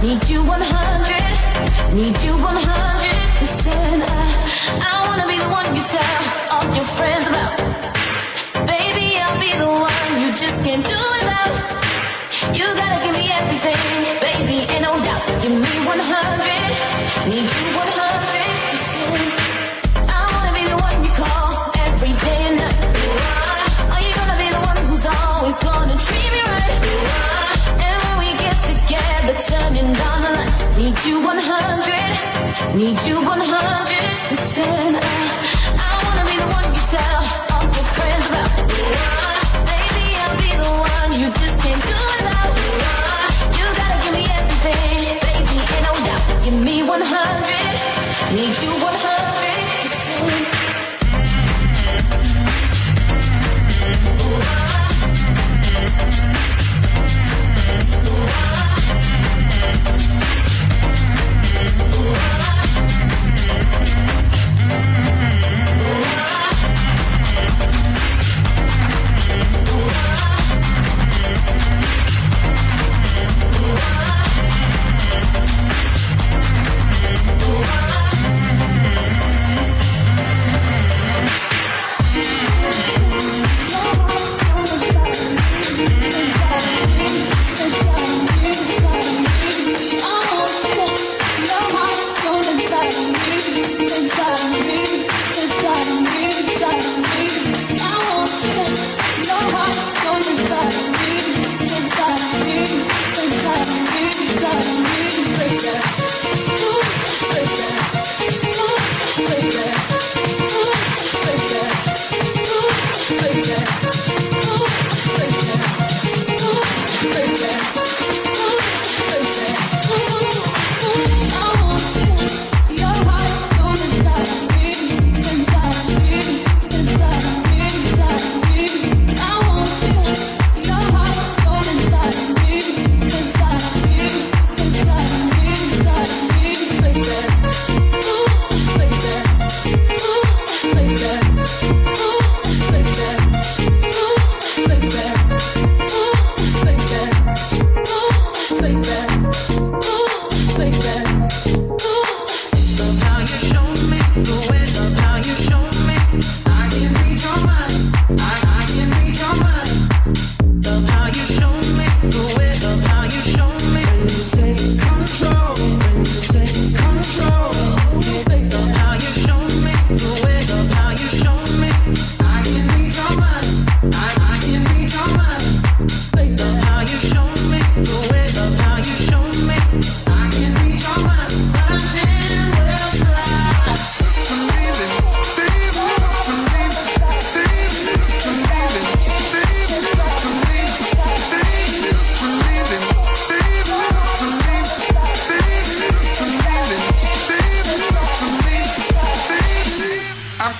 Need you 100, need you 100%. I wanna be the one you tell all your friends about. Baby, I'll be the one you just can't do without. You gotta give me everything, baby, ain't no doubt. Give me 100, need you 100%. I wanna be the one you call every day and night. Are you gonna be the one who's always gonna treat me right? And when we get together, turning down the lights. Need you 100, need you 100%. I wanna be the one you tell all your friends about. Baby, I'll be the one you just can't do without. You gotta give me everything, baby, ain't no doubt. Give me 100, need you 100%.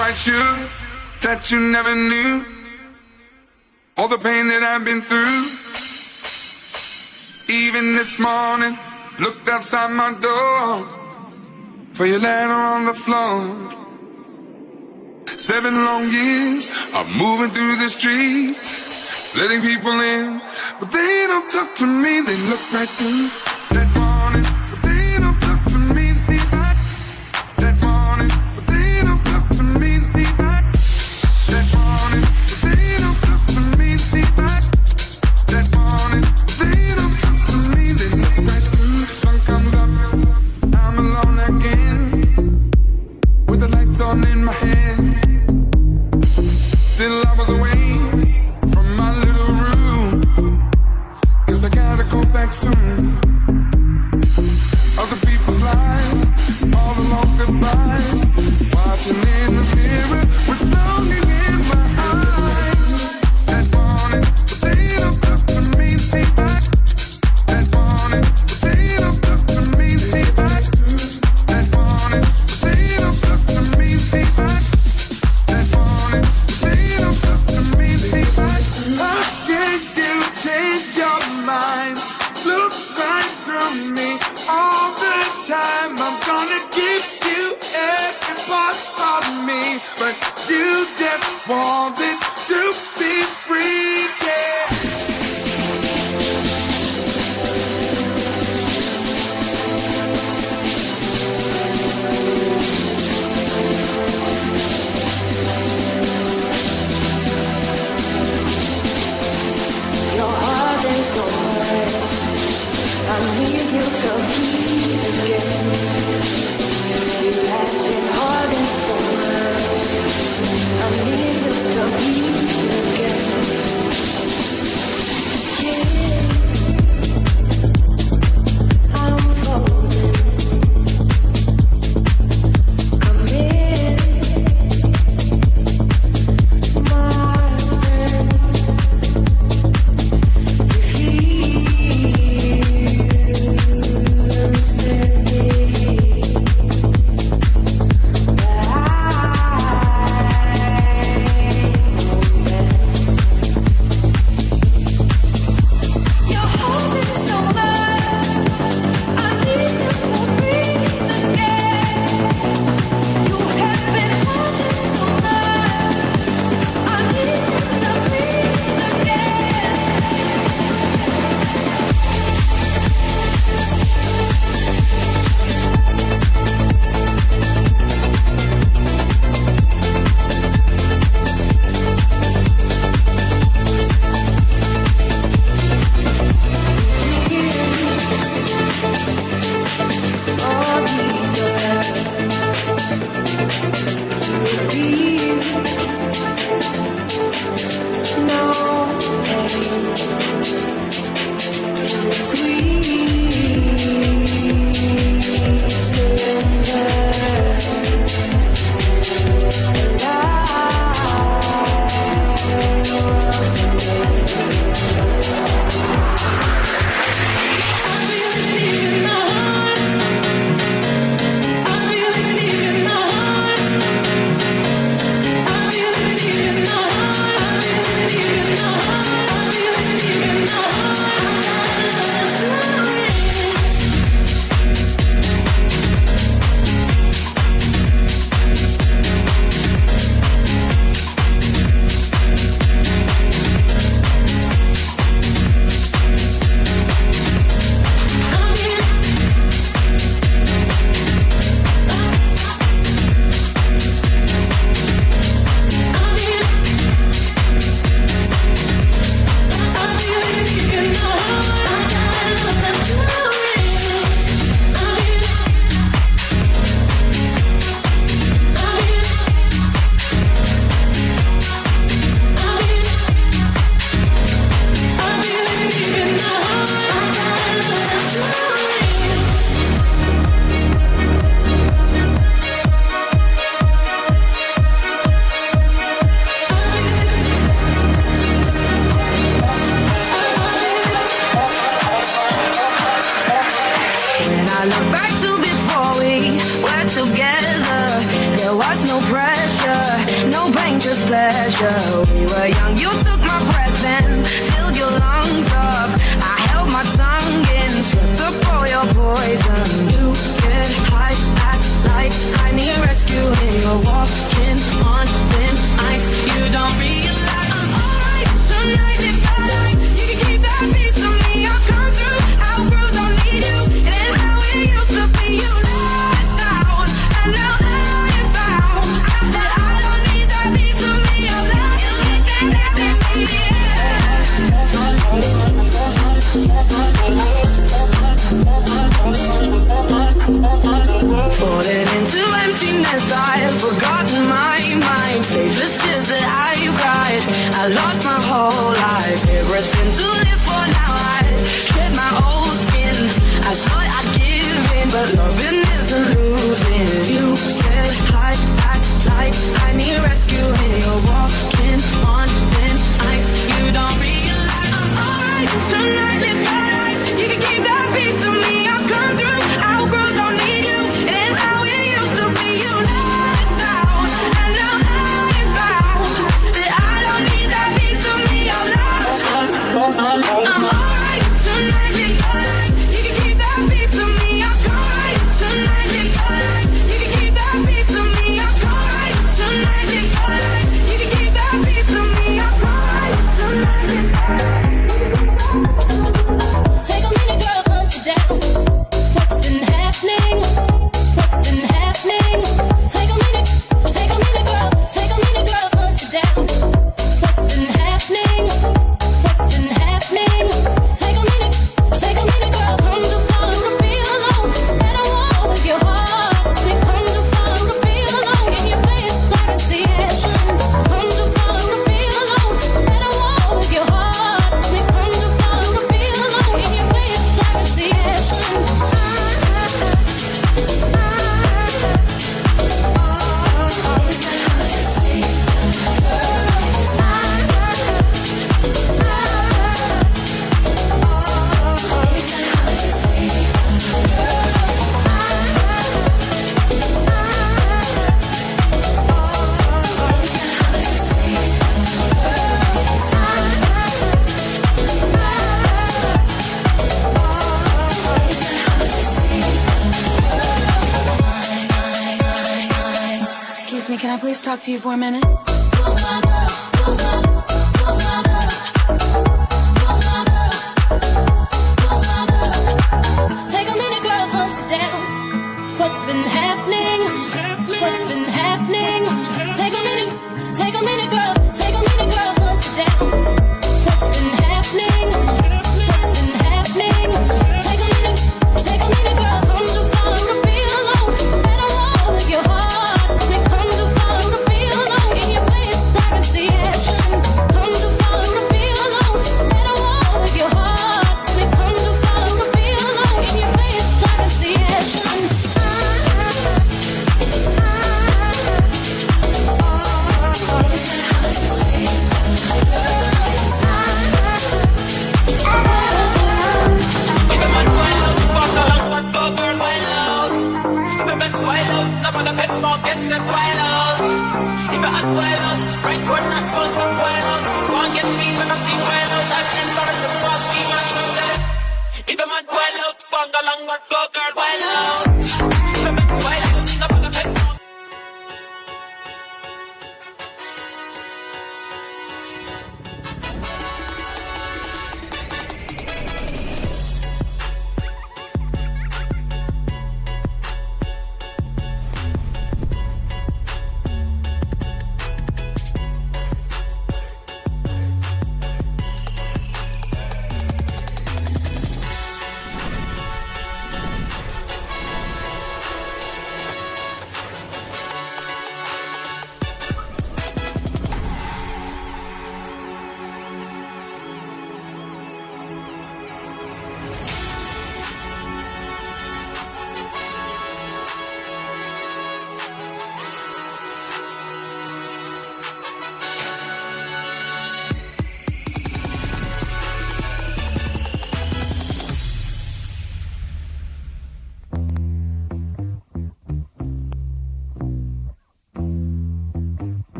quite sure that you never knew all the pain that I've been through. Even this morning, looked outside my door for your letter on the floor. 7 long years of moving through the streets, letting people in, but they don't talk to me. They look right through that morning, but they don't talk to me. That morning, but they don't talk to me. That morning, but they don't talk to me. That morning, but they don't talk to me. They look right through. The sun comes up, I'm alone again, with the lights on in my hand. Still I was away from my little room. Guess I gotta go back soon. Other people's lives, all the long goodbyes, watching in the mirror with longing in my eyes. That morning, but they don't talk to me. That morning, but they don't talk to me. That morning, but they don't talk to me. That morning, they don't talk to me. How can you change your mind? Look right through me all the time. I'm gonna give you every part of me, but you just wanted to be free, yeah. Your heart is so hurt. I need you to heal again. You have been hard and so much. I need you to heal. treasure. We were young, you took my present, filled your lungs up. I held my tongue in, took all your poison. You get high, act like I need rescue, and you're walking on thin ice. You don't realize I'm alright tonight if I like. You can keep that piece of me, I'll come through. Outgrew, don't need you, it ain't how it used to be. You left out, and now I am found that I don't need that piece of me. I'm lost. You get that piece of me, falling into emptiness, I have forgotten my mind. Faithless tears that I cried, I lost my whole life. Everything to live for now, I shed my old skin. I thought I'd give in, but loving isn't losing. You get high, act like I need rescue, and you're walking on thin ice. You don't realize I'm alright tonight if I like. You can keep that piece of me, I've come through. Outgrew, don't need you, it ain't how it used to be. You left out, and now I am found that I don't need that piece of me. I'm lost. I'm alright tonight if I like. You can keep that piece of me. I'm alright tonight if I like. You can keep that piece of me. I'm alright tonight if I like. You can keep that piece of me. I'm alright tonight if I like. Take a minute, girl, consider what's been happening. What's been happening? Take a minute, girl. Take a minute, girl, consider what's been happening. What's been happening? Take a minute, girl. Come to follow the feel alone. And I want your heart. Come to follow the feel alone. In your face, I can see action. Come to follow the feel alone. And I want your heart. Come to follow the feel alone. In your face, I can see action. Excuse me, can I please talk to you for a minute? Take a minute, girl, consider what's been happening. What's been happening? Take a minute, girl. Take a minute, girl, consider what's been happening. What's been happening? Take a minute, girl. Come to follow the feel alone. And I want your heart. Come to follow the feel alone. In your face, I can see action. Come to follow the feel alone. And I want your heart. Come to follow the feel alone. In your face, I can see action.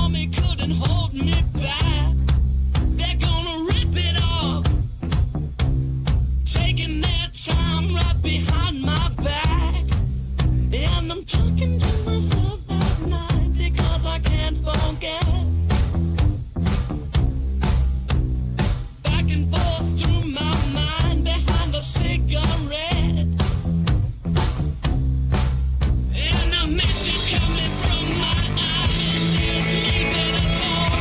army couldn't hold me back. They're gonna rip it off, taking their time right behind my back. And I'm talking to myself at night because I can't forget. Back and forth through my mind behind a cigarette. And a message coming from my eyes says leave it alone.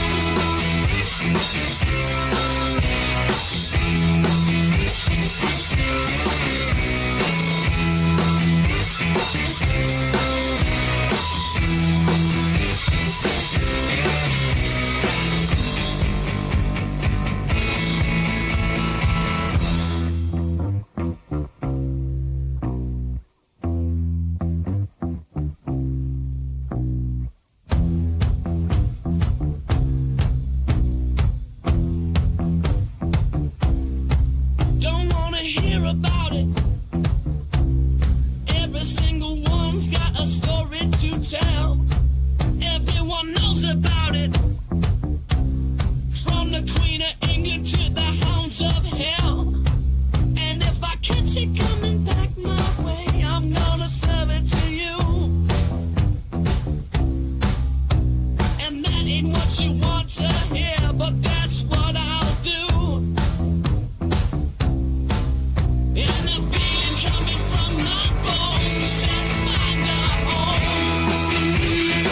Don't wanna hear about it. Every single one's got a story to tell. Everyone knows about it. From the Queen of England to the hounds of hell. And if I catch it coming back my way, I'm gonna serve it to you. And that ain't what you want to hear, but that's what I'll do. And the feeling coming from my bones says find a home.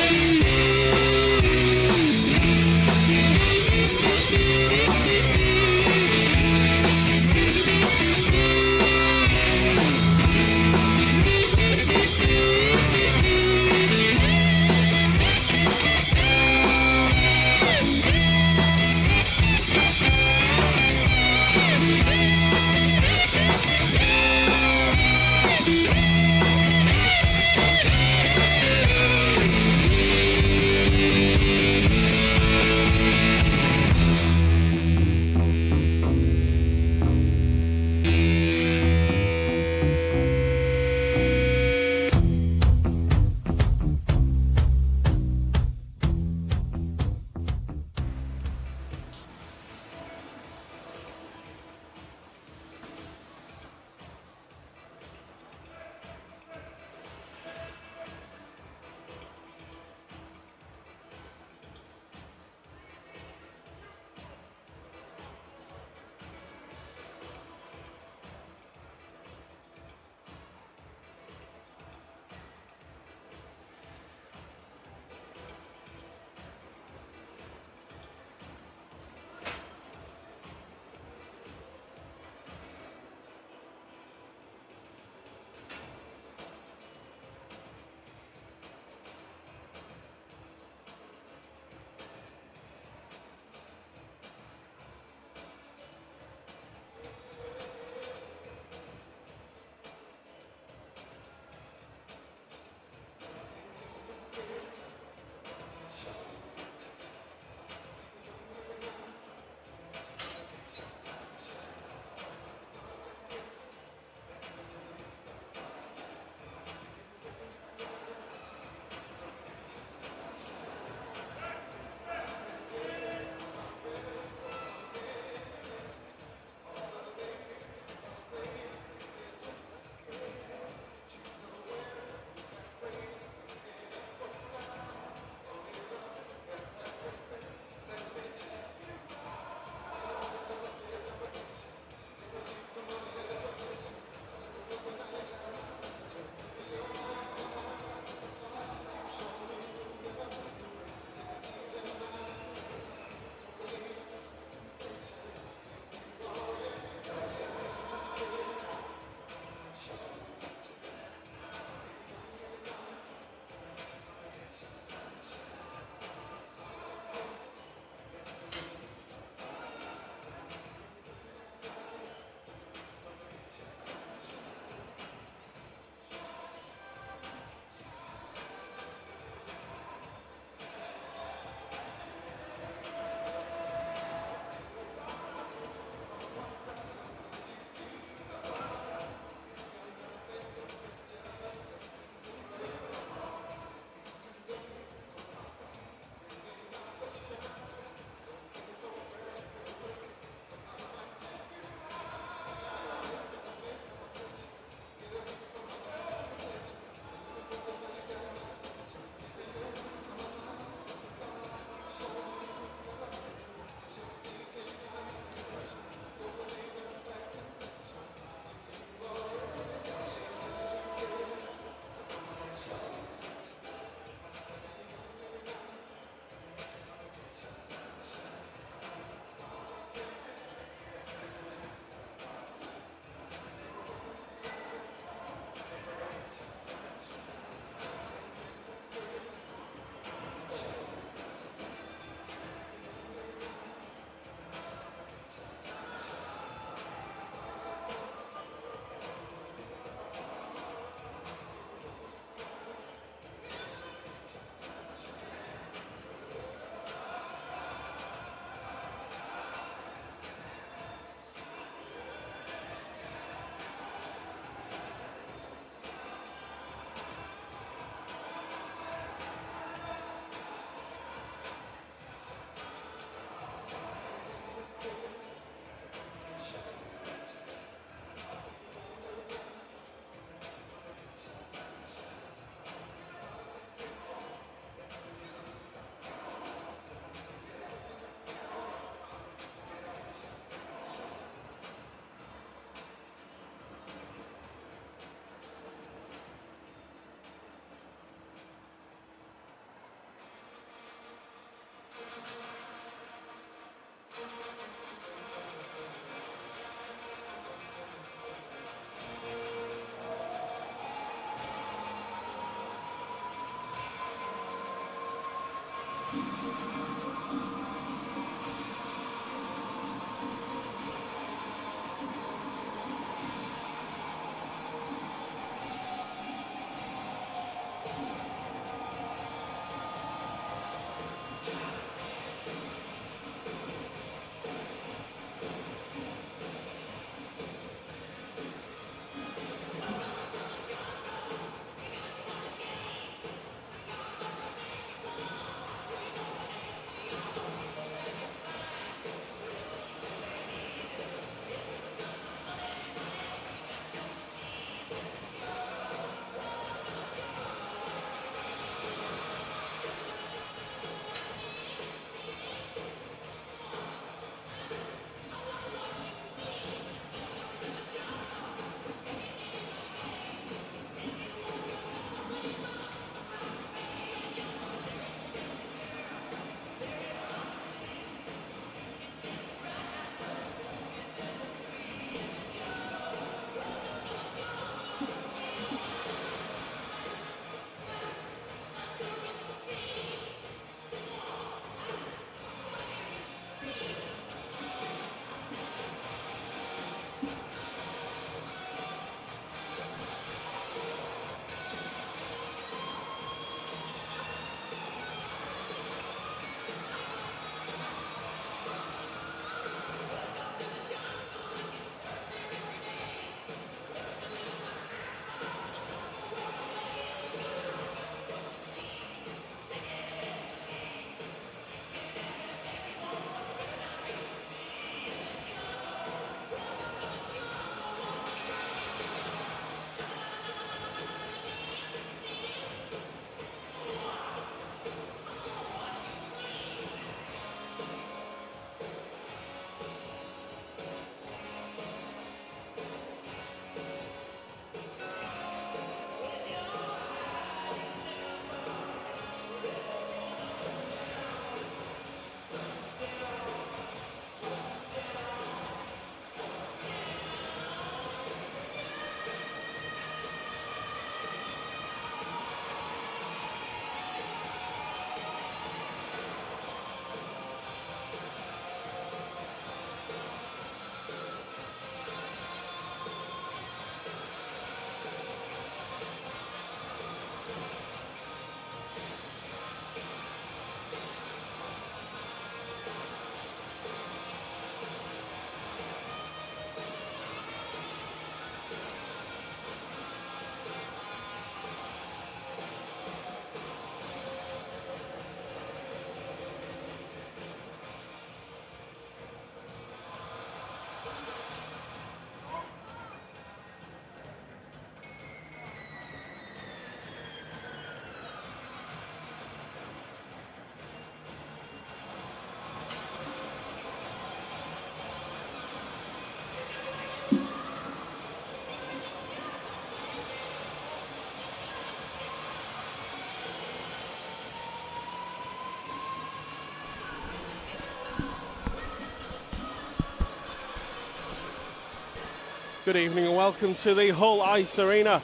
Good evening and welcome to the Hull Ice Arena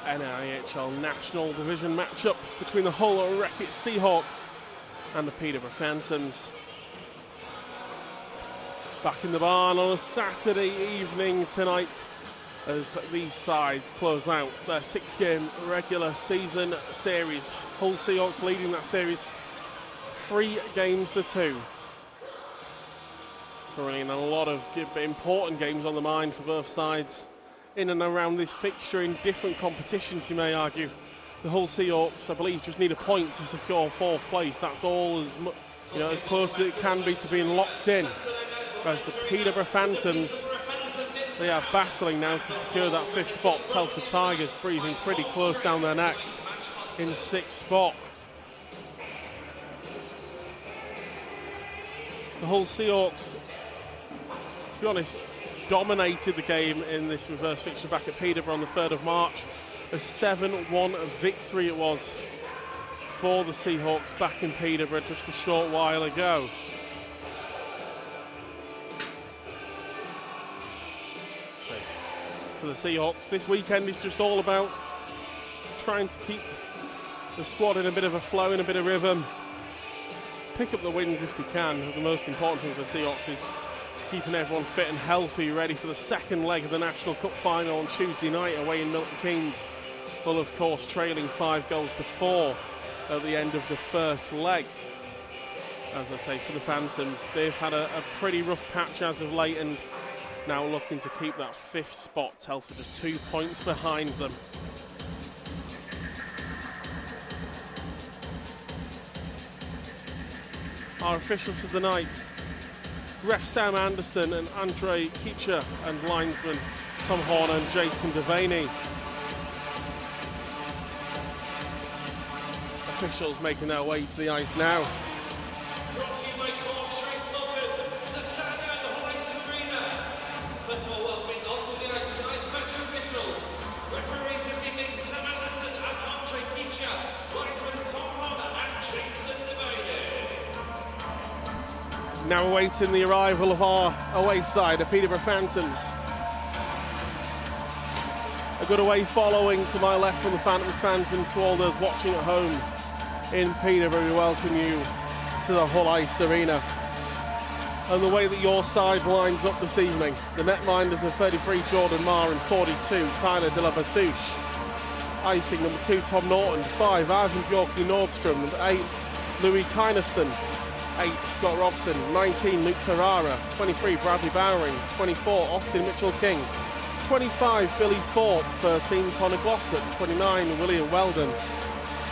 NIHL National Division matchup between the Hull Wreck-It Seahawks and the Peterborough Phantoms. Back in the barn on a Saturday evening tonight as these sides close out their 6-game regular season series. Hull Seahawks leading that series 3-2. Currently in a lot of important games on the mind for both sides in and around this fixture in different competitions, you may argue. The Hull Seahawks, I believe, just need a point to secure 4th place. That's all as close as it can be to being locked in. Whereas the Peterborough Phantoms, they are battling now to secure that 5th spot. Telford Tigers breathing pretty close down their neck in 6th spot. The Hull Seahawks, to be honest, dominated the game in this reverse fixture back at Peterborough on the 3rd of March. A 7-1 victory it was for the Seahawks back in Peterborough just a short while ago. For the Seahawks, this weekend is just all about trying to keep the squad in a bit of a flow, in a bit of rhythm, pick up the wins if they can. The most important thing for the Seahawks is keeping everyone fit and healthy, ready for the second leg of the National Cup final on Tuesday night away in Milton Keynes. Hull, of course, trailing 5-4 at the end of the first leg. As I say, for the Phantoms, they've had a pretty rough patch as of late and now looking to keep that 5th spot. Telford just 2 points behind them. Our officials for the night: ref Sam Anderson and Andre Keacher, and linesman Tom Horner and Jason Devaney. Officials making their way to the ice now. Brought to you by Core Strength London, Sasana and Hull Ice Arena. First of all, welcoming onto the ice size match officials. Referees this evening, Sam Anderson and Andre Keacher. Linesman Tom Horner and Jason Devaney. Now awaiting the arrival of our away side, the Peterborough Phantoms. A good away following to my left from the Phantoms fans, and to all those watching at home in Peterborough, we welcome you to the Hull Ice Arena. And the way that your side lines up this evening: the netminders are 33 Jordan Marr and 42 Tyler De La Batouche. Icing number 2 Tom Norton, 5 Ivan Bjorkley Nordstrom, number 8 Louis Kynaston, 8 Scott Robson, 19 Luke Ferrara, 23 Bradley Bowering, 24 Austin Mitchell King, 25 Billy Thorpe, 13 Connor Glossop, 29 William Weldon,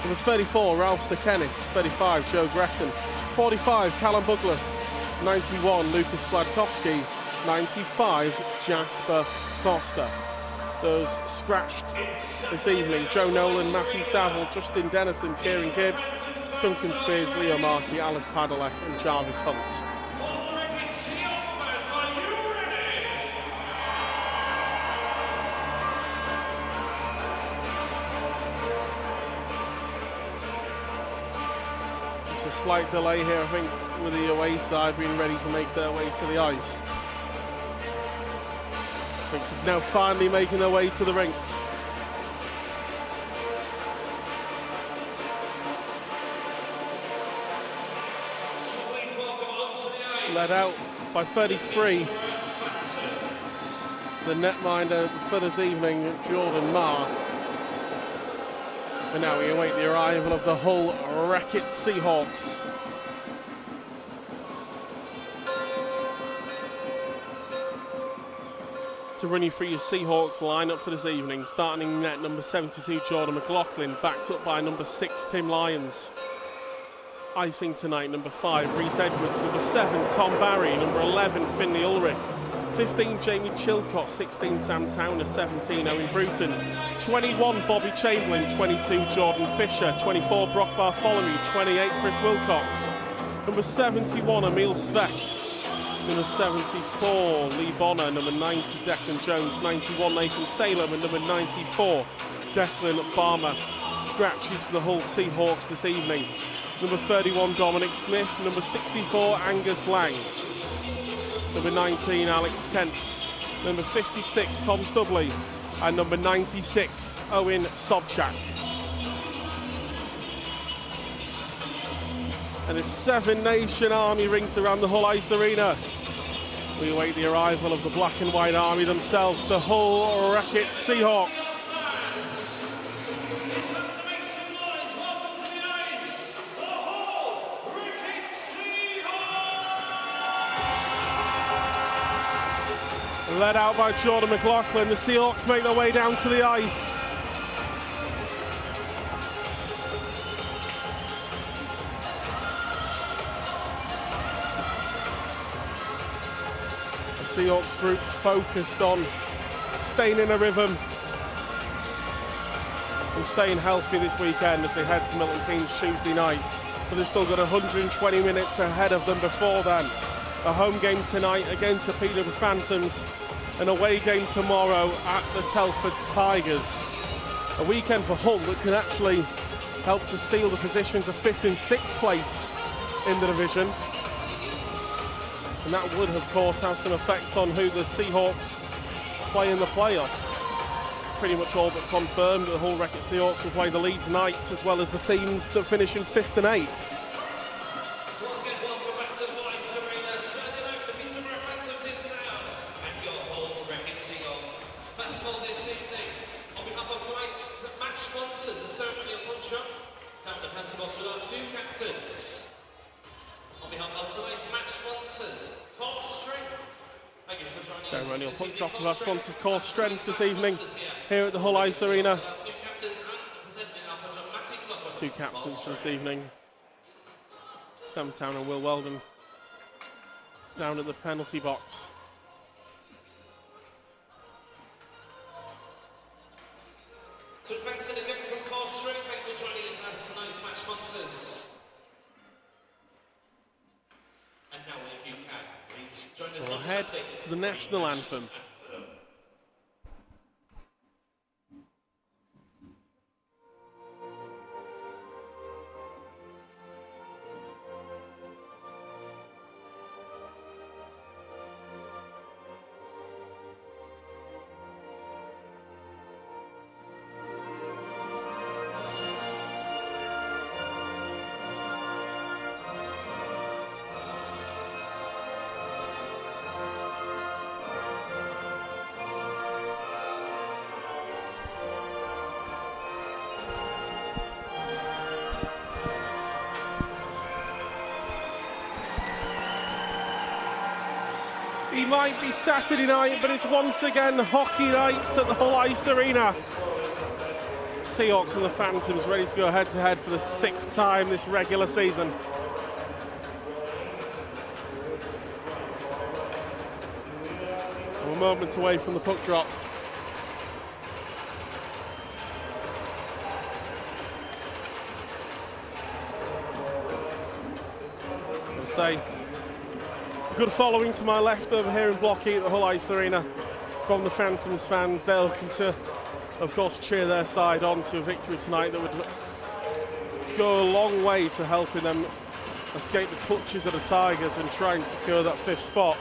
number 34 Ralph Sekenis, 35 Joe Gretton, 45 Callum Douglas, 91 Lucas Sladkowski, 95 Jasper Foster. Those scratched this evening: Joe Nolan, Matthew Saville, Justin Dennison, Kieran Gibbs, Duncan Spears, Leo Markey, Alice Padalek and Jarvis Hunt. Just a slight delay here, I think, with the away side being ready to make their way to the ice. I think now finally making their way to the rink. Led out by 33, the netminder for this evening, Jordan Marr. And now we await the arrival of the Hull Racket Seahawks. To run you through your Seahawks lineup for this evening: starting in net, number 72 Jordan McLaughlin, backed up by number 6 Tim Lyons. Icing tonight, number 5 Reese Edwards, number 7 Tom Barry, number 11 Finley Ulrich, 15 Jamie Chilcott, 16 Sam Towner, 17 Owen Bruton, 21 Bobby Chamberlain, 22 Jordan Fisher, 24 Brock Bartholomew, 28 Chris Wilcox, number 71 Emil Svek, number 74 Lee Bonner, number 90 Declan Jones, 91 Nathan Salem and number 94 Declan Barmer. Scratches for the Hull Seahawks this evening: number 31 Dominic Smith, number 64 Angus Lang, number 19 Alex Kent, number 56 Tom Stubley and number 96 Owen Sobchak. And a 7-nation army rings around the Hull Ice Arena. We await the arrival of the Black and White Army themselves, the Hull Racket Seahawks. Led out by Jordan McLaughlin, the Seahawks make their way down to the ice. The Seahawks group focused on staying in a rhythm and staying healthy this weekend as they head to Milton Keynes Tuesday night. But they've still got 120 minutes ahead of them before then. A home game tonight against the Peterborough Phantoms, an away game tomorrow at the Telford Tigers. A weekend for Hull that can actually help to seal the position to 5th and 6th place in the division. And that would, of course, have some effect on who the Seahawks play in the playoffs. Pretty much all but confirmed that the Hull Racket Seahawks will play the Leeds Knights as well as the teams that finish in 5th and 8th. with our two captains. On behalf of tonight's match sponsors, Core Strength. Thank you for joining us. Ceremonial puck drop of our sponsors, Core Strength, this evening here at the Hull Ice Arena. Two captains for this evening. Sam Town and Will Weldon down at the penalty box. So thanks again from Core Strength. Thank you for joining us as tonight's match sponsors. And now, if you can, please join us on Ahead Sunday to the national anthem. It might be Saturday night, but it's once again hockey night at the Hull Ice Arena. Seahawks and the Phantoms ready to go head-to-head for the 6th time this regular season. We're moments away from the puck drop. I'll say, good following to my left over here in Block E at the Hull Ice Arena from the Phantoms fans. They're looking to, of course, cheer their side on to a victory tonight that would go a long way to helping them escape the clutches of the Tigers and try and secure that 5th spot.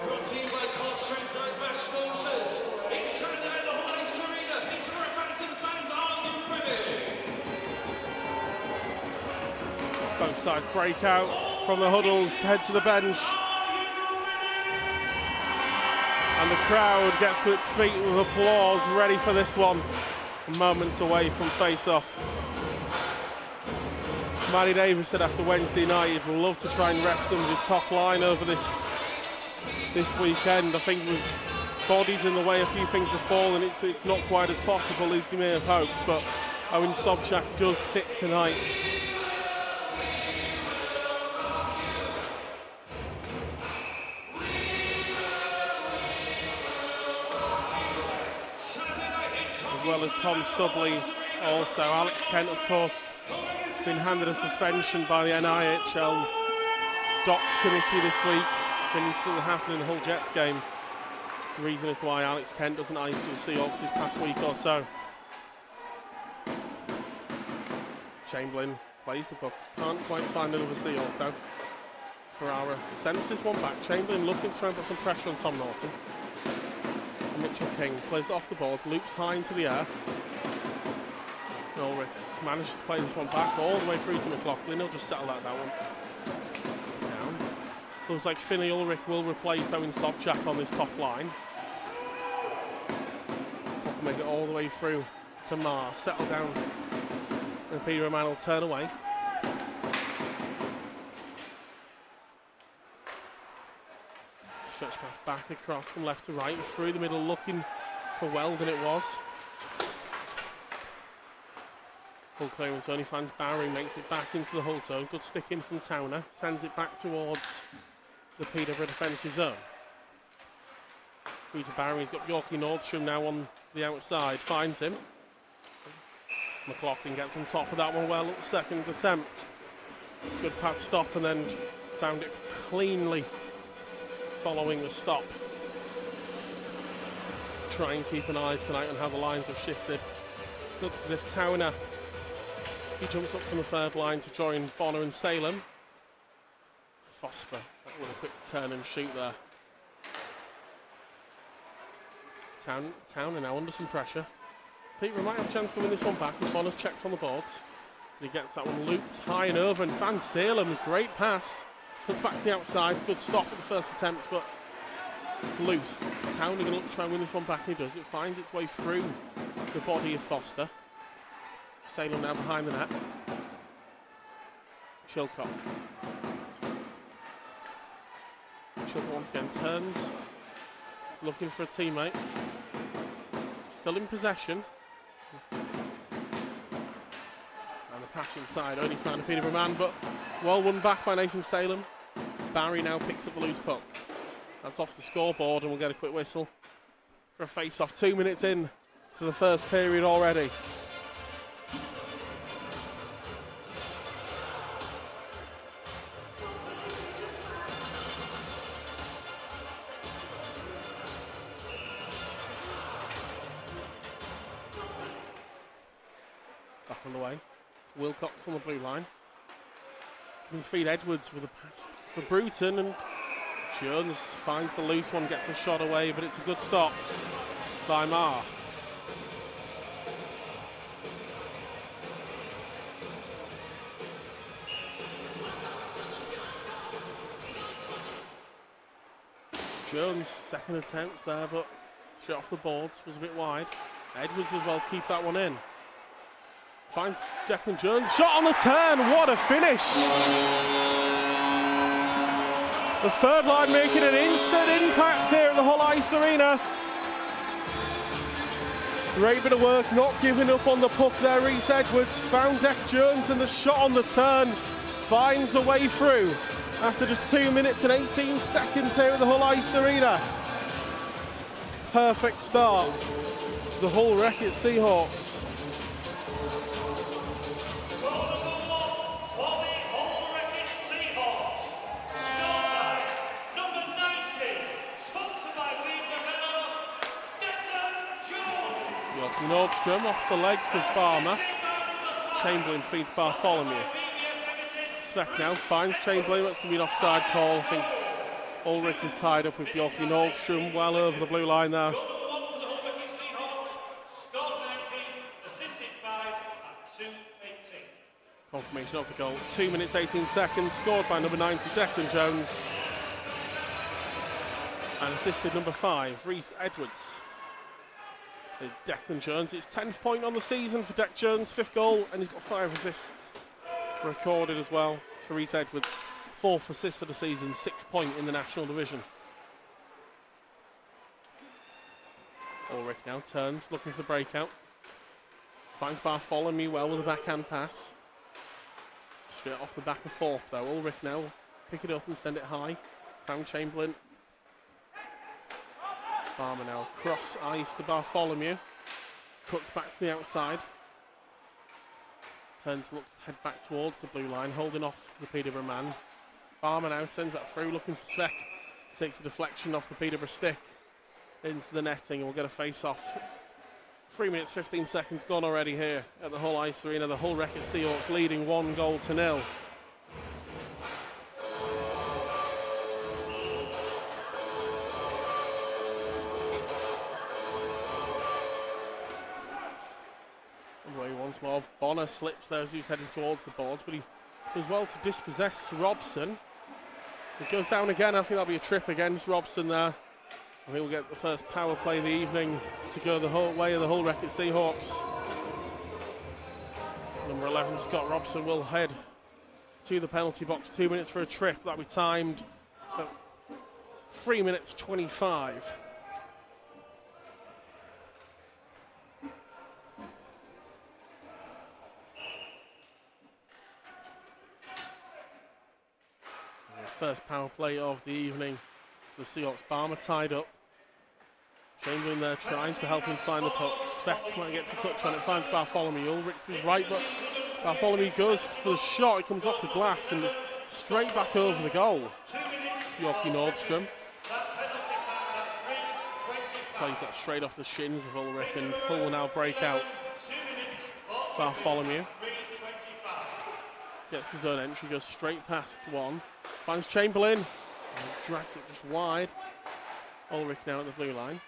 Brought to you by Core Strength tonight's match sponsors. It's Saturday at the Hull Ice Arena. Peterborough Phantoms fans, are you ready? Both sides break out from the huddles to head to the bench. And the crowd gets to its feet with applause, ready for this one. Moments away from face-off. Matty Davis said after Wednesday night he'd love to try and rest them with his top line over this weekend. I think with bodies in the way, a few things have fallen. It's not quite as possible as he may have hoped, but Owen Sobchak does sit tonight. As well as Tom Stubley, also Alex Kent, of course, been handed a suspension by the NIHL Docs Committee this week for an incident that happened in the Hull Jets game. The reason is why Alex Kent doesn't ice with the Seahawks this past week or so. Chamberlain plays the puck, can't quite find another Seahawk though. Ferrara sends this one back. Chamberlain looking to try and put some pressure on Tom Norton. Mitchell King plays off the ball, loops high into the air. Ulrich manages to play this one back all the way through to McLaughlin. He'll just settle out that one. Down. Looks like Finney Ulrich will replace Owen Sobchak on this top line. Puck make it all the way through to Mars. Settle down. And Peter Man will turn away. Stretch pass back across from left to right, through the middle, looking for Weldon it was. Full clearance, only finds Bowering, makes it back into the Hull zone. Good stick in from Towner, sends it back towards the Peterborough defensive zone. Through to Bowering, he's got Yorkie Nordstrom now on the outside, finds him. McLaughlin gets on top of that one well at the second attempt. Good pad stop and then found it cleanly following the stop. Try and keep an eye tonight on how the lines have shifted. Looks as if Towner, he jumps up from the third line to join Bonner and Salem. Fosper with a quick turn and shoot there. Towner now under some pressure. Peterborough might have a chance to win this one back as Bonner's checked on the boards. He gets that one looped high and over and finds Salem. Great pass. Puts back to the outside. Good stop at the first attempt, but It's loose. Townley going to look to try and win this one back, and he does. It finds its way through the body of Foster. Salem now behind the net. Chilcott. Chilcott once again turns, looking for a teammate. Still in possession. And the pass inside, only found a Peterborough man, but well won back by Nathan Salem. Barry now picks up the loose puck. That's off the scoreboard, and we'll get a quick whistle for a face-off. 2 minutes in to the first period already. Back on the way. It's Wilcox on the blue line. He can feed Edwards with a pass for Bruton, and Jones finds the loose one, gets a shot away, but it's a good stop by Marr. Jones, second attempt there, but straight off the boards, was a bit wide. Edwards as well to keep that one in. Finds Declan Jones, shot on the turn, what a finish! The third line making an instant impact here at the Hull Ice Arena. Great bit of work, not giving up on the puck there. Reece Edwards found Declan Jones, and the shot on the turn finds a way through after just 2 minutes and 18 seconds here at the Hull Ice Arena. Perfect start to the Hull Wreckett Seahawks. Nordstrom off the legs of Barmer. Chamberlain feeds Bartholomew. Sveck now finds Chamberlain. That's going to be an offside call. I think Ulrich is tied up with Bjorky Nordstrom well over the blue line now. Confirmation of the goal. 2 minutes 18 seconds. Scored by number 90 Declan Jones. And assisted number 5 Reece Edwards. Declan Jones, it's 10th point on the season for Deck Jones, 5th goal, and he's got 5 assists recorded as well for Reece Edwards. 4th assist of the season, 6th point in the National Division. Ulrich now turns, looking for the breakout. Finds Bartholomew well with a backhand pass. Straight off the back of Thorpe though. Ulrich now pick it up and send it high. Found Chamberlain. Farmer now cross ice to Bartholomew. Cuts back to the outside. Turns, looks to head back towards the blue line, holding off the Peterborough man. Farmer now sends that through, looking for Sveck. Takes a deflection off the Peterborough stick into the netting, and we'll get a face-off. 3 minutes 15 seconds gone already here at the Hull Ice Arena. The Hull Wreckett Seahawks leading 1-0. Once more, Bonner slips there as he's heading towards the boards, but he does well to dispossess Robson. It goes down again. I think that'll be a trip against Robson there. I think we'll get the first power play of the evening to go the whole way of the Hull Wreckett Seahawks. Number 11, Scott Robson, will head to the penalty box. 2 minutes for a trip. That'll be timed at 3 minutes 25. First power play of the evening. The Seahawks. Barmer tied up. Chamberlain there trying to help him find the puck. Sveck might get to touch on it, finds Bartholomew. Ulrich to his right, but Bartholomew goes for the shot. It comes off the glass and straight back over the goal. Bjorky Nordstrom plays that straight off the shins of Ulrich, and Hull will now break out. Bartholomew gets his own entry, goes straight past one. Finds Chamberlain, and drags it just wide. Ulrich now at the blue line.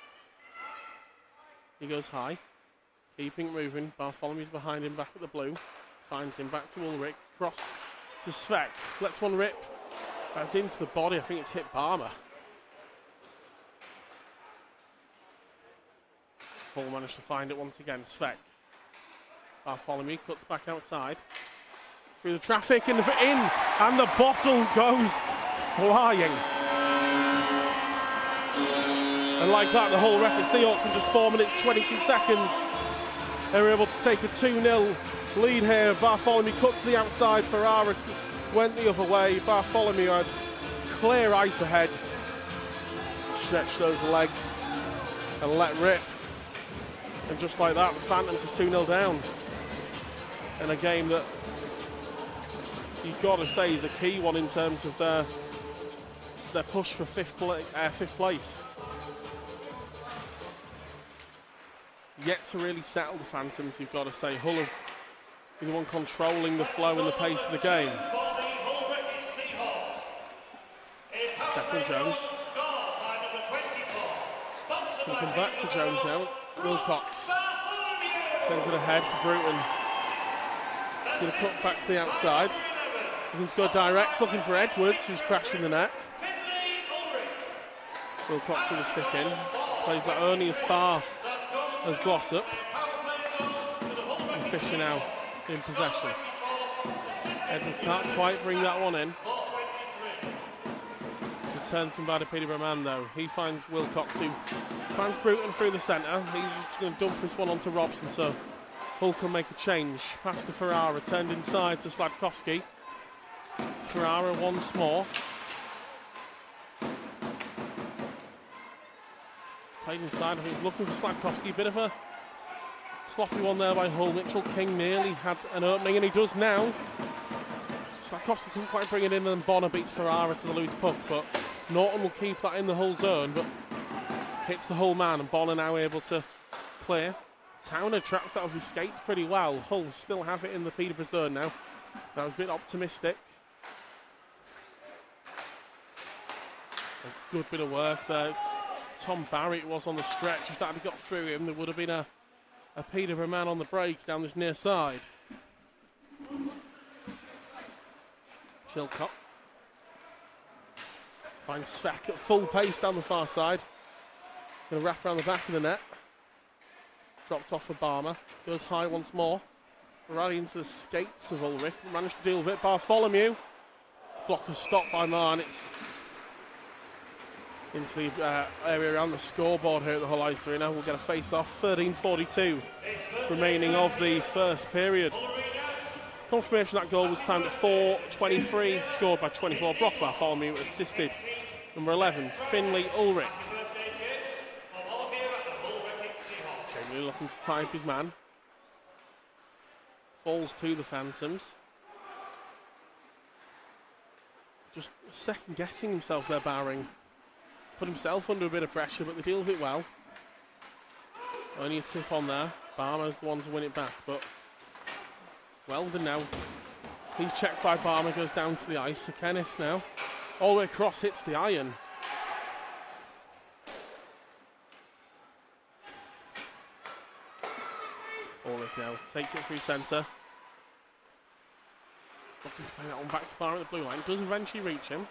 He goes high, keeping moving. Bartholomew's behind him, back at the blue. Finds him, back to Ulrich. Cross to Sveck. Lets one rip. That's into the body. I think it's hit Barmer. Hull managed to find it once again. Svek. Bartholomew cuts back outside. Through the traffic and in, and the bottle goes flying. And like that, the whole record Seahawks in just 4 minutes, 22 seconds. They were able to take a 2-0 lead here. Bartholomew cut to the outside. Ferrara went the other way. Bartholomew had clear ice ahead. Stretched those legs and let rip. And just like that, the Phantoms are 2-0 down. In a game that you've got to say is a key one in terms of their push for fifth place. Yet to really settle the Phantoms, you've got to say. Hull have been the one controlling the flow and the pace of the game. Declan Jones. We'll come back to Jones now. Wilcox sends it ahead for Bruton. Going to cut back to the outside. He can go direct, looking for Edwards, who's crashed in the net. Wilcox with a stick in. Plays that only as far as Glossop. And Fisher now in possession. Edwards can't quite bring that one in. Returns from by the Peterborough man though. He finds Wilcox, who finds Bruton through the centre. He's just going to dump this one onto Robson, so Hull can make a change. Pass to Ferrara, turned inside to Sladkowski. Ferrara once more. Played inside, I think, looking for Sladkowski. Bit of a sloppy one there by Hull. Mitchell King nearly had an opening, and he does now. Sladkowski couldn't quite bring it in, and Bonner beats Ferrara to the loose puck, but Norton will keep that in the Hull zone, but hits the Hull man, and Bonner now able to clear. Towner traps out of his skates pretty well. Hull still have it in the Peterborough zone now. That was a bit optimistic. A good bit of work there. Tom Barrett was on the stretch. If that had got through him, there would have been a Peterborough man on the break down this near side. Chilcott finds Svek at full pace down the far side. Going to wrap around the back of the net. Dropped off for Barmer. Goes high once more. Right into the skates of Ulrich. Managed to deal with it. Bartholomew. Blocker stopped by Marn. It's into the area around the scoreboard here at the Hull Ice Arena. We'll get a face-off. 13:42 remaining of the first period. Confirmation that goal was timed at 4:23, scored by 24. Brock Bartholomew assisted. Number 11, Finley Ulrich. Jamie looking to tie up his man. Falls to the Phantoms. Just second-guessing himself there, Bowring. Put himself under a bit of pressure, but they deal with it well. Only a tip on there. Barmer's the one to win it back, but Weldon now. He's checked by Barmer, goes down to the ice. So Kennis now. All the way across, hits the iron. Ulrich now takes it through centre. Looking to play that one back to Barmer at the blue line. Does eventually reach him.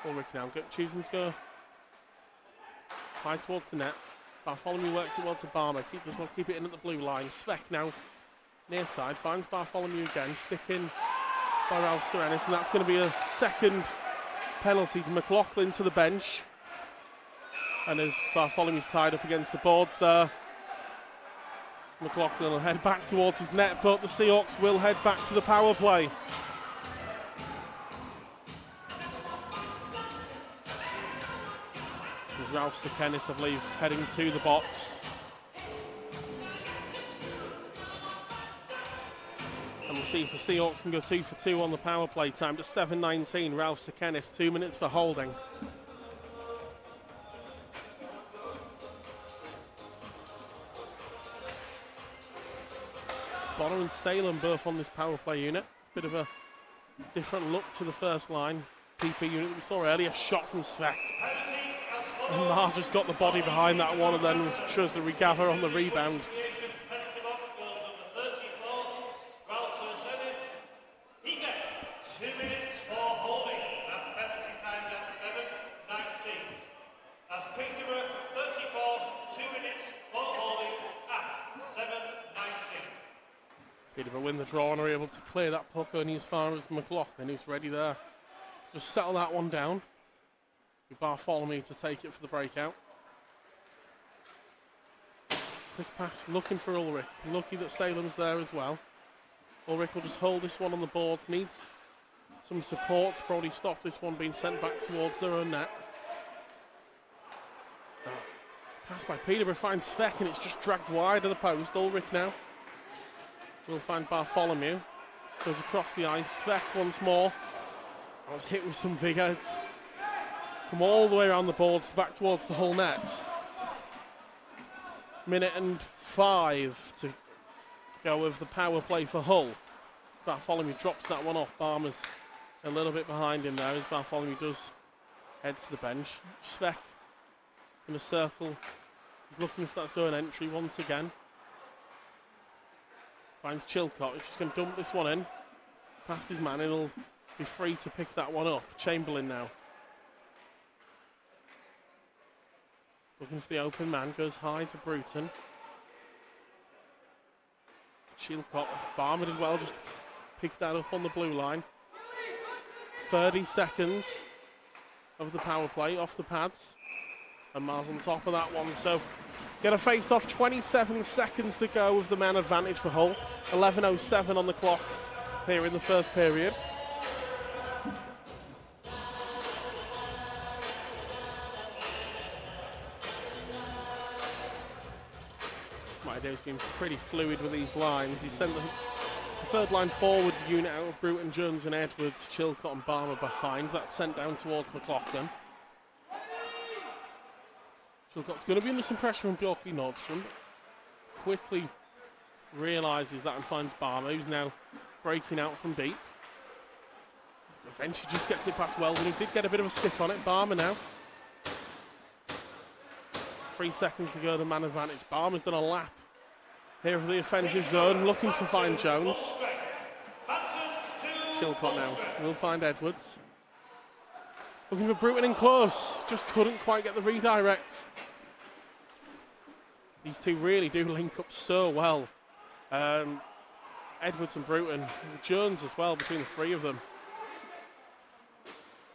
Ulrich now choosing to go high towards the net. Bartholomew works it well to Barmer. Just wants to keep it in at the blue line. Svek now near side, finds Bartholomew again, stick in by Ralph Serenis, and that's going to be a second penalty to McLaughlin to the bench. And as Bartholomew's tied up against the boards there, McLaughlin will head back towards his net, but the Seahawks will head back to the power play. With Ralph Serenis, I believe, heading to the box. And we'll see if the Seahawks can go 2 for 2 on the power play. Time to 7:19. Ralph Serenis, 2 minutes for holding. Bonner and Salem both on this power play unit. Bit of a different look to the first line PP unit that we saw earlier. Shot from Svek. And Mar just got the body behind that one and then chose to regather on the rebound. Peterborough 34, 2 minutes Peterborough win the draw and are able to clear that puck only as far as McLaughlin, who's ready there. Just settle that one down. Bartholomew to take it for the breakout. Quick pass, looking for Ulrich. Lucky that Salem's there as well. Ulrich will just hold this one on the board. Needs some support to probably stop this one being sent back towards their own net. Pass by Peterborough finds Svek and it's just dragged wide of the post. Ulrich now will find Bartholomew. Goes across the ice. Svek once more. I was hit with some vigour. It's come all the way around the boards back towards the whole net. Minute and 5 to go with the power play for Hull. Bartholomew drops that one off. Barmer's a little bit behind him there as Bartholomew does head to the bench. Svek in a circle. He's looking for that zone entry once again. Finds Chilcott. He's just going to dump this one in. Past his man. He'll be free to pick that one up. Chamberlain now. Looking for the open man. Goes high to Bruton. Chilcott. Barmer did well. Just pick that up on the blue line. 30 seconds of the power play off the pads. And Mars on top of that one. So get a face off. 27 seconds to go with the man advantage for Hull. 11:07 on the clock here in the first period. Dave's been pretty fluid with these lines. He sent the third line forward unit out of Bruton, Jones and Edwards, Chilcott and Barmer behind. That's sent down towards McLaughlin. Chilcott's going to be under some pressure from Bjorkley Nordstrom. Quickly realises that and finds Barmer, who's now breaking out from deep. Eventually just gets it past Weldon, who did get a bit of a stick on it. Barmer now. 3 seconds to go, the man advantage. Barmer's done a lap here of the offensive zone, looking to find Jones. Chilcott now will find Edwards. Looking for Bruton in close, just couldn't quite get the redirect. These two really do link up so well. Edwards and Bruton, Jones as well, between the three of them.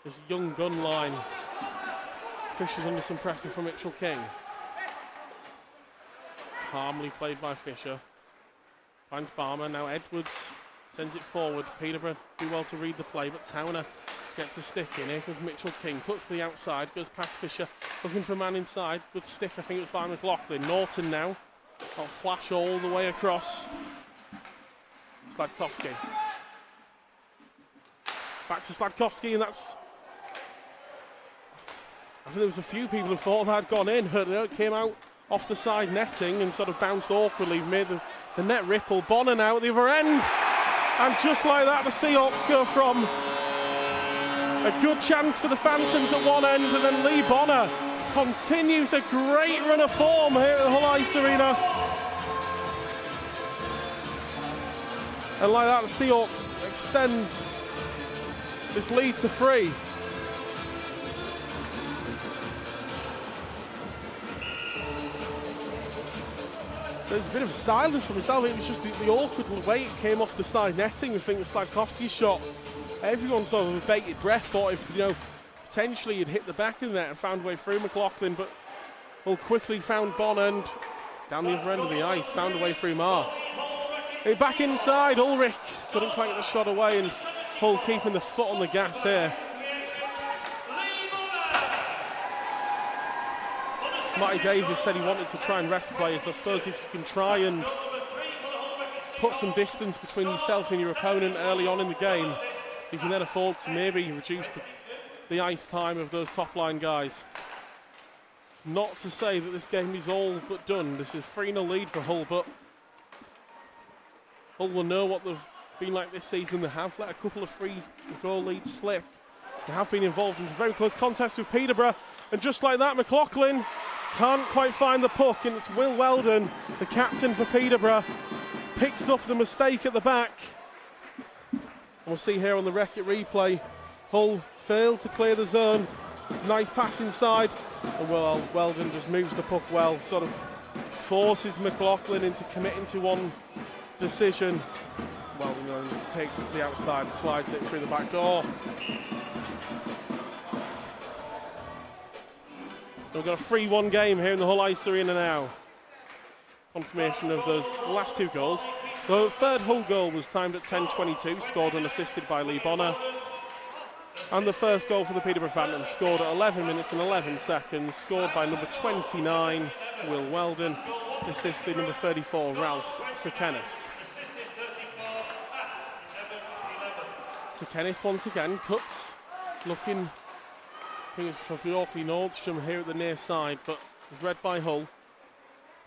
This young gun line. Fisher's under some pressure from Mitchell King. Calmly played by Fisher. Finds Barmer, now Edwards sends it forward. Peterborough do well to read the play, but Towner gets a stick in. Here comes Mitchell King, cuts to the outside, goes past Fisher, looking for a man inside. Good stick, I think it was by McLaughlin. Norton now, got flash all the way across. Sladkowski. Back to Sladkowski, and that's... I think there was a few people who thought that had gone in, but it came out off the side netting and sort of bounced awkwardly, made the net ripple. Bonner now at the other end. And just like that, the Seahawks go from a good chance for the Phantoms at one end, and then Lee Bonner continues a great run of form here at the Hull Ice Arena. And like that, the Seahawks extend this lead to 3. There's a bit of silence from himself. It was just the awkward way it came off the side netting. I think the Sladkowski shot, everyone sort of with bated breath thought if, potentially he'd hit the back of the net and found a way through McLaughlin, but Hull quickly found Bon and down the other end of the ice, found a way through Marr. Back inside, Ulrich couldn't quite get the shot away, and Hull keeping the foot on the gas here. Matty Davis said he wanted to try and rest players. I suppose if you can try and put some distance between yourself and your opponent early on in the game, you can then afford to maybe reduce the ice time of those top-line guys. Not to say that this game is all but done. This is 3-0 lead for Hull, but Hull will know what they've been like this season. They have let a couple of free-goal leads slip. They have been involved in some very close contests with Peterborough, and just like that, McLaughlin can't quite find the puck, and it's Will Weldon, the captain for Peterborough, picks up the mistake at the back. And we'll see here on the Wreck-It replay, Hull failed to clear the zone. Nice pass inside, and Weldon just moves the puck well, sort of forces McLaughlin into committing to one decision. Weldon takes it to the outside, slides it through the back door. So we've got a 3-1 game here in the Hull Ice Arena now. Confirmation of those last two goals. The third Hull goal was timed at 10:22, scored unassisted by Lee Bonner. And the first goal for the Peterborough Phantoms, scored at 11 minutes and 11 seconds, scored by number 29, Will Weldon, assisted number 34, Ralph Sekenis. Sekenis once again cuts, looking, I think it's for Bjorkley Nordstrom here at the near side, but read by Hull.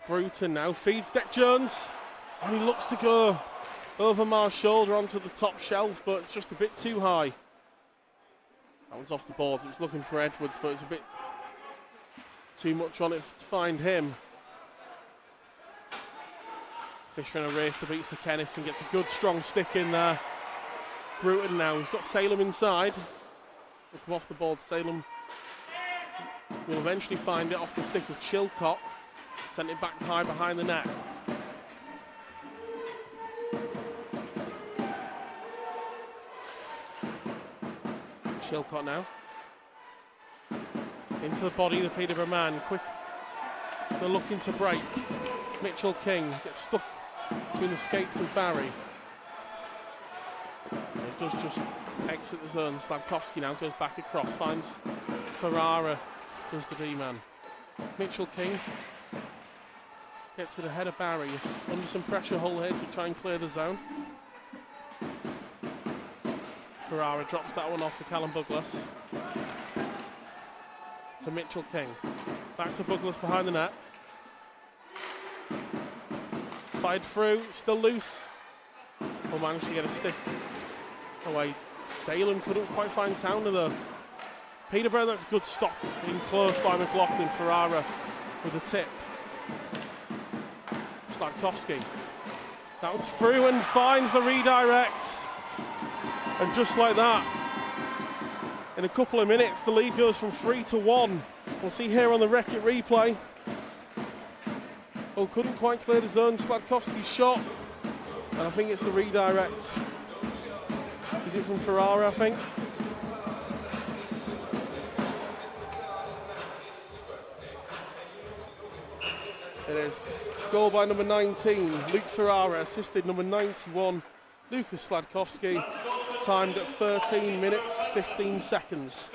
Bruton now feeds Deck Jones, and he looks to go over Mar's shoulder onto the top shelf, but it's just a bit too high. That one's off the boards. It was looking for Edwards, but it's a bit too much on it to find him. Fisher in a race to beat Sekenis and gets a good strong stick in there. Bruton now, he's got Salem inside. He'll come off the board. Salem will eventually find it off the stick of Chilcott. Sent it back high behind the net. Chilcott now. Into the body, the Peterborough man. Quick. They're looking to break. Mitchell King gets stuck between the skates of Barry. It does just exit the zone. Slavkovsky now goes back across, finds Ferrara, does the D-man. Mitchell King gets it ahead of Barry. Under some pressure, Hull here to try and clear the zone. Ferrara drops that one off for Callum Douglas. To Mitchell King. Back to Douglas behind the net. Fired through, still loose. Will manage to get a stick away. Salem couldn't quite find Towner though. Peterborough, that's a good stop. In close by McLaughlin. Ferrara with a tip. Slavkovsky. That one's through and finds the redirect. And just like that, in a couple of minutes, the lead goes from 3 to 1. We'll see here on the Wreck-It replay. Oh, couldn't quite clear the zone. Slavkovsky's shot. And I think it's the redirect. Is it from Ferrara, I think? It is. Goal by number 19, Luke Ferrara, assisted number 91, Lucas Sladkovsky. Timed at 13 minutes, 15 seconds.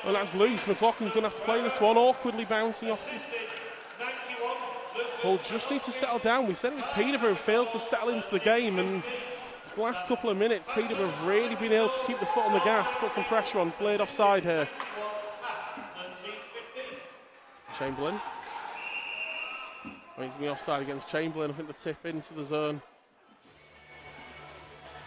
Well, that's loose. McLaughlin's going to have to play this one, awkwardly bouncing off. Hull just need to settle down. We said it was Peterborough who failed to settle into the game, and it's the last couple of minutes, Peterborough have really been able to keep the foot on the gas, put some pressure on, played offside here. Chamberlain. Well, he's going to be offside against Chamberlain. I think the tip into the zone.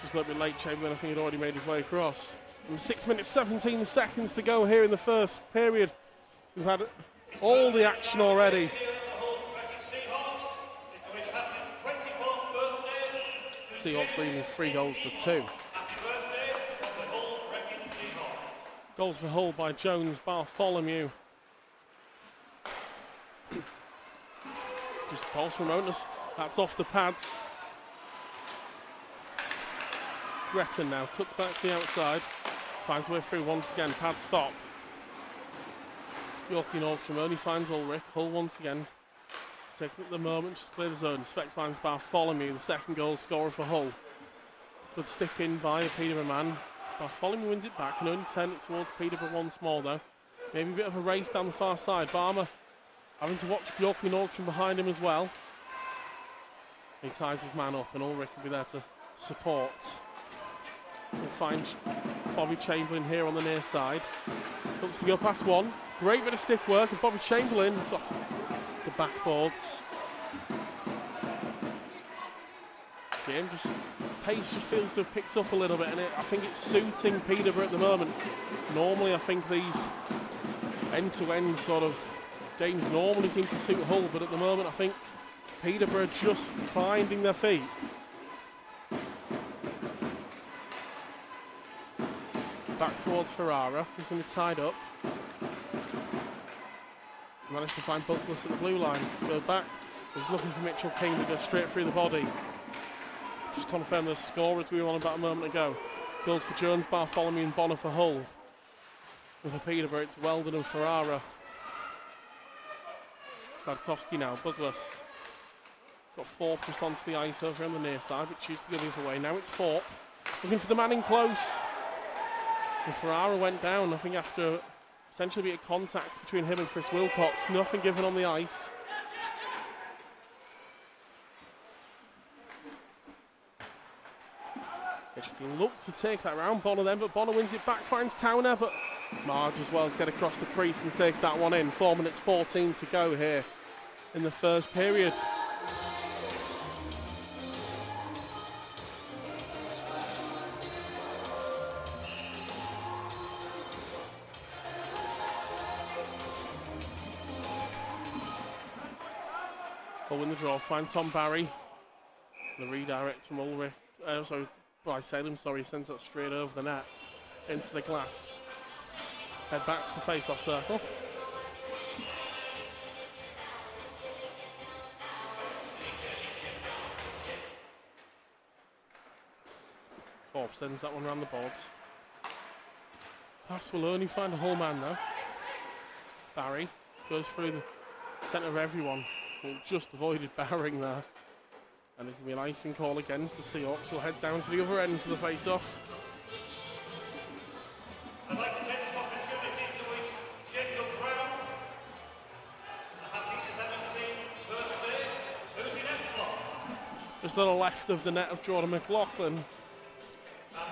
Just a little bit late, Chamberlain, I think he'd already made his way across. And 6 minutes, 17 seconds to go here in the first period. We've had all the action already. Seahawks leading 3 goals to 2. Goals for Hull by Jones, Bartholomew. Just a pulse from Onus. That's off the pads. Gretton now cuts back to the outside, finds a way through once again, pad stop. Yorkie Nordstrom only finds Ulrich. Hull once again taking at the moment, just clear the zone. Speck finds Bartholomew, the second goal scorer for Hull. Good stick in by a Peterborough man. Bartholomew wins it back, can only turn it towards Peterborough once more though. Maybe a bit of a race down the far side. Barmer having to watch Yorkie Nordstrom behind him as well. He ties his man up and Ulrich will be there to support. We'll find Bobby Chamberlain here on the near side. Looks to go past one. Great bit of stick work, and Bobby Chamberlain is off the backboards. Game just, pace just feels to have picked up a little bit, and I think it's suiting Peterborough at the moment. Normally, I think these end-to-end sort of games normally seem to suit Hull, but at the moment, I think Peterborough just finding their feet. Back towards Ferrara, he's going to be tied up. Managed to find Douglas at the blue line. Go back, he's looking for Mitchell King to go straight through the body. Just confirm the score as we were on about a moment ago. Goals for Jones, Bartholomew and Bonner for Hull. And for Peterborough, it's Weldon and Ferrara. Sladkowski now, Douglas. Got Thorpe just onto the ice over on the near side, but chooses to go the other way. Now it's Thorpe, looking for the man in close. And Ferrara went down, I think after potentially be a contact between him and Chris Wilcox. Nothing given on the ice. He looks to take that round, Bonner then, but Bonner wins it back, finds Towner, but Marge as well to get across the crease and take that one in. 4 minutes 14 to go here in the first period. Hull win the draw, find Tom Barry. The redirect from Ulrich. Salem, sends that straight over the net into the glass. Head back to the face-off circle. Thorpe sends that one around the boards. Pass will only find a Hull man though. Barry goes through the centre of everyone. Just avoided barring there. And there's going to be an icing call against the Seahawks. We'll head down to the other end for the face-off. I'd like to take this opportunity to wish Jacob Brown a happy 17th birthday. Who's in F-block? Just to the left of the net of Jordan McLaughlin. And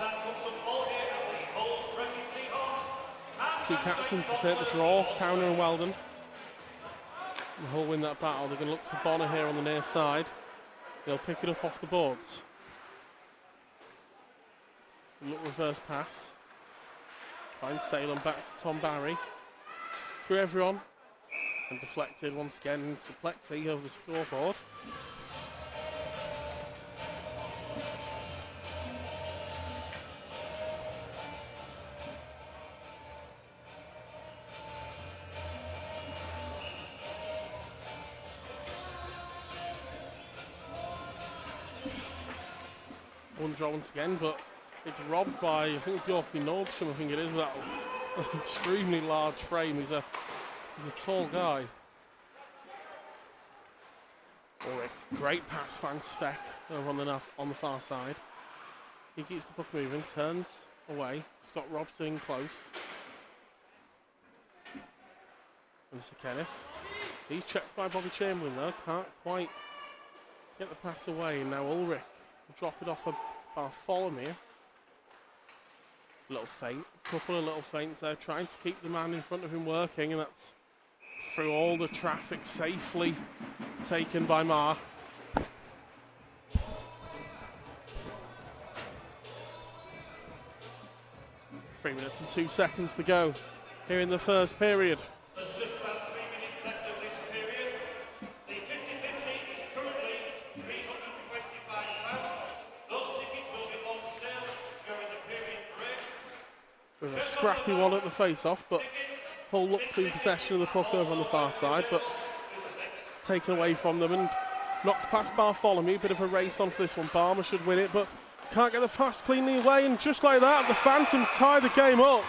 that comes from all here at the Hull Rugby Seahawks. Two captains to take the draw, Towner and Weldon. And Hull win that battle. They're going to look for Bonner here on the near side. They'll pick it up off the boards. Look, reverse pass. Finds Salem back to Tom Barry. Through everyone. And deflected once again into the plexi over the scoreboard. One draw once again, but it's robbed by, I think, Bjorky Nordstrom, I think it is, that extremely large frame. He's a tall guy. Ulrich, great pass, finds Feck over on the far side. He keeps the puck moving, turns away. Scott Robson close. And Sir Kenneth. He's checked by Bobby Chamberlain though, can't quite get the pass away, and now Ulrich will drop it off a Bartholomew. Little feint, a couple of little feints there, trying to keep the man in front of him working, and that's through all the traffic safely taken by Marr. Three minutes and 2 seconds to go here in the first period. There's just about 3 minutes left of this period. The 50-50 is currently £325. Those tickets will be on sale during the period break. With a scrappy one at the face-off, but Hull looked to be in possession of the puck over on the far side, but taken away from them and knocks past Bartholomew. Bit of a race on for this one. Barmer should win it, but can't get the pass cleanly away, and just like that, the Phantoms tie the game up.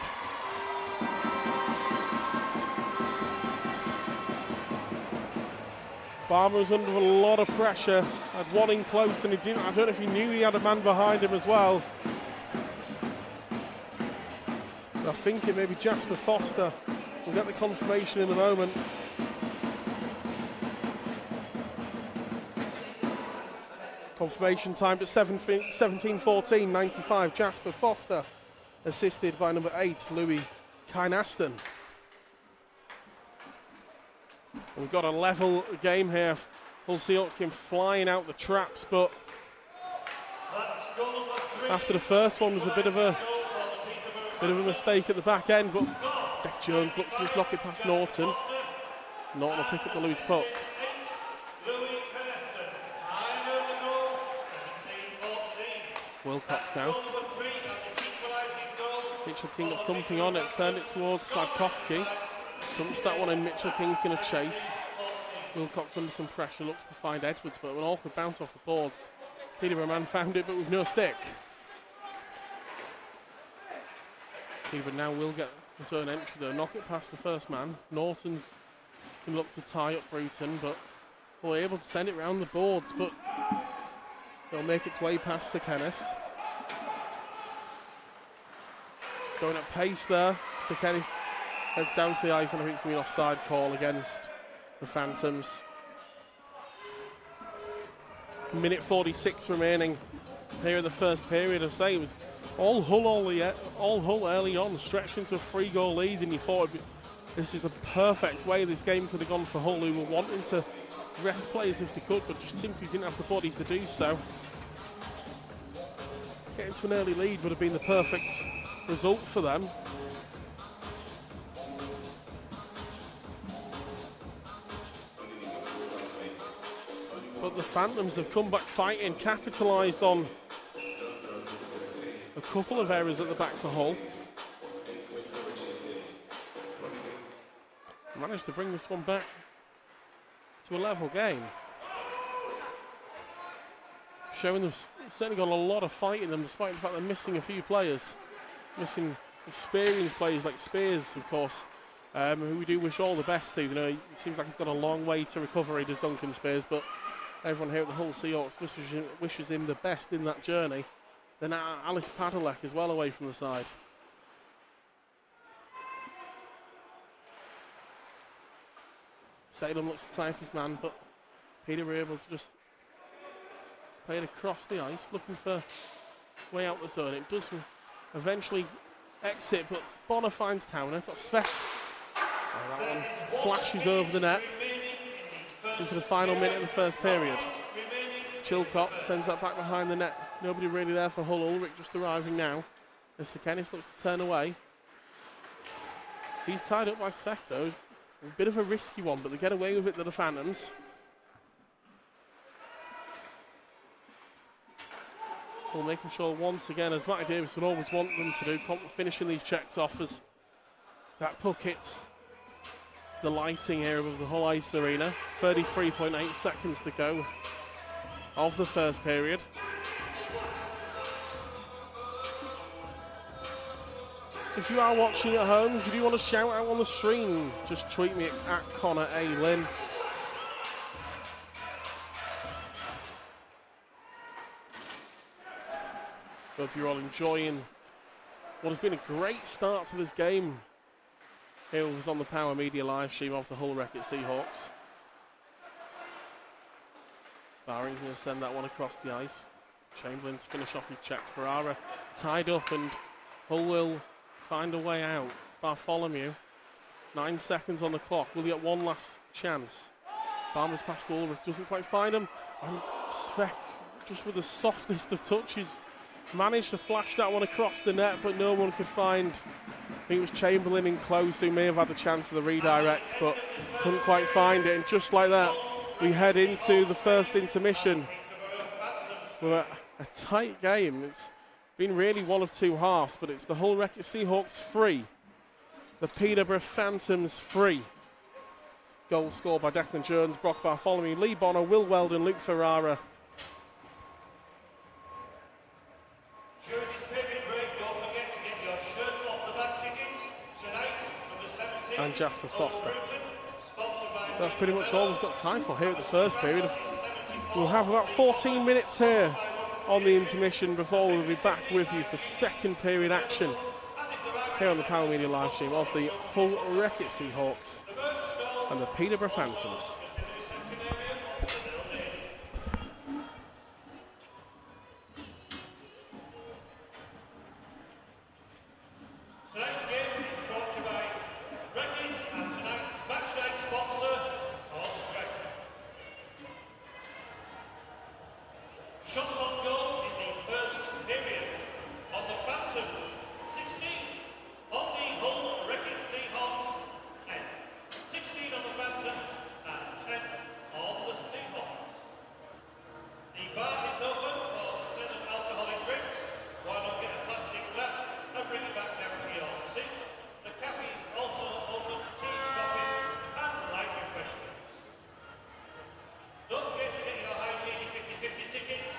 Barmer was under a lot of pressure, had one in close, and he didn't. I don't know if he knew he had a man behind him as well. I think it may be Jasper Foster. We'll get the confirmation in a moment. Confirmation timed at 17:14, 95. Jasper Foster, assisted by number 8, Louis Kynaston. We've got a level game here. Hull Seahawks came flying out the traps, but after the first one was a bit of a mistake at the back end, but Beck Jones looks to block it past Norton. Norton will pick up the loose puck. Wilcox now. Mitchell King got something on it, turned it towards Sladkowski. Dumps that one in, Mitchell King's going to chase. Wilcox under some pressure, looks to find Edwards, but an awkward bounce off the boards. Peterborough man found it, but with no stick. Peterborough now will get the zone entry though. Knock it past the first man. Norton's can look to tie up Bruton, but we're able to send it round the boards, but it'll make its way past Sir Kenneth. Going at pace there. Sir Kenneth heads down to the ice, and I think it's going to be an offside call against the Phantoms. Minute 46 remaining here in the first period. I say it was all Hull early on, stretched into a 3-goal lead, and you thought this is the perfect way this game could have gone for Hull, who were wanting to rest players if they could, but just simply didn't have the bodies to do so. Getting to an early lead would have been the perfect result for them. But the Phantoms have come back fighting, capitalised on a couple of errors at the backs of Hull. Managed to bring this one back to a level game. Showing them certainly got a lot of fight in them, despite the fact they're missing a few players. Missing experienced players like Spears, of course, who we do wish all the best to. You know, it seems like he's got a long way to recovery, does Duncan Spears, but everyone here at the Hull Seahawks wishes him the best in that journey. Then Alice Padalecki as well away from the side. Salem looks to type his man, but Peter were able to just play it across the ice, looking for way out the zone. It does eventually exit, but Bonner finds Towner. Got Svek. Oh, that one flashes over the net into the final minute of the first period. Chilcott sends that back behind the net. Nobody really there for Hull. Ulrich just arriving now. As Sir Kenneth looks to turn away. He's tied up by Svek though. A bit of a risky one, but they get away with it to the Phantoms. Well, making sure once again, as Matty Davis would always want them to do, finishing these checks off as that puck hits the lighting here above the Hull Ice Arena. 33.8 seconds to go of the first period. If you are watching at home, if you do want to shout out on the stream, just tweet me at Connor A. Lynn. Hope you're all enjoying what has been a great start to this game. Here was on the Powermedia.Live stream of the Hull Wreckett Seahawks. Barrington will send that one across the ice. Chamberlain to finish off his check. Ferrara tied up, and Hull will find a way out. Bartholomew, 9 seconds on the clock. Will he get one last chance? Barmer's past Ulrich, doesn't quite find him. And Svek, just with the softest of touches, managed to flash that one across the net, but no one could find. I think it was Chamberlain in close who may have had the chance of the redirect, but couldn't quite find it. And just like that, we head into the first intermission. We're a tight game. It's been really one of two halves, but it's the Hull Wreckett Seahawks 3, the Peterborough Phantoms 3. Goal scored by Declan Jones, Brock Bartholomew, Lee Bonner, Will Weldon, Luke Ferrara. During this period break, don't forget to get your shirt off the back tickets tonight, number 17. And Jasper Foster. Sponsored by That's pretty much all we've got time for here at the first period. We'll have about 14 minutes here on the intermission before we'll be back with you for second period action here on the Powermedia.Live stream of the Hull Wreckett Seahawks and the Peterborough Phantoms. Tonight's game is brought to you by Reckitt's and tonight's match night sponsor, Allstrike. Shots on goal in the first period on the Phantoms, 16 on the Hull Wreckett Seahawks, 10. 16 on the Phantoms and 10 on the Seahawks. The bar is open for the sale of alcoholic drinks. Why not get a plastic glass and bring it back down to your seat? The cafe is also open, teas, coffees and light refreshments. Don't forget to get your hygiene 50-50 tickets.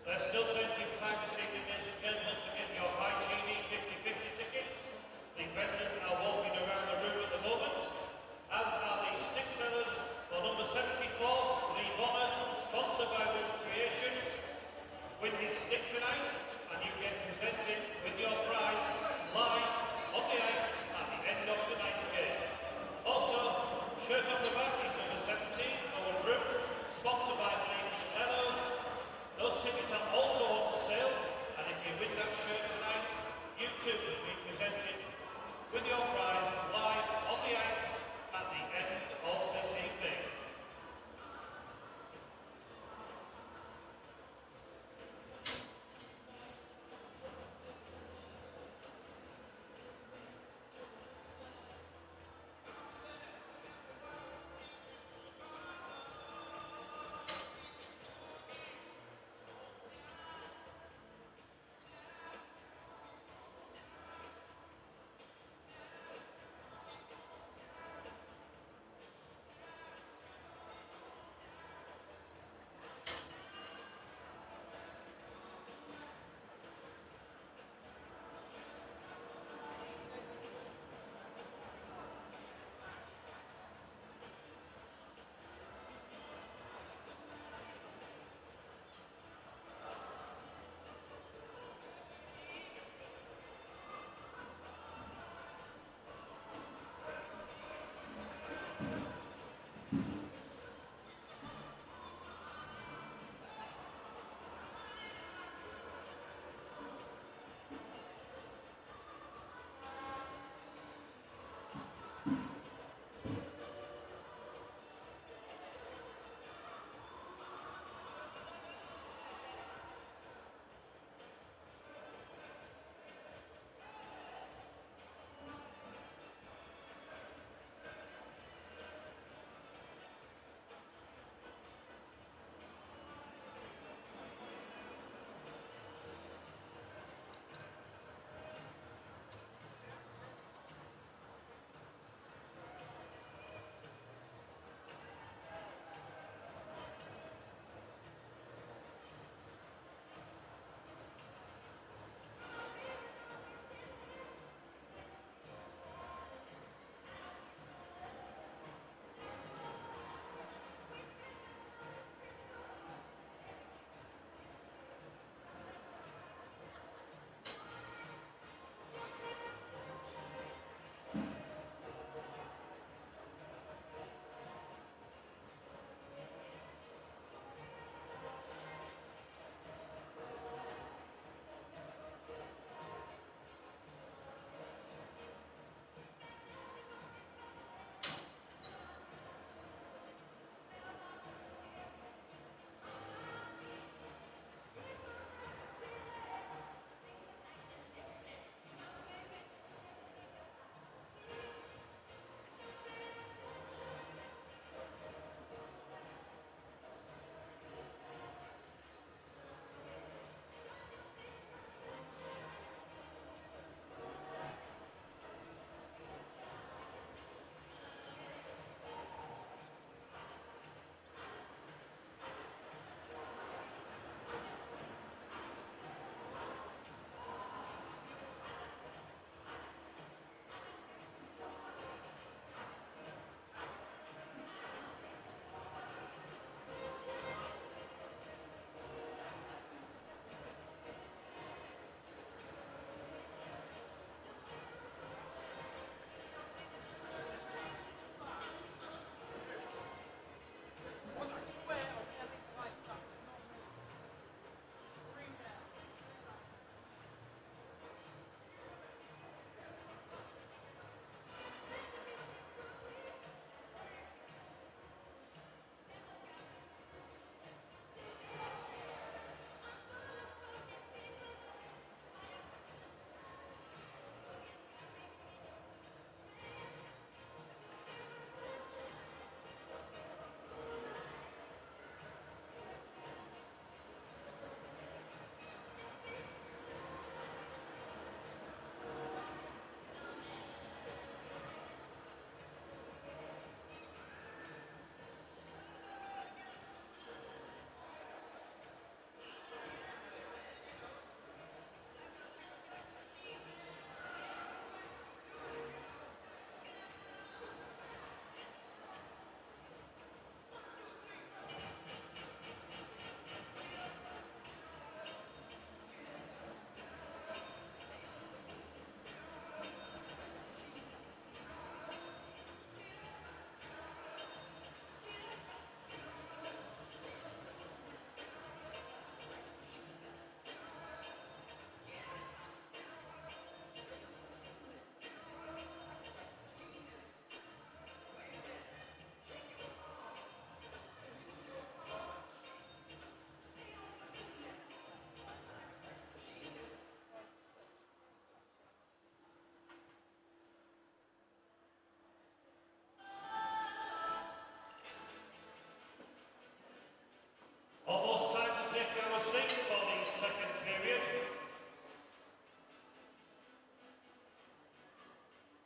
There's still plenty of time this evening, ladies and gentlemen, to get your high Genie 50/50 tickets. The vendors are walking around the room at the moment, as are the stick sellers for number 74, Lee Bonner, sponsored by Win Creations. Win his stick tonight, and you get presented with your prize live on the ice at the end of tonight's game. Also, shirt on the back is number 17, Owen Brook, sponsored by Lee Leno. Those tickets are also on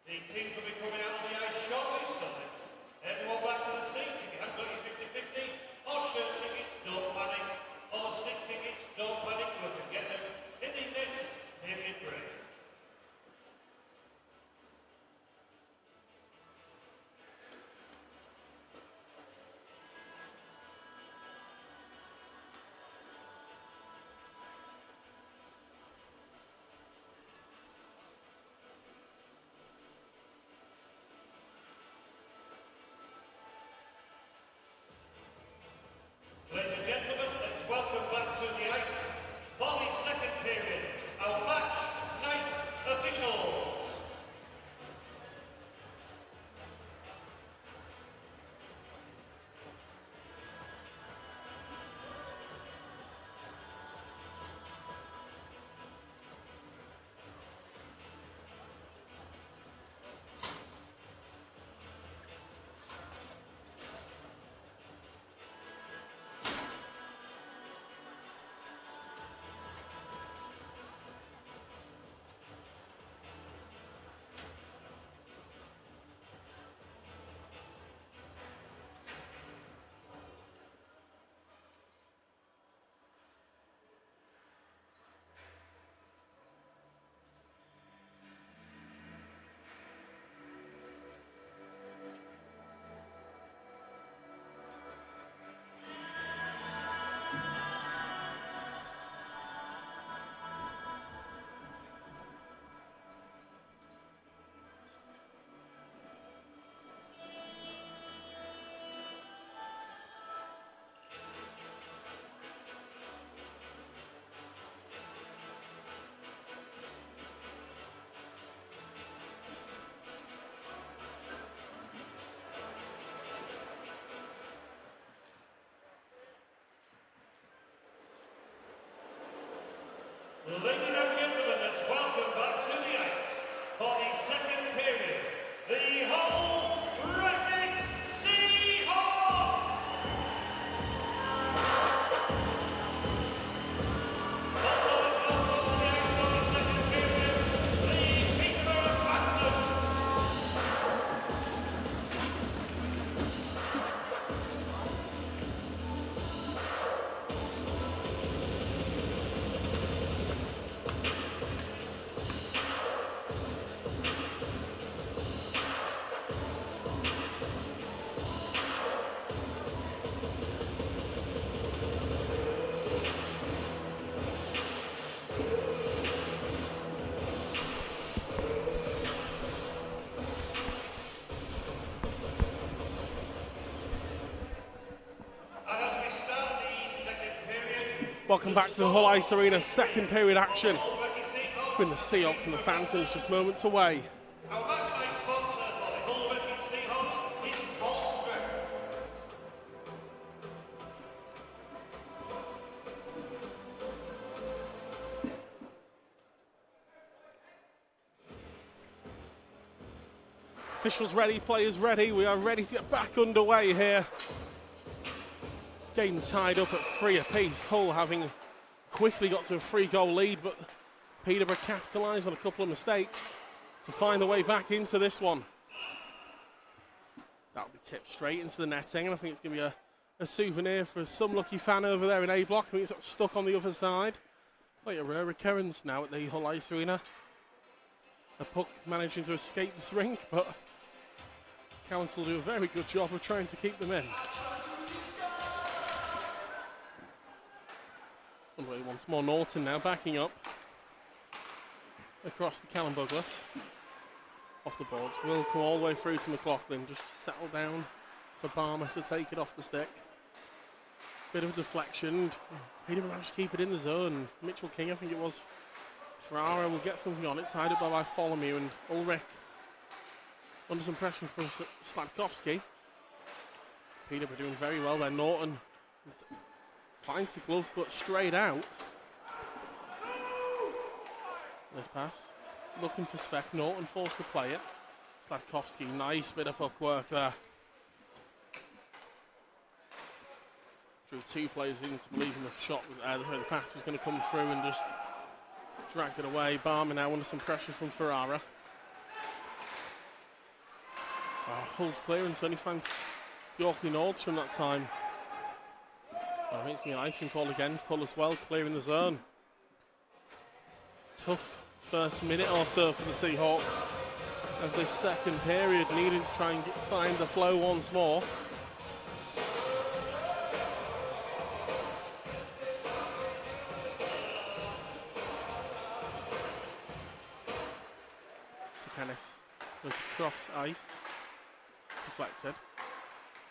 The teams will be coming out on the ice shortly, so let's everyone back to the seats. If you haven't got your 50-50 or shirt tickets, don't panic. Or stick tickets, don't panic. We can get them in the next period break. Ladies and gentlemen, let's welcome back to the ice for the second period, our match night officials. Ladies and gentlemen, let's welcome back to the ice for the second period, the Hull Racket Seahawks! Also, let's welcome on the ice for the second period, the Peterborough Phantoms! Welcome back to the Hull Ice Arena, second period action. Between the Seahawks and the Phantoms, just moments away. Our match night sponsor for the Hull Racket Seahawks is Polster. Officials ready, players ready. We are ready to get back underway here. Game tied up at 3 apiece. Hull having quickly got to a 3-goal lead, but Peterborough capitalised on a couple of mistakes to find their way back into this one. That'll be tipped straight into the netting, and I think it's going to be a souvenir for some lucky fan over there in A block. I think it's got stuck on the other side. Quite a rare occurrence now at the Hull Ice Arena. A puck managing to escape this rink, but Council do a very good job of trying to keep them in. Underway once more, Norton now backing up across the Callum Douglas. Off the boards, will come all the way through to McLaughlin, just settle down for Barmer to take it off the stick. Bit of a deflection, Peterborough managed to keep it in the zone. Mitchell King, I think it was, Ferrara will get something on it, tied up by Bartholomew, and Ulrich under some pressure from Sladkowski. Peterborough doing very well there. Norton finds the glove, but straight out. This pass, looking for Svek. Norton forced to play it. Sladkowski, nice bit of puck work there. Drew two players into believing the shot was the pass was going to come through and just dragged it away. Barmer now under some pressure from Ferrara. Hull's clearance only finds Yorkley Nordstrom that time. I think it's going to be an icing call against Hull as well, clearing the zone. Tough first minute or so for the Seahawks as this second period needed to try and find the flow once more. Kennis goes across ice, deflected.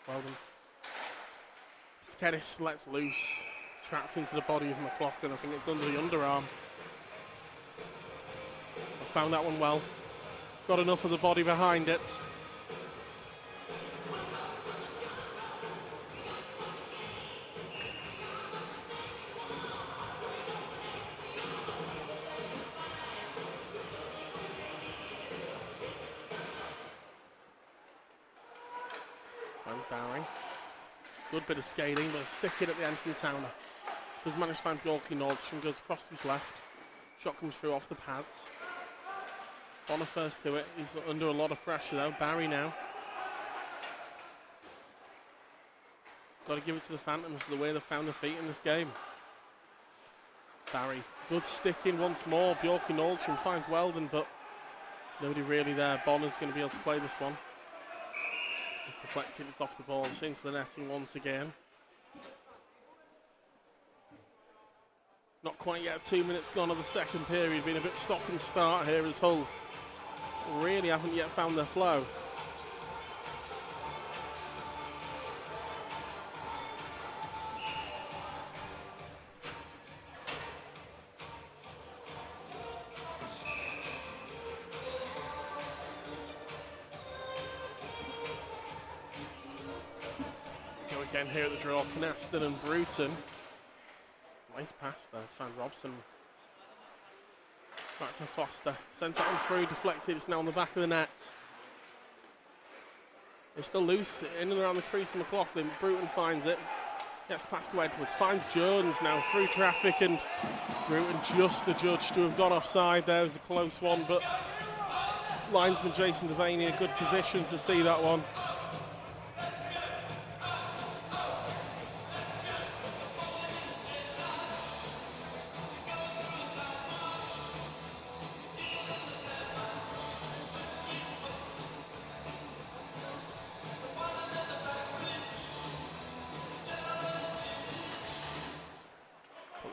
Well done. Kennis lets loose, trapped into the body of McLaughlin. I think it's under the underarm. I found that one well. Got enough of the body behind it. Bowing. Good bit of skating, but a stick in at the end from Towner. Does manage to find Yorkley Nordstrom, goes across to his left. Shot comes through off the pads. Bonner first to it. He's under a lot of pressure though. Barry now. Got to give it to the Phantoms, the way they've found their feet in this game. Barry, good stick in once more. Yorkley Nordstrom finds Weldon, but nobody really there. Bonner's going to be able to play this one. It's deflected, it's off the ball, it's into the netting once again. Not quite yet 2 minutes gone of the second period, been a bit stop and start here as Hull really haven't yet found their flow. Again here at the draw, Canaston and Bruton. Nice pass there, it's found Robson. Back to Foster, sent it on through, deflected, it's now on the back of the net. It's still loose, in and around the crease of McLaughlin. Bruton finds it, gets past to Edwards, finds Jones now through traffic, and Bruton just adjudged to have gone offside. There was a close one, but linesman Jason Devaney in a good position to see that one.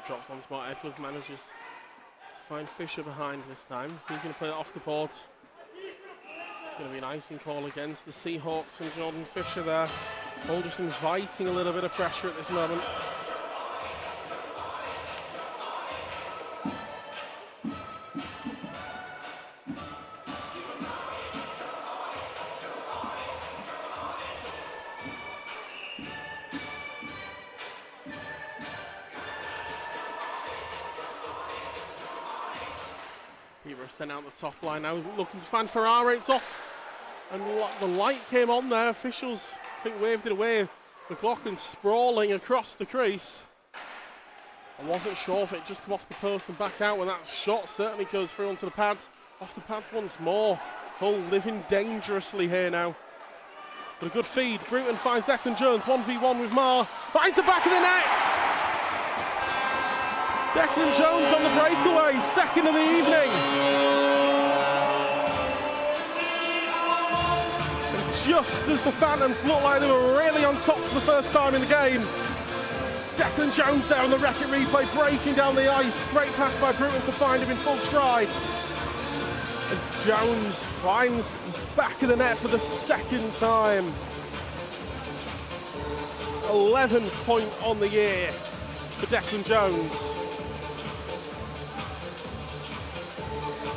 Drops on spot. Edwards manages to find Fisher behind this time. He's going to play it off the board. Going to be an icing call against the Seahawks and Jordan Fisher there. Alderson's fighting a little bit of pressure at this moment. Sent out the top line now, looking to find Ferrara, it's off, and the light came on there. Officials, I think, waved it away. McLaughlin sprawling across the crease. I wasn't sure if it just come off the post and back out when that shot certainly goes through onto the pads. Off the pads once more. Hull living dangerously here now. But a good feed. Bruton finds Declan Jones, 1v1 with Marr. Finds the back of the net! Declan Jones on the breakaway, second of the evening. And just as the Phantoms looked like they were really on top for the first time in the game, Declan Jones there on the Wreck-It replay, breaking down the ice. Great pass by Bruton to find him in full stride. And Jones finds the back of the net for the second time. 11th point on the year for Declan Jones.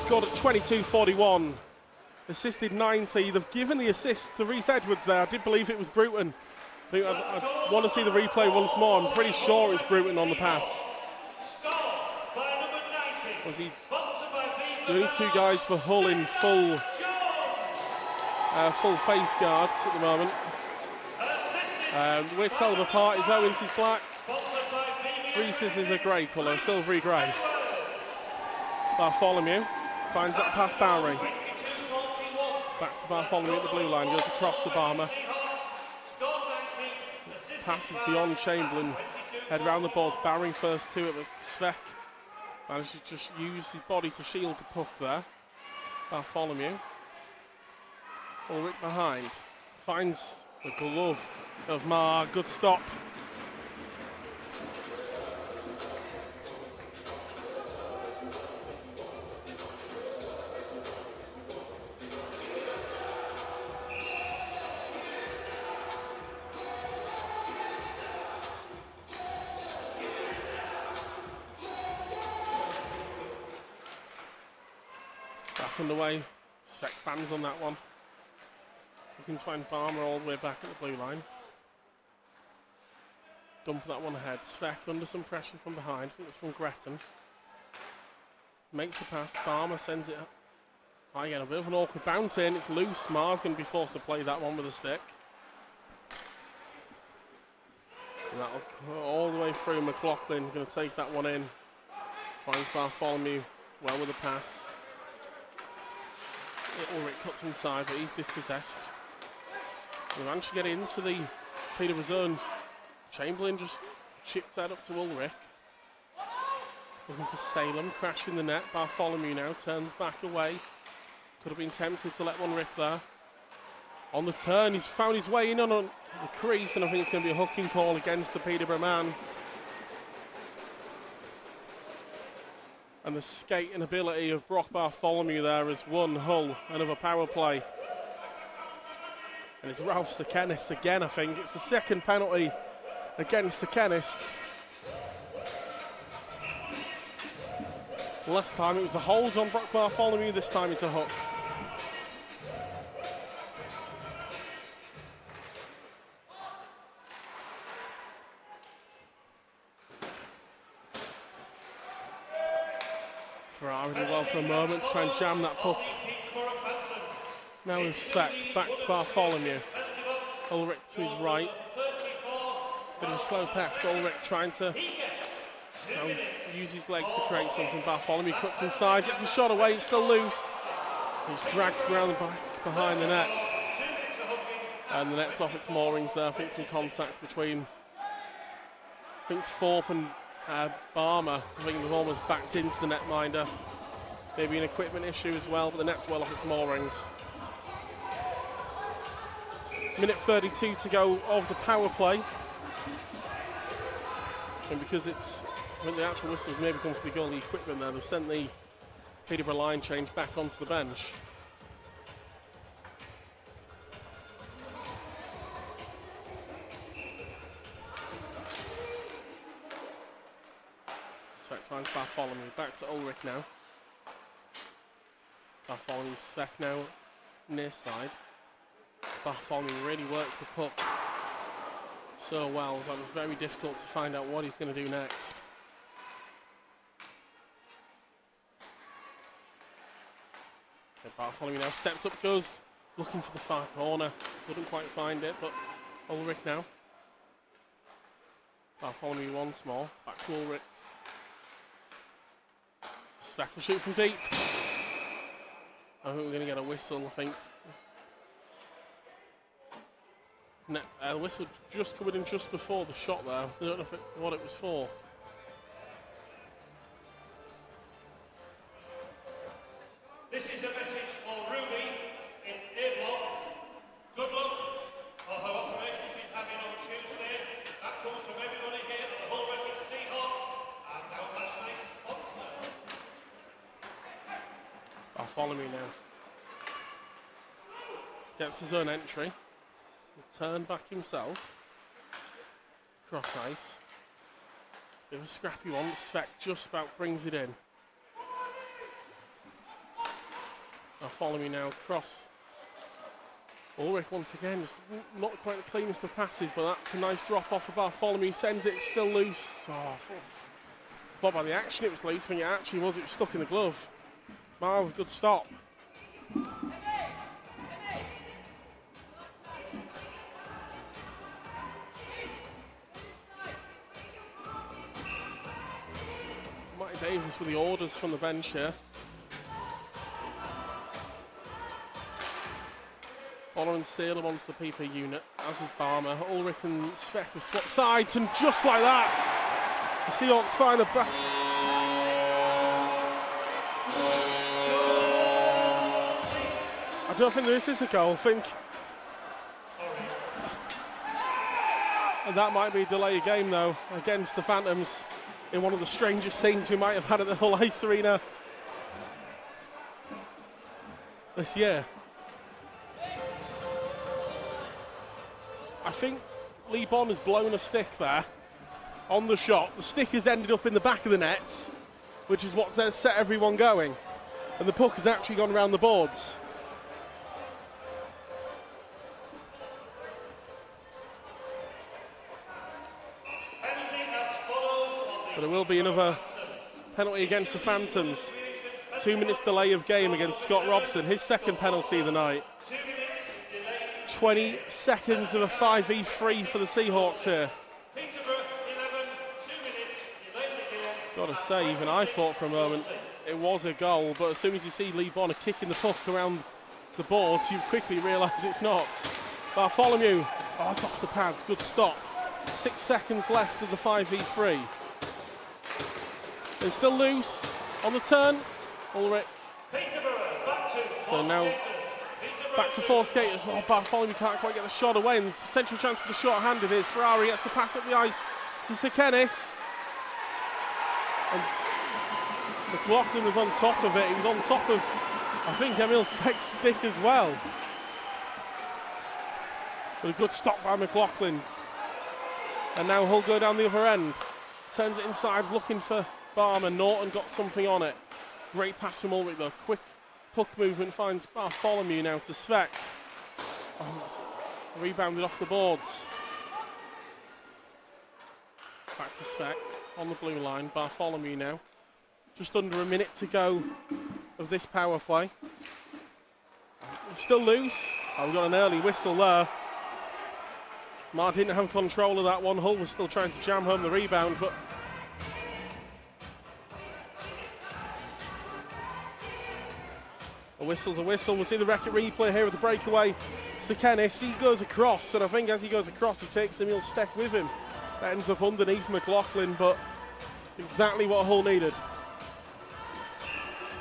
Scored at 22:41, assisted 90. They've given the assist to Reece Edwards there. I did believe it was Bruton. I want to see the replay once more. I'm pretty sure it's Bruton on the pass. Was he the only two guys for Hull in full face guards at the moment? We're told apart is Owens is black. Reese's is a grey colour, silvery grey. Bartholomew finds that past Bowery. Back to Bartholomew at the blue line, goes across the Barmer. Passes beyond Chamberlain, head round the board, barring first two at the Svek. Managed to just use his body to shield the puck there. Bartholomew. Ulrich behind. Finds the glove of Mar. Good stop. Back underway. Svek fans on that one. Looking to find Barmer all the way back at the blue line. Dump that one ahead. Svek under some pressure from behind. I think it's from Gretton. Makes the pass. Barmer sends it up. Again, a bit of an awkward bounce in. It's loose. Mar's going to be forced to play that one with a stick. And that'll go all the way through. McLaughlin going to take that one in. Finds Bartholomew well with the pass. Ulrich cuts inside, but he's dispossessed. They managed to get into the Peterborough zone. Chamberlain just chips that up to Ulrich. Looking for Salem, crashing the net. Bartholomew now turns back away. Could have been tempted to let one rip there. On the turn, he's found his way in on the crease, and I think it's going to be a hooking call against the Peterborough man. And the skating ability of Brock Bartholomew there has won Hull another power play. And it's Ralph Sekenis again, I think. It's the second penalty against Sekenis. Last time it was a hold on Brock Bartholomew, this time it's a hook. Ferrari did well for a moment to try and jam that puck. Now with Svek, back to Bartholomew. Ulrich to his right. Bit of a slow pass, but Ulrich trying to use his legs to create something. Bartholomew cuts inside, gets a shot away, it's still loose. He's dragged around the back behind the net. And the net's off its moorings there. I think some contact between Thorpe and Barmer. I think they've almost backed into the netminder. Maybe an equipment issue as well, but the net's well off its moorings. Minute 32 to go of the power play. And because it's when the actual whistles maybe come for the goal, the equipment there, they've sent the Peterborough line change back onto the bench. Svek finds Bartholomew, back to Ulrich now. Bartholomew, Svek now near side. Bartholomew really works the puck so well, so it's very difficult to find out what he's going to do next. Okay, Bartholomew now steps up, goes looking for the far corner. Couldn't quite find it, but Ulrich now. Bartholomew once more, back to Ulrich. Svek will shoot from deep. I think we're going to get a whistle, I think. The whistle just coming in just before the shot there. I don't know what it was for. This is a message for Ruby in A block. Good luck for her operation she's having on Tuesday. That comes from everybody here at the Hull Records Seahawks and our match night sponsor. Bartholomew now. Gets his own entry. Turn back himself. Cross ice. Bit of a scrappy one. Svek just about brings it in. Bartholomew now cross. Ulrich once again, just not quite the cleanest of passes, but that's a nice drop off of Bartholomew. Sends it, still loose. Not by the action it was loose, I think it actually was, it was stuck in the glove. Miles, good stop. Davis with the orders from the bench here. Bonner and Salem onto the PP unit, as is Barmer. Ulrich and Svek have swapped sides, and just like that, the Seahawks find the back. I don't think this is a goal, I think. And that might be a delay of game, though, against the Phantoms in one of the strangest scenes we might have had at the Hull Ice Arena this year. I think Lee Bond has blown a stick there on the shot. The stick has ended up in the back of the net, which is what has set everyone going. And the puck has actually gone around the boards. But there will be another penalty against the Phantoms. 2 minutes delay of game against Scott Robson, his second penalty of the night. 20 seconds of a 5v3 for the Seahawks here. Peterborough 11, 2 minutes, delay the game. Got to say, even I thought for a moment it was a goal, but as soon as you see Lee Bonner kicking the puck around the boards, you quickly realise it's not. Bartholomew, oh, it's off the pads, good stop. 6 seconds left of the 5v3. It's still loose on the turn. Ulrich. Peterborough back to So now back to four skaters. Oh, Bartholomew can't quite get the shot away, and potential chance for the short-handed is Ferrari gets the pass up the ice to Sekenis. And McLaughlin was on top of it. He was on top of, I think, Emil Svek's stick as well. But a good stop by McLaughlin. And now Hull go down the other end. Turns it inside, looking for Barmer. Norton got something on it. Great pass from Ulrich though. Quick puck movement finds Bartholomew now to Svek. Oh, rebounded off the boards. Back to Svek on the blue line. Bartholomew now. Just under a minute to go of this power play. Still loose. Oh, we've got an early whistle there. Mar didn't have control of that one. Hull was still trying to jam home the rebound, but a whistle's a whistle. We'll see the record replay here of the breakaway. Sekenis, he goes across, and I think as he goes across, he takes Emil Steck with him. That ends up underneath McLaughlin, but exactly what Hull needed.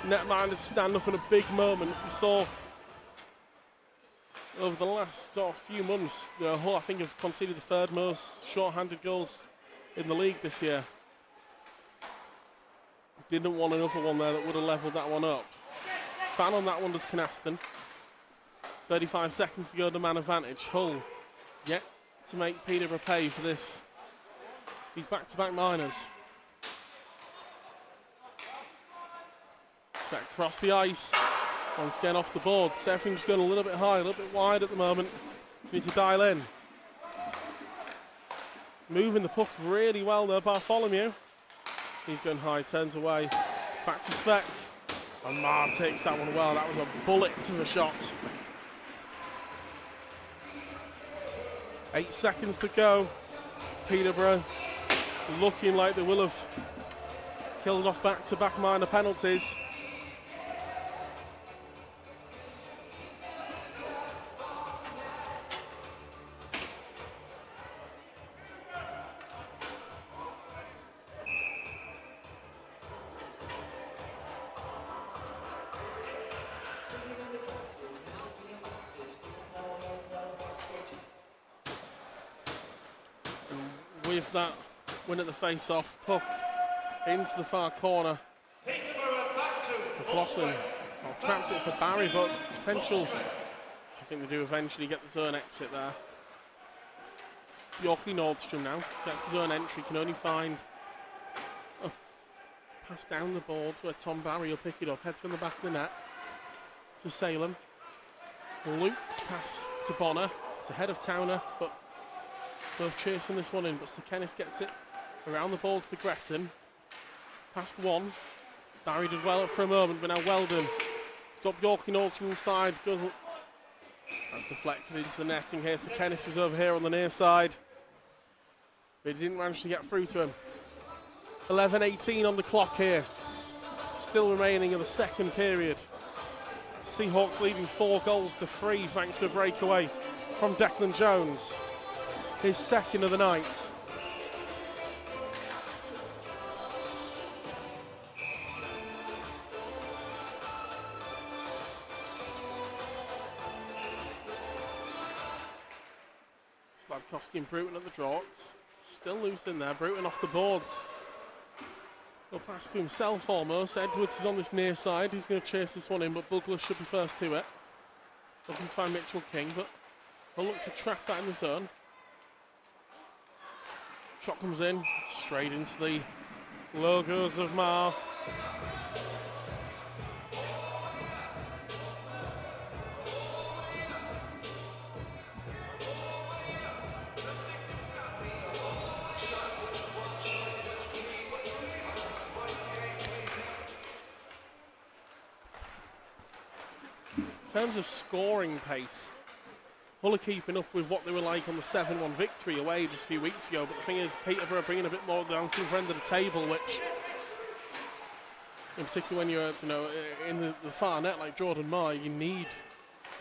Netminder to stand up in a big moment. We saw over the last few months, Hull, I think, have conceded the third most short-handed goals in the league this year. Didn't want another one there that would have levelled that one up. Fan on that one does Canaston. 35 seconds to go to man advantage. Hull yet to make Peterborough pay for this. These back-to-back minors. Back across the ice. Once again off the board. Everything's going a little bit high, a little bit wide at the moment. Need to dial in. Moving the puck really well there, Bartholomew. He's going high, turns away. Back to Svek. And Mar takes that one well. That was a bullet to the shot. 8 seconds to go. Peterborough looking like they will have killed off back-to-back minor penalties. With that win at the face-off, puck into the far corner. McLaughlin traps it for Barry, but potential. I think they do eventually get the zone exit there. Yorkley Nordstrom now gets his own entry, can only find a pass down the boards where Tom Barry will pick it up, heads from the back of the net to Salem. Luke's pass to Bonner, to head of Towner, but both chasing this one in, but Sekenis gets it around the balls to Gretton. Past one. Barry did well for a moment, but now Weldon. He's got Yorkie Nordstrom inside. Goes. That's deflected into the netting here. Sekenis was over here on the near side, but he didn't manage to get through to him. 11:18 on the clock here. Still remaining in the second period. Seahawks leading 4-3 thanks to a breakaway from Declan Jones, his second of the night. Slavkovsky and Bruton at the draughts. Still loose in there. Bruton off the boards. He'll pass to himself almost. Edwards is on this near side. He's going to chase this one in, but Bugler should be first to it. Looking to find Mitchell King, but he'll look to trap that in the zone. Shot comes in, straight into the logos of Mar. In terms of scoring pace, Hull are keeping up with what they were like on the 7-1 victory away just a few weeks ago, but the thing is, Peterborough bringing a bit more down to the end of the table, which, in particular when you're in the far net like Jordan Moore, you need,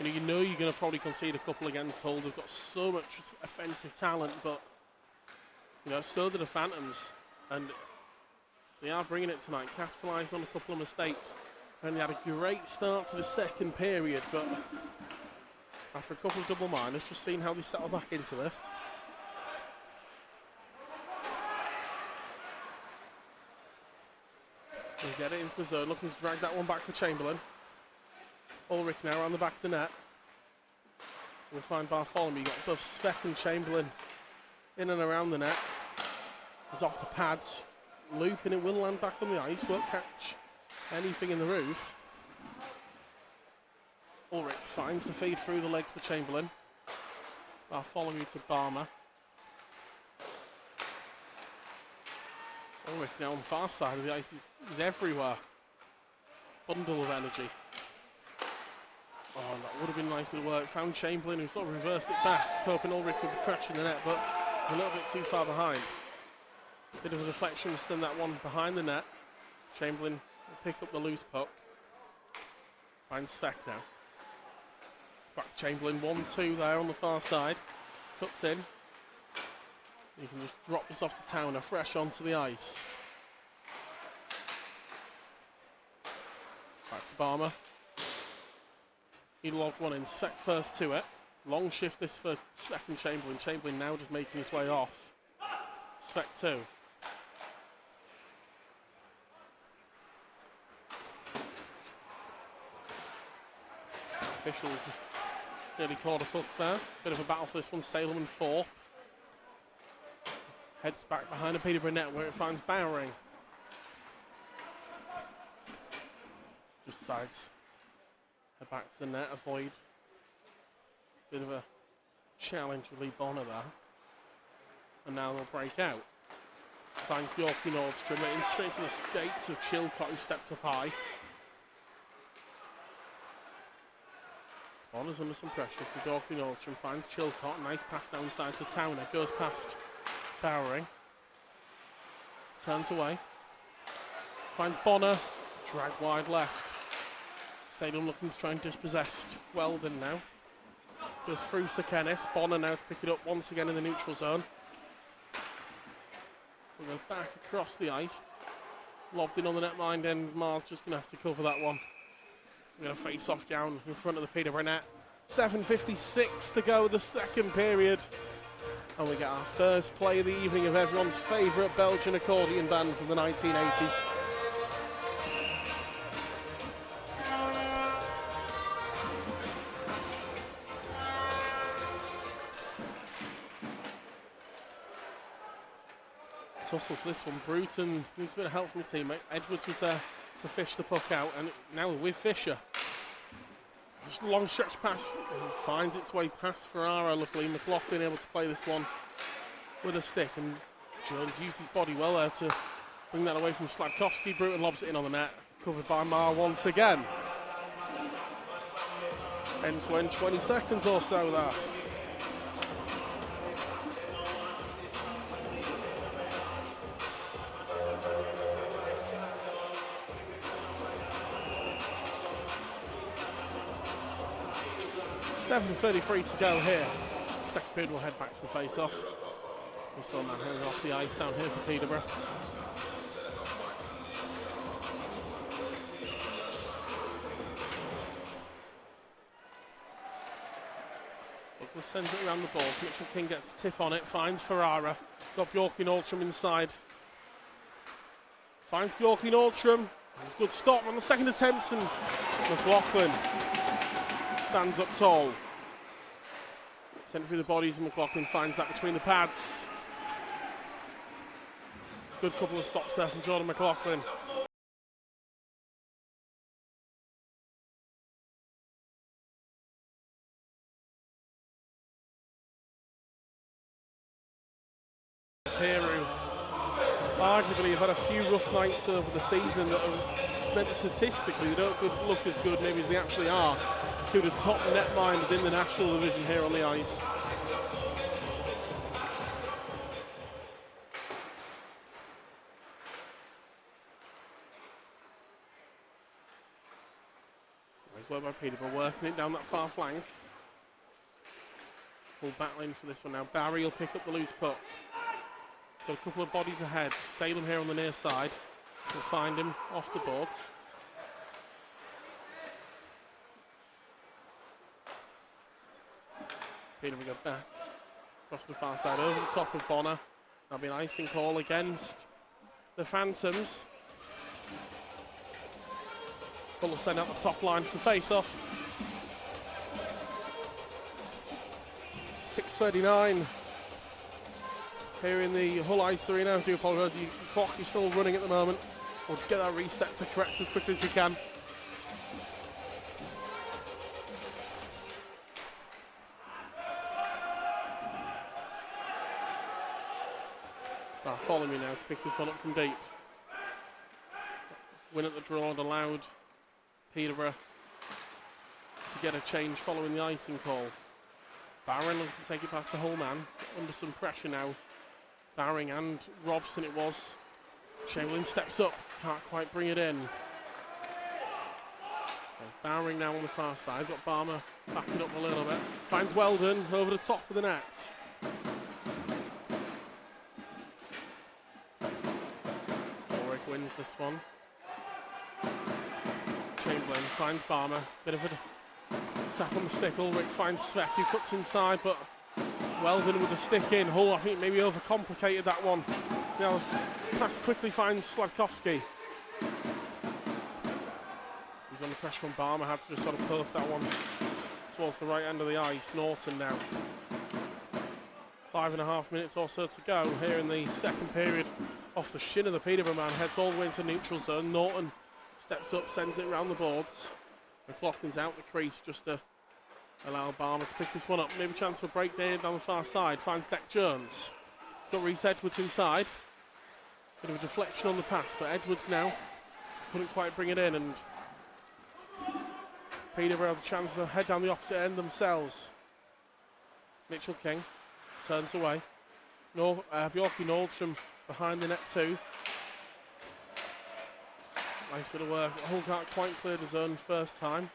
you know you're going to probably concede a couple against Hull. They've got so much offensive talent, but so do the Phantoms, and they are bringing it tonight, capitalising on a couple of mistakes. And they had a great start to the second period, but after a couple of double minors, just seeing how they settle back into this. They get it into the zone, looking to drag that one back for Chamberlain. Ulrich now around the back of the net. We'll find Bartholomew, got both Speck and Chamberlain in and around the net. It's off the pads, looping, it will land back on the ice, won't catch anything in the roof. Ulrich finds the feed through the legs to Chamberlain. Bartholomew to Barmer. Ulrich now on the far side of the ice, he's everywhere. Bundle of energy. Oh, that would have been nice bit of work. Found Chamberlain, who sort of reversed it back, hoping Ulrich would be crashing the net, but he's a little bit too far behind. Bit of a deflection will send that one behind the net. Chamberlain will pick up the loose puck. Finds Speck now. Back Chamberlain, 1-2 there on the far side. Cuts in. You can just drop this off the Towner, fresh onto the ice. Back to Barmer. He logged one in. Speck first to it. Long shift this for Speck and Chamberlain. Chamberlain now just making his way off. Speck 2. Officials nearly called a puck there. Bit of a battle for this one. Salem and 4. Heads back behind the Peterborough net where it finds Bowering. Just sides. Head back to the net, avoid. Bit of a challenge with Lee Bonner there. And now they'll break out. Find Yorkie Nordstrom, in straight to the skates of Chilcott, who stepped up high. Bonner's under some pressure from Yorkie Nordstrom, finds Chilcott, nice pass downside to Towner, goes past Bowering. Turns away. Finds Bonner, drag wide left. Salem looking to try and dispossess Weldon now. Goes through Sakenis. Bonner now to pick it up once again in the neutral zone. We'll go back across the ice. Lobbed in on the netmind end. Mar's just going to have to cover that one. We're going to face off down in front of the Peterborough net. 7:56 to go the second period. And we get our first play of the evening of everyone's favourite Belgian accordion band from the 1980s. Tussle for this one. Bruton needs a bit of help from the teammate. Edwards was there to fish the puck out, and now with Fisher. Just a long stretch pass, and finds its way past Ferrara. Luckily, McLaughlin able to play this one with a stick, and Jones used his body well there to bring that away from Slavkovsky. Bruton lobs it in on the net, covered by Mar once again. End to end, 20 seconds or so there. 7:33 to go here. Second period will head back to the face-off. We're still man-handed off the ice down here for Peterborough. Douglas sends it around the ball. Mitchell King gets a tip on it, finds Ferrara. Got Bjorky-Nordstrom inside. Finds Bjorky-Nordstrom. There's a good stop on the second attempt, and McLaughlin stands up tall. Sent through the bodies, and McLaughlin finds that between the pads. Good couple of stops there from Jordan McLaughlin. Here who arguably have had a few rough nights over the season that are meant statistically they don't look as good maybe as they actually are. Two of the top netminders in the national division here on the ice. Nice work by Peterborough, working it down that far flank. Full battling for this one now. Barry will pick up the loose puck. Got a couple of bodies ahead. Salem here on the near side. We'll find him off the boards. Peter will go back across the far side over the top of Bonner. That'll be an icing call against the Phantoms. Fuller send out the top line for face-off. 6:39. Here in the Hull Ice Arena. I do apologise, the clock is still running at the moment. We'll get that reset to correct as quickly as we can. Follow me now to pick this one up from deep. Win at the draw and allowed Peterborough to get a change following the icing call. Barron looking to take it past the Hull man. Under some pressure now. Barring and Robson it was. Chamberlain steps up, can't quite bring it in. Bowering now on the far side, got Barmer backing up a little bit. Finds Weldon over the top of the net. Warwick wins this one. Chamberlain finds Barmer, bit of a tap on the stick. Ulrich finds Svek, who cuts inside, but Weldon with the stick in. Hull, I think, maybe overcomplicated that one. Now, pass quickly finds Slavkovsky. He's under pressure from Barmer, had to just sort of poke that one towards the right end of the ice. Norton now. 5.5 minutes or so to go here in the second period. Off the shin of the Peterborough man, heads all the way into neutral zone. Norton steps up, sends it around the boards. McLaughlin's out the crease just to allow Barmer to pick this one up. Maybe a chance for a break there down the far side. Finds Deck Jones. He's got Reese Edwards inside. Bit of a deflection on the pass, but Edwards now couldn't quite bring it in, and Peterborough have a chance to head down the opposite end themselves. Mitchell King turns away. Bjorky-Nordstrom behind the net too. Nice bit of work. Hull can't quite clear the zone first time.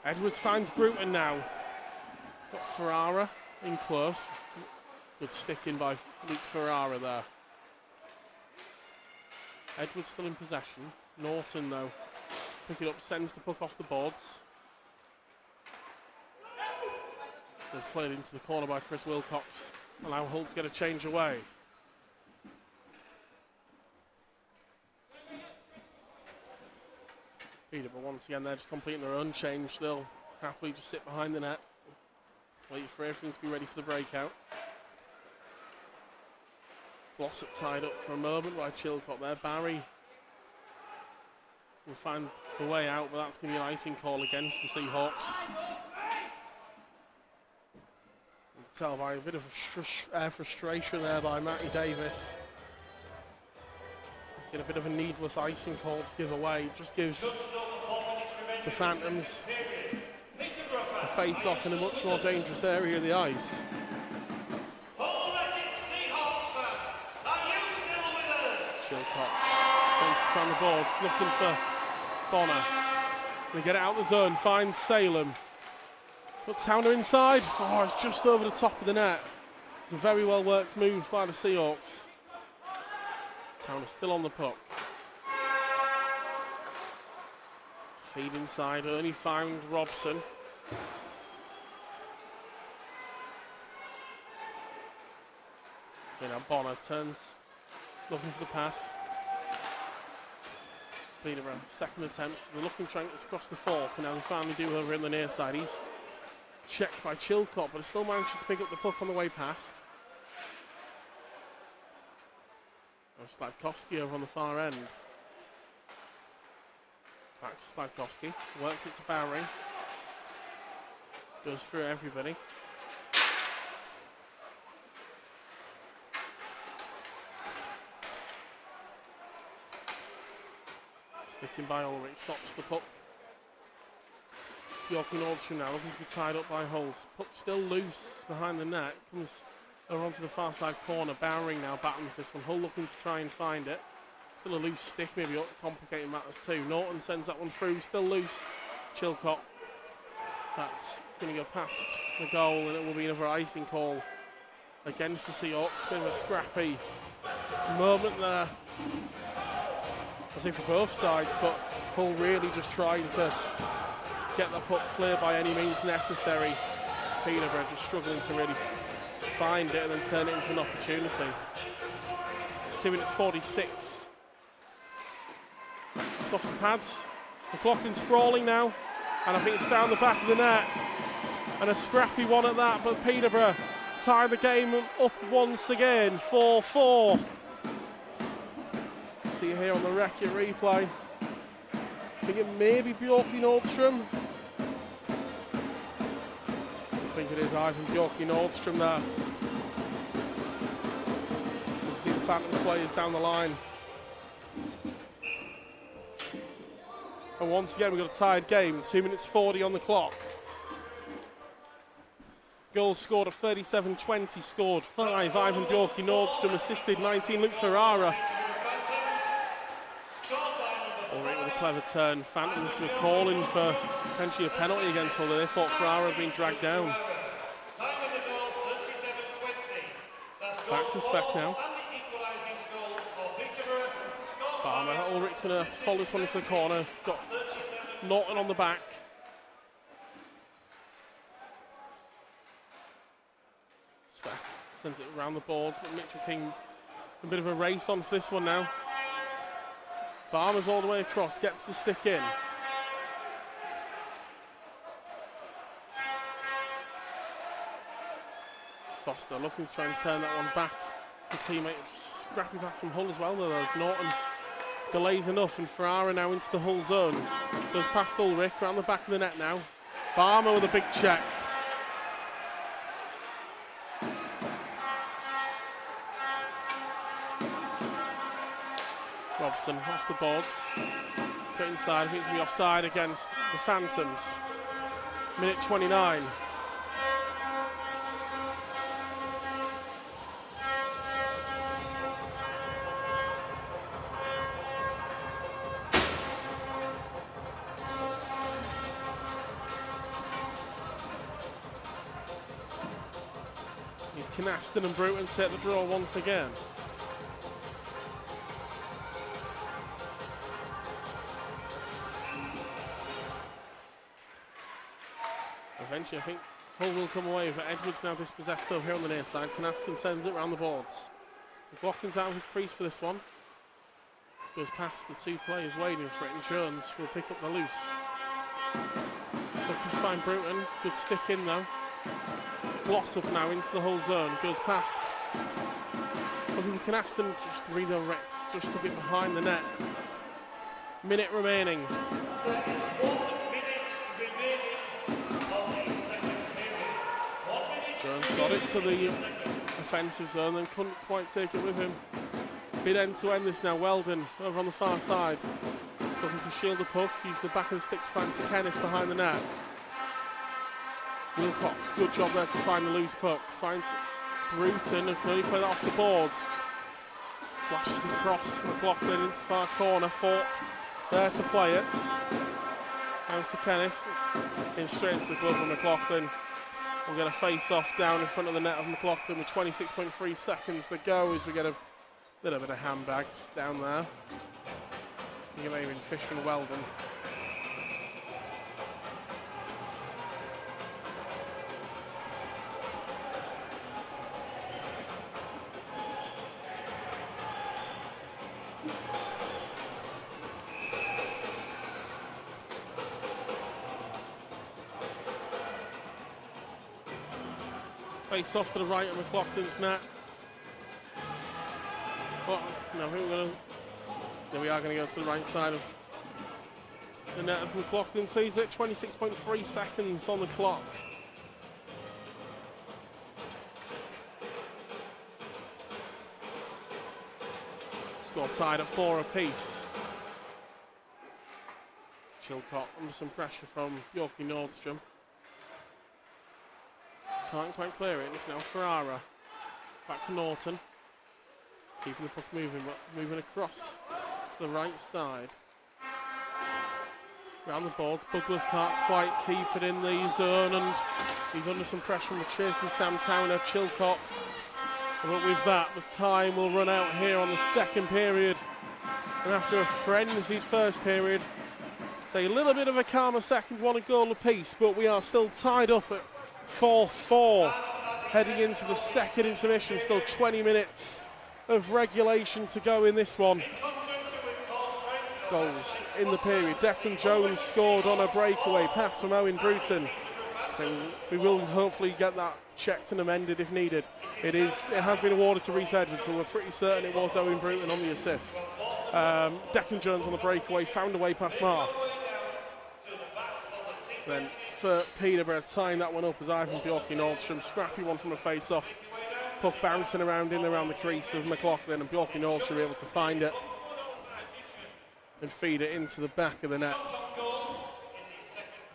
Edwards finds Bruton now. Got Ferrara in close. Good stick in by Luke Ferrara there. Edwards still in possession. Norton though, pick it up, sends the puck off the boards. They've played into the corner by Chris Wilcox. Allow Hull to get a change away. Peterborough once again, they're just completing their own change. They'll happily just sit behind the net, wait for everything to be ready for the breakout. Glossop tied up for a moment by Chilcott there. Barry will find the way out, but that's going to be an icing call against the Seahawks. You can tell by a bit of frustration there by Matty Davis. Get a bit of a needless icing call to give away. It just gives the Phantoms a face-off in a much more dangerous area of the ice. Chilcott sends it around the boards, looking for Bonner. They get it out the zone, finds Salem. But Towner inside. Oh, it's just over the top of the net. It's a very well worked move by the Seahawks. Towner still on the puck. Feed inside. Ernie found Robson. Now Bonner turns, looking for the pass. Peterborough, second attempt. They're looking, trying to cross the fork, and now they finally do over in the near side. He's checked by Chilcott, but he still manages to pick up the puck on the way past. Slavkovsky over on the far end. Back to Slavkovsky, works it to Bowering. Goes through everybody. Sticking by Ulrich, stops the puck. Bjorky Nordstrom now looking to be tied up by Hulls. Puck still loose behind the net. Comes over onto the far side corner. Bowering now battling for this one. Hull looking to try and find it. Still a loose stick, maybe complicating matters too. Norton sends that one through, still loose. Chilcott. That's going to go past the goal, and it will be another icing call against the Seahawks. Bit of a scrappy moment there, I think, for both sides, but Hull really just trying to get the puck clear by any means necessary. Peterborough just struggling to really find it and then turn it into an opportunity. 2 minutes 46. It's off the pads. McLaughlin sprawling now, and I think it's found the back of the net. And a scrappy one at that, but Peterborough tie the game up once again, 4-4. See you here on the Wreck-It replay. I think it may be Bjorky Nordstrom. I think it is Ivan Bjorky Nordstrom there. We'll see the Phantoms players down the line. And once again, we've got a tied game, 2 minutes 40 on the clock. Goals scored at 37-20, scored 5. Ivan Bjorky Nordstrom assisted 19. Luke Ferrara. Ulrich with a clever turn. Phantoms were calling for potentially a penalty against Hull. They thought Ferrara had been dragged down. Back to Speck now. Farmer, Ulrich's going to follow this one into the corner. Got Norton on the back. Speck sends it around the board, but Mitchell King a bit of a race on for this one now. Barmer's all the way across, gets the stick in. Foster looking to try and turn that one back. The teammate, scrappy pass from Hull as well, though. There's Norton delays enough, and Ferrara now into the Hull zone. Goes past Ulrich, around the back of the net now. Barmer with a big check. Robson off the boards. Cut inside, I think it's going to be offside against the Phantoms. Minute 29. He's Canaston and Bruton set the draw once again. Eventually, I think Hull will come away with it. Edwards now dispossessed over here on the near side. Canaston sends it around the boards. McLaughlin's out of his crease for this one. Goes past the two players waiting for it, and Jones will pick up the loose. Looking to find Bruton. Good stick in though. Gloss up now into the Hull zone. Goes past. Looking for Canaston. Just redirects. Just took it behind the net. Minute remaining. Jones got it to the offensive zone, then couldn't quite take it with him. Bit end to end this now. Weldon over on the far side. Looking to shield the puck. Use the back of the stick to find Kennis behind the net. Wilcox, good job there to find the loose puck. Finds Bruton and can only play that off the boards. Slashes across McLaughlin into the far corner. Fought there to play it. Bounce to Kennis. In straight into the glove of McLaughlin. We'll get a face-off down in front of the net of McLaughlin with 26.3 seconds to go as we get a little bit of handbags down there. You may have been Fisher and Weldon. Face off to the right of McLaughlin's net. But no, I think we are going to go to the right side of the net as McLaughlin sees it. 26.3 seconds on the clock. Score tied at 4 apiece. Chilcott under some pressure from Yorkie Nordstrom. Can't quite clear it. It's now Ferrara. Back to Norton. Keeping the puck moving, but moving across to the right side. Round the board. Douglas can't quite keep it in the zone, and he's under some pressure from the chasing Sam Towner. Chilcott. But with that, the time will run out here on the second period. And after a frenzied first period, it's a little bit of a calmer second, one a goal apiece, but we are still tied up at 4-4 heading into the second intermission. Still 20 minutes of regulation to go in this one. Goals in the period. Declan Jones scored on a breakaway pass from Owen Bruton. So we will hopefully get that checked and amended if needed. It has been awarded to Reece Edwards, but we're pretty certain it was Owen Bruton on the assist. Declan Jones on the breakaway, found a way past Marr. Then for Peterborough, tying that one up as Ivan Bjorky Nordstrom. Scrappy one from a face-off. Puck bouncing around the crease of McLaughlin, and Bjorky Nordstrom able to find it and feed it into the back of the net.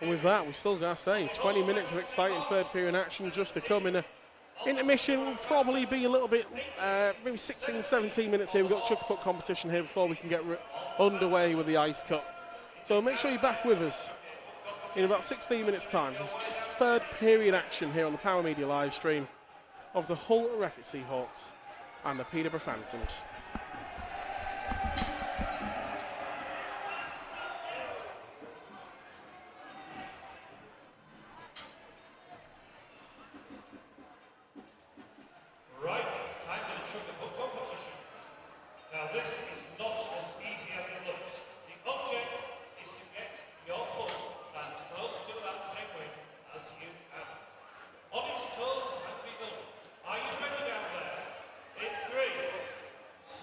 And with that, we've still got to say 20 minutes of exciting third period action just to come. In a intermission will probably be a little bit, maybe 16, 17 minutes here. We've got chuck puck competition here before we can get underway with the Ice Cup. So make sure you're back with us in about 16 minutes time. Third period action here on the Power Media live stream of the Hull Reckitt Seahawks and the Peterborough Phantoms. Right, it's time for the chuck the puck competition. Now this is not as easy as it looks. The object is to get your puck as close to that penguin as you can. On its toes and below. Are you ready down there? In 3, 2,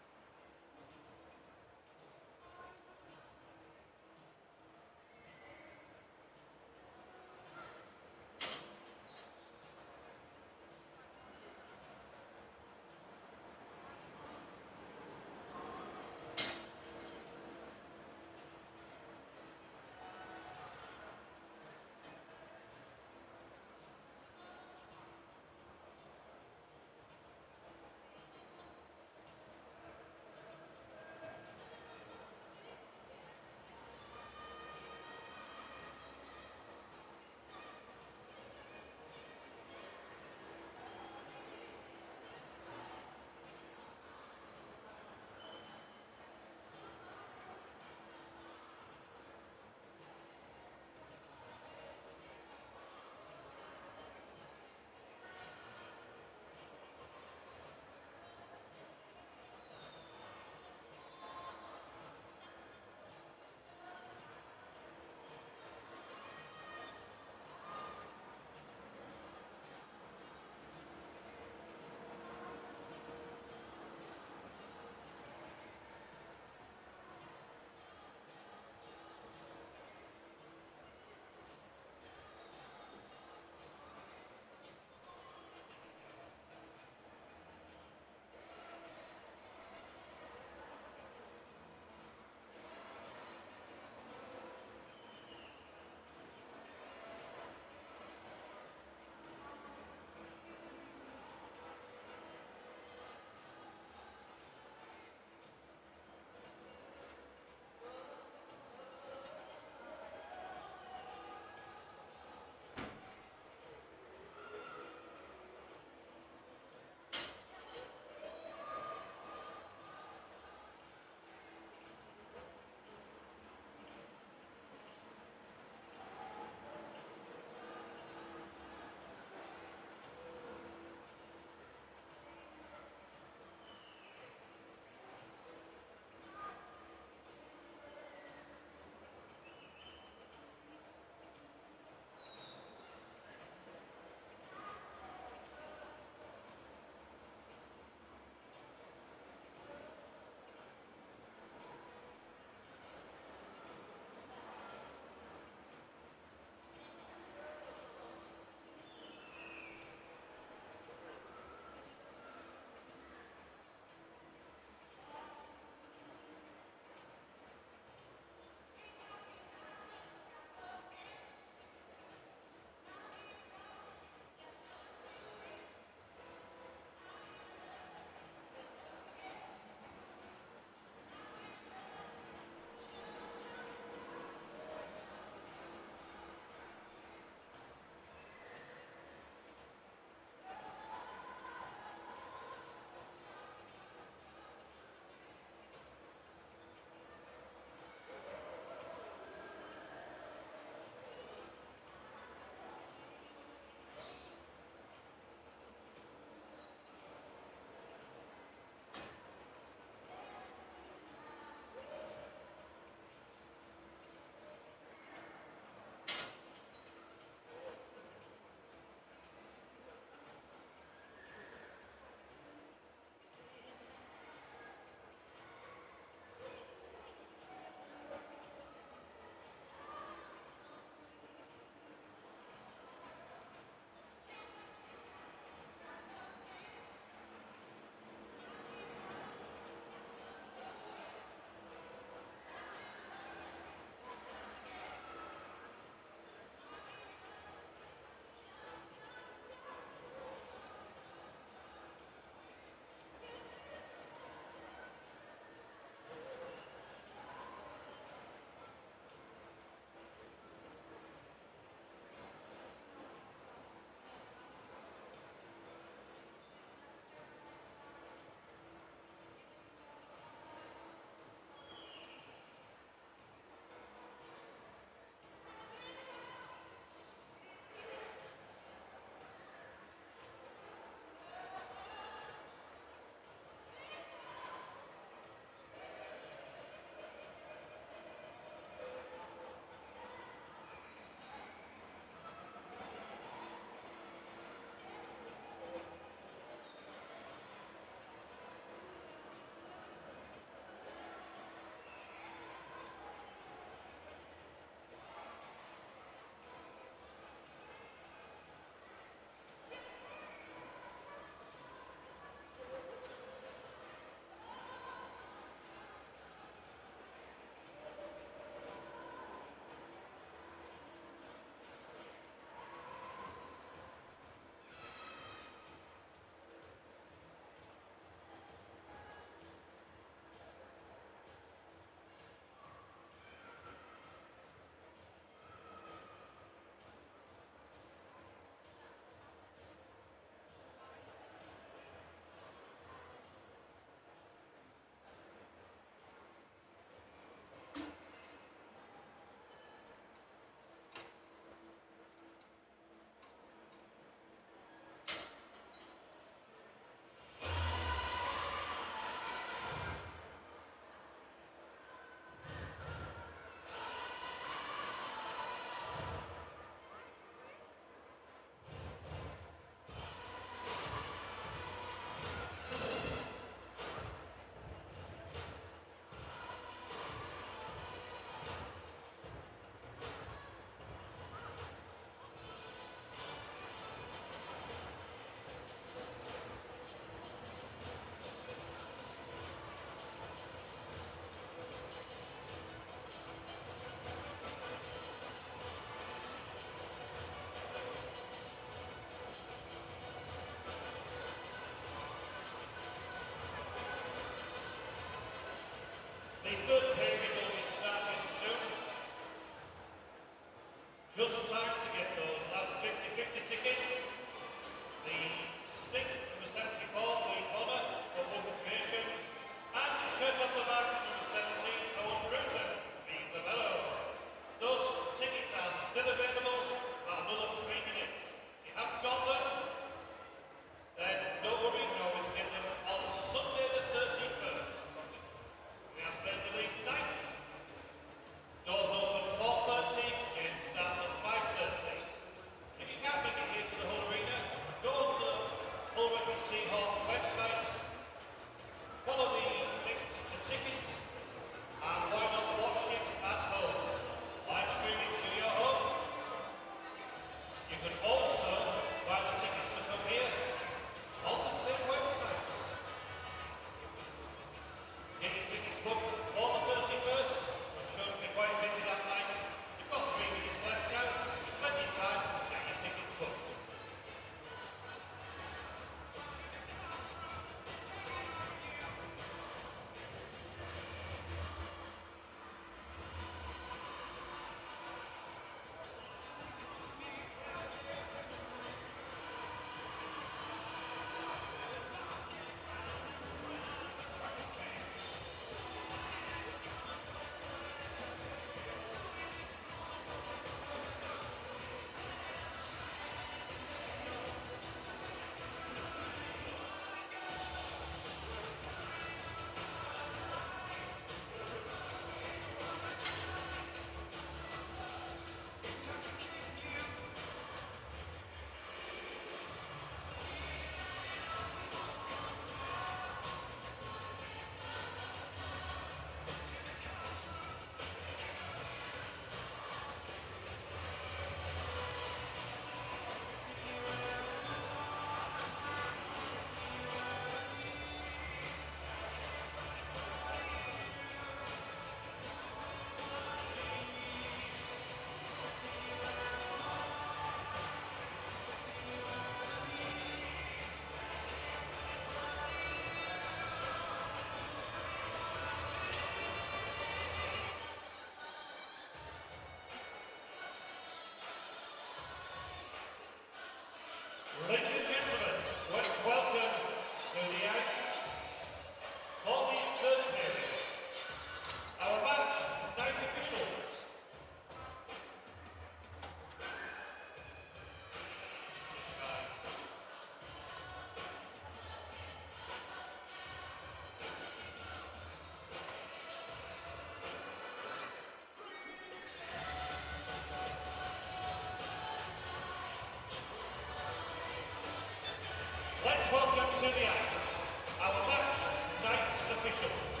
officials.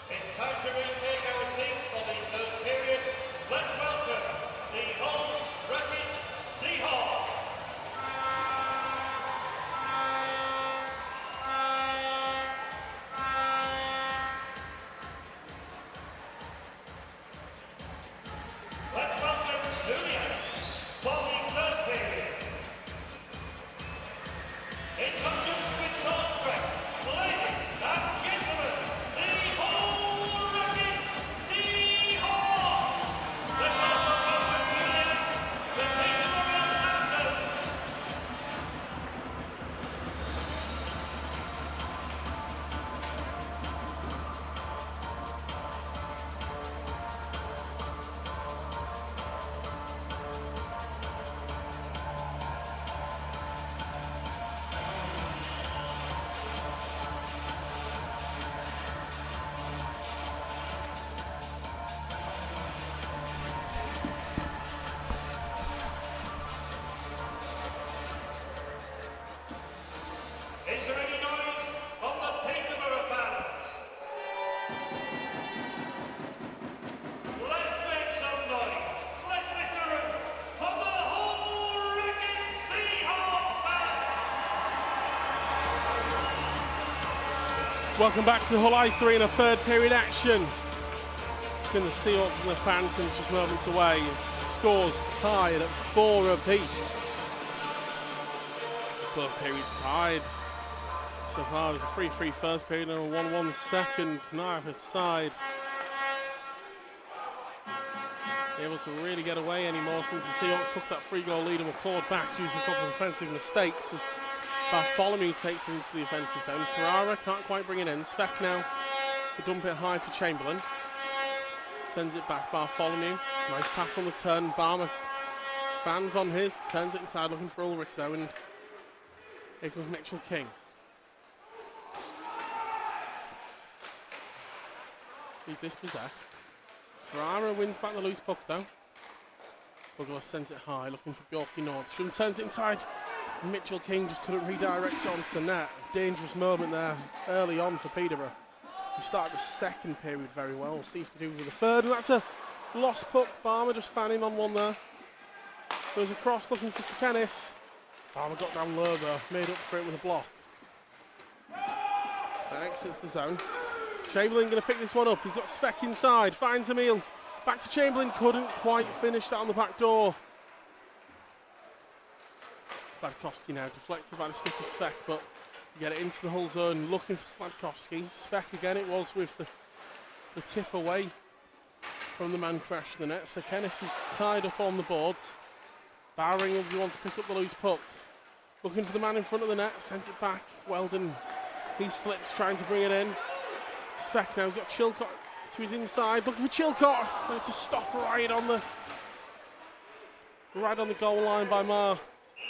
It's time to retake our seats for the third period. Let's welcome the Hull Racket Seahawks. Let's welcome Studios for the third period. In conjunction with court strength, ladies and gentlemen, the Hull Racket Seahawks. Let's also welcome Studios, the Peterborough Panthers. Is there any noise from the Peterborough fans? Let's make some noise. Let's lift the roof for the Hull Racket Seahawks fans. Welcome back to the Hull Ice Arena, third period action. It's been the Seahawks and the Phantoms just moments away. Scores tied at 4 apiece. Third period tied. So far there's a 3-3 first period and a 1-1 second. Neither side able to really get away anymore since the Seahawks took that 3-goal lead and were clawed back using a couple of offensive mistakes as Bartholomew takes it into the offensive zone. Ferrara can't quite bring it in. Svek now to dump it high to Chamberlain. Sends it back, Bartholomew. Nice pass on the turn. Barmer fans on his. Turns it inside looking for Ulrich though, and here comes Mitchell King. He's dispossessed. Ferrara wins back the loose puck though. Bugler sends it high, looking for Bjorky Nordstrom. Turns it inside. Mitchell King just couldn't redirect it onto the net. Dangerous moment there early on for Peterborough. He started the second period very well. We'll see if they do with the third, and that's a lost puck. Barmer just fanning on one there. Goes across looking for Sekenis. Barmer got down low though, made up for it with a block. And exits the zone. Chamberlain going to pick this one up. He's got Svek inside, finds Emil. Back to Chamberlain, couldn't quite finish that on the back door. Sladkowski now deflected by the stick of Svek, but get it into the Hull zone, looking for Sladkowski. Svek again, it was with the tip away from the man crashing the net. Sekenis is tied up on the boards. Bowering if he wants to pick up the loose puck. Looking for the man in front of the net, sends it back. Weldon, he slips trying to bring it in. Svek now got Chilcott to his inside, looking for Chilcott, and it's a stop right on the goal line by Marr.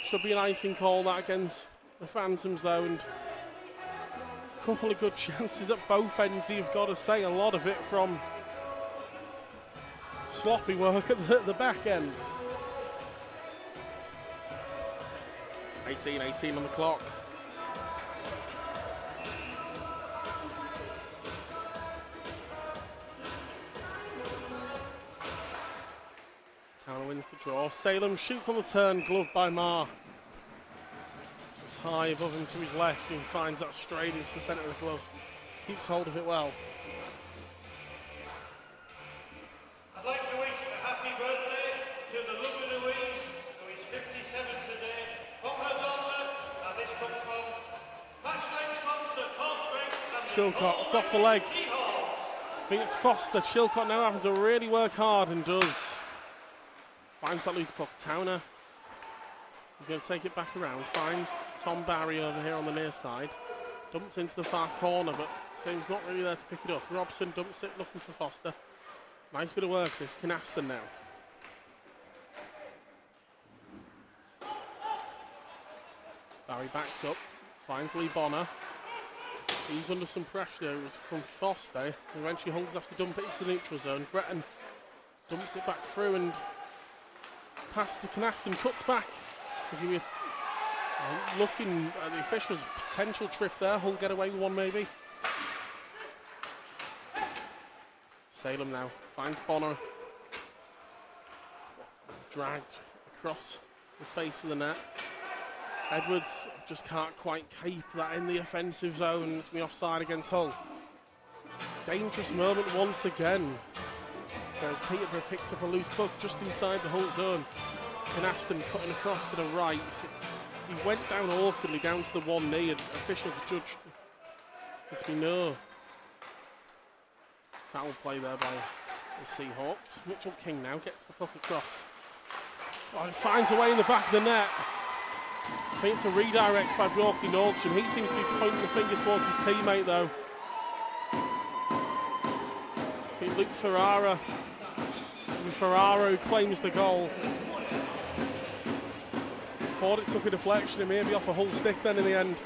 Should be an icing call that against the Phantoms though, and a couple of good chances at both ends. You've got to say a lot of it from sloppy work at the back end. 18 on the clock. Towner wins the draw. Salem shoots on the turn, gloved by Marr. It's high above him to his left and finds that straight into the centre of the glove. Keeps hold of it well. I'd like to wish a happy birthday to the lovely Louise, who is 57 today, from her daughter, and this comes from matchline sponsor, Court Strength, and Chilcott, it's off the leg. I think it's Foster. Chilcott now having to really work hard and does. Finds that loose puck. Towner is going to take it back around. Finds Tom Barry over here on the near side. Dumps into the far corner, but seems not really there to pick it up. Robson dumps it, looking for Foster. Nice bit of work, this Canaston now. Barry backs up, finds Lee Bonner. He's under some pressure. It was from Foster. Eventually Hull's have to dump it into the neutral zone. Breton dumps it back through and past the Canaston, cuts back. As he was looking at the officials, potential trip there. Hull get away with one maybe. Salem now finds Bonner. Dragged across the face of the net. Edwards just can't quite keep that in the offensive zone. It's me offside against Hull. Dangerous moment once again. Peterborough picked up a loose puck just inside the Hull zone. Canaston cutting across to the right. He went down awkwardly down to the one knee, and officials judged it to be no foul play there by the Seahawks. Mitchell King now gets the puck across. Oh, it finds a way in the back of the net. I think it's a redirect by Bjorky Nordstrom. He seems to be pointing the finger towards his teammate though. I think Luke Ferrara. Ferrara who claims the goal. Thought it took a deflection and maybe off a Hull stick then in the end.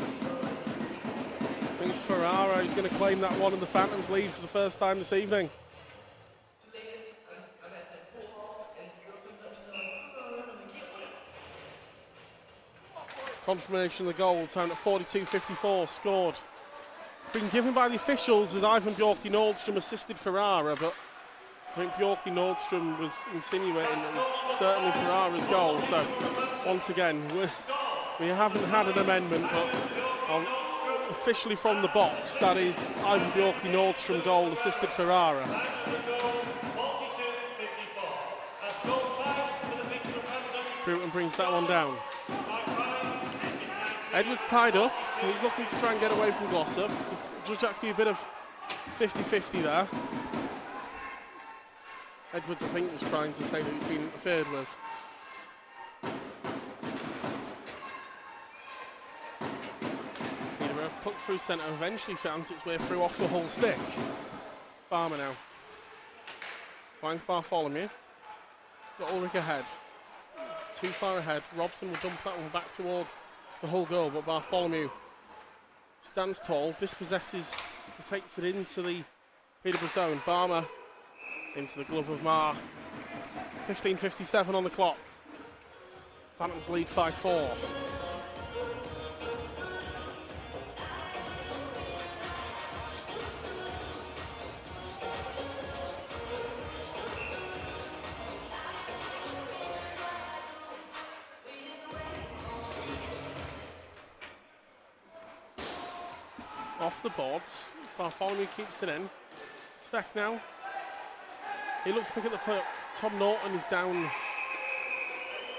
I think it's Ferrara who's going to claim that one and the Phantoms lead for the first time this evening. Confirmation of the goal, time at 42:54, scored. It's been given by the officials as Ivan Bjorky Nordstrom assisted Ferrara, but I think Bjorky Nordstrom was insinuating it was certainly Ferrara's goal. So once again, we haven't had an amendment, but officially from the box, that is Ivan Bjorky Nordstrom goal, assisted Ferrara. Bruton brings that one down. Edwards tied up. He's looking to try and get away from Glossop. Judge has to be a bit of 50-50 there. Edwards, I think, was trying to say that he's been interfered with. Peterborough puck through centre, eventually finds its way through off the Hull stick. Barmer now finds Bartholomew. Got Ulrich ahead. Too far ahead. Robson will dump that one back towards the Hull goal, but Bartholomew stands tall, dispossesses, takes it into the Peterborough zone. Barmer into the glove of Marr. 15:57 on the clock. Phantoms lead 5-4. Off the boards, Bartholomew keeps it in. Svek now. He looks to pick at the puck. Tom Norton is down.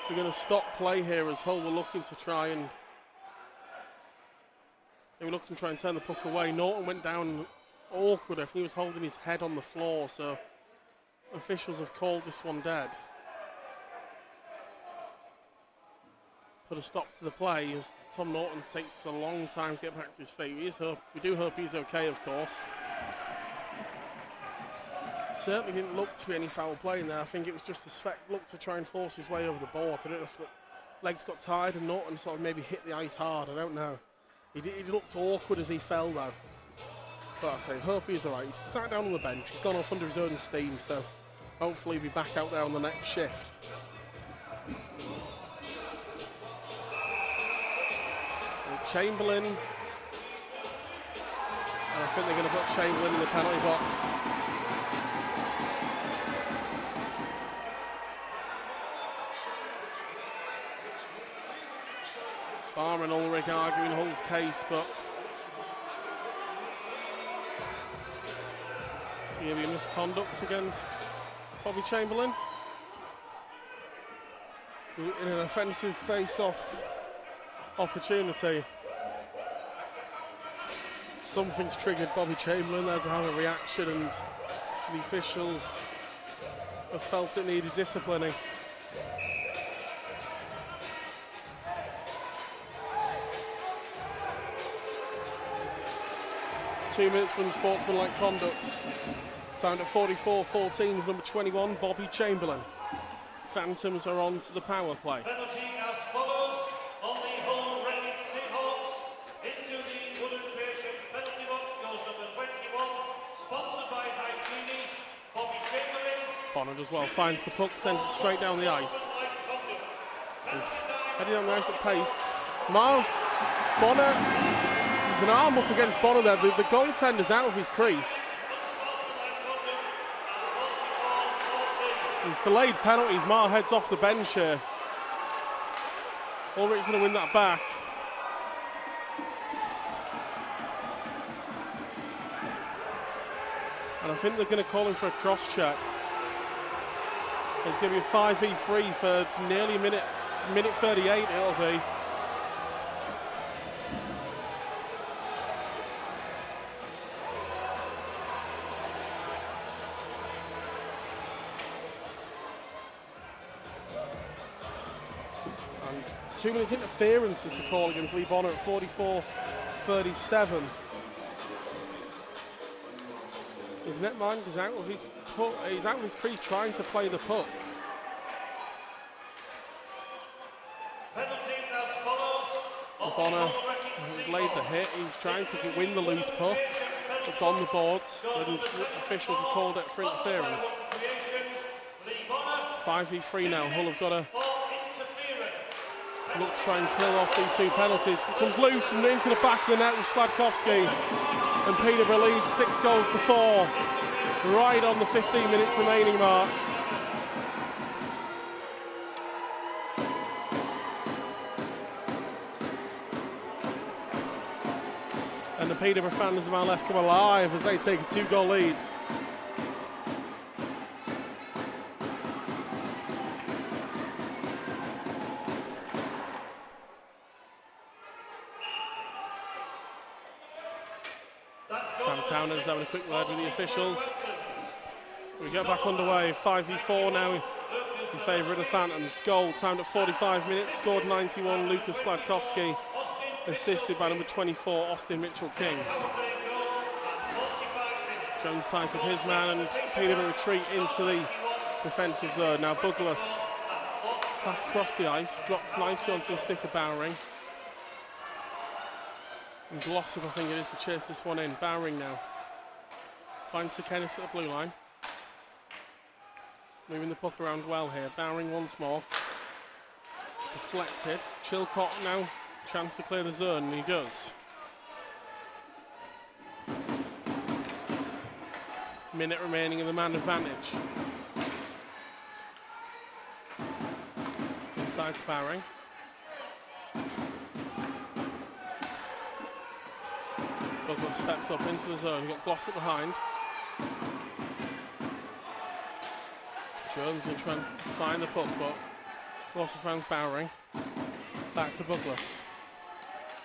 We're going to stop play here as Hull were looking to try and turn the puck away. Norton went down awkward. I think he was holding his head on the floor, so officials have called this one dead. Put a stop to the play as Tom Norton takes a long time to get back to his feet. We do hope he's okay, of course. Certainly didn't look to be any foul play in there. I think it was just a Svek look to try and force his way over the board. I don't know if the legs got tired and Norton sort of maybe hit the ice hard. I don't know. He looked awkward as he fell though. But I say, hope he's alright. He's sat down on the bench. He's gone off under his own steam, so hopefully he'll be back out there on the next shift. Chamberlain, and I think they're going to put Chamberlain in the penalty box. Barr and Ulrich arguing Hull's case, but it's going to be misconduct against Bobby Chamberlain in an offensive face-off opportunity. Something's triggered Bobby Chamberlain there to have a reaction, and the officials have felt it needed disciplining. 2 minutes for unsportsmanlike conduct. Timed at 44-14 with number 21, Bobby Chamberlain. Phantoms are on to the power play. Penalty as follows on the Hull Wrecking Seahawks. Into the Wooden Creations penalty box goes number 21, sponsored by Hygiene, Bobby Chamberlain. Bonner as well finds the puck, sends it straight down the ice. He's heading down the ice at pace. Miles Bonner, there's an arm up against Bonner there. The goaltender's out of his crease. He's delayed penalties. Mar heads off the bench here. Ulrich's going to win that back. And I think they're going to call him for a cross check. It's going to be a 5v3 for nearly minute 38 it'll be. And 2 minutes interference is the call against Lee Bonner at 44-37. His netminder is out of his puck. He's out of his crease trying to play the puck. Penalty as follows. Bonner has laid the hit. He's trying to win the loose puck. It's on the boards. And officials have called it for interference. 5v3 now. Hull have got to look to try and kill off these two penalties. It comes loose and into the back of the net with Sladkowski. And Peterborough leads 6-4 right on the 15 minutes remaining mark. And the Peterborough fans of our left come alive as they take a 2-goal lead. Sam Townend's having a quick word with the officials. We get back underway, 5v4 now in favour of the Phantoms. Goal timed at 45 minutes, scored 91, Lucas Sladkowski, assisted by number 24, Austin Mitchell-King. Jones ties up his man and Peterborough retreat into the defensive zone. Now Douglas pass across the ice, drops nicely onto the stick of Bowering. And Glossop, I think it is, to chase this one in. Bowering now. Finds Sir Kenneth at the blue line. Moving the puck around well here. Bowering once more. Deflected. Chilcott now. Chance to clear the zone, and he does. Minute remaining in the man advantage. Inside to Bowering. Douglas steps up into the zone. You've got Glossop behind. Jones will try and find the puck, but Glossop finds Bowering. Back to Douglas.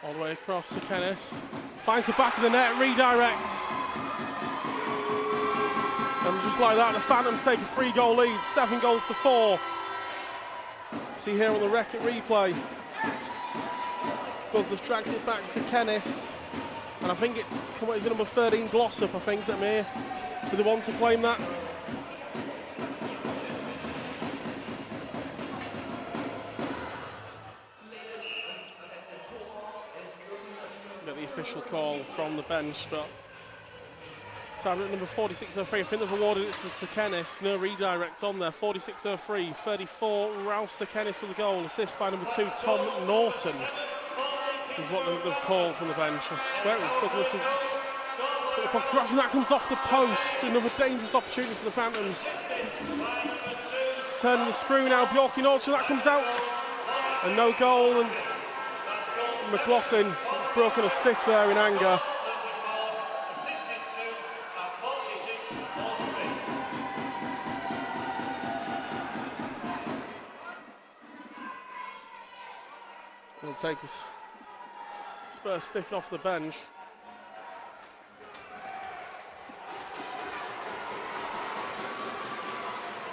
All the way across to Kenneth. Finds the back of the net, redirects. And just like that, the Phantoms take a 3-goal lead, 7-4. See here on the Wreck-It replay. Douglas tracks it back to Kenneth. And I think it's the number 13, Glossop, I think, that may be the one to claim that. Get the official call from the bench, but time at number 46.03, I think they've awarded it to Sir Kenneth. No redirect on there. 46.03, 34, Ralph Sir Kenneth with the goal. Assist by number 2, Tom Norton. Is what they've called from the bench. I swear it was Douglas who put the puck across, and that comes off the post. Another dangerous opportunity for the Phantoms. Turning the screw now, Bjorky Norton, that comes out. And no goal, and McLaughlin broken a stick there in anger. We'll take a spur stick off the bench.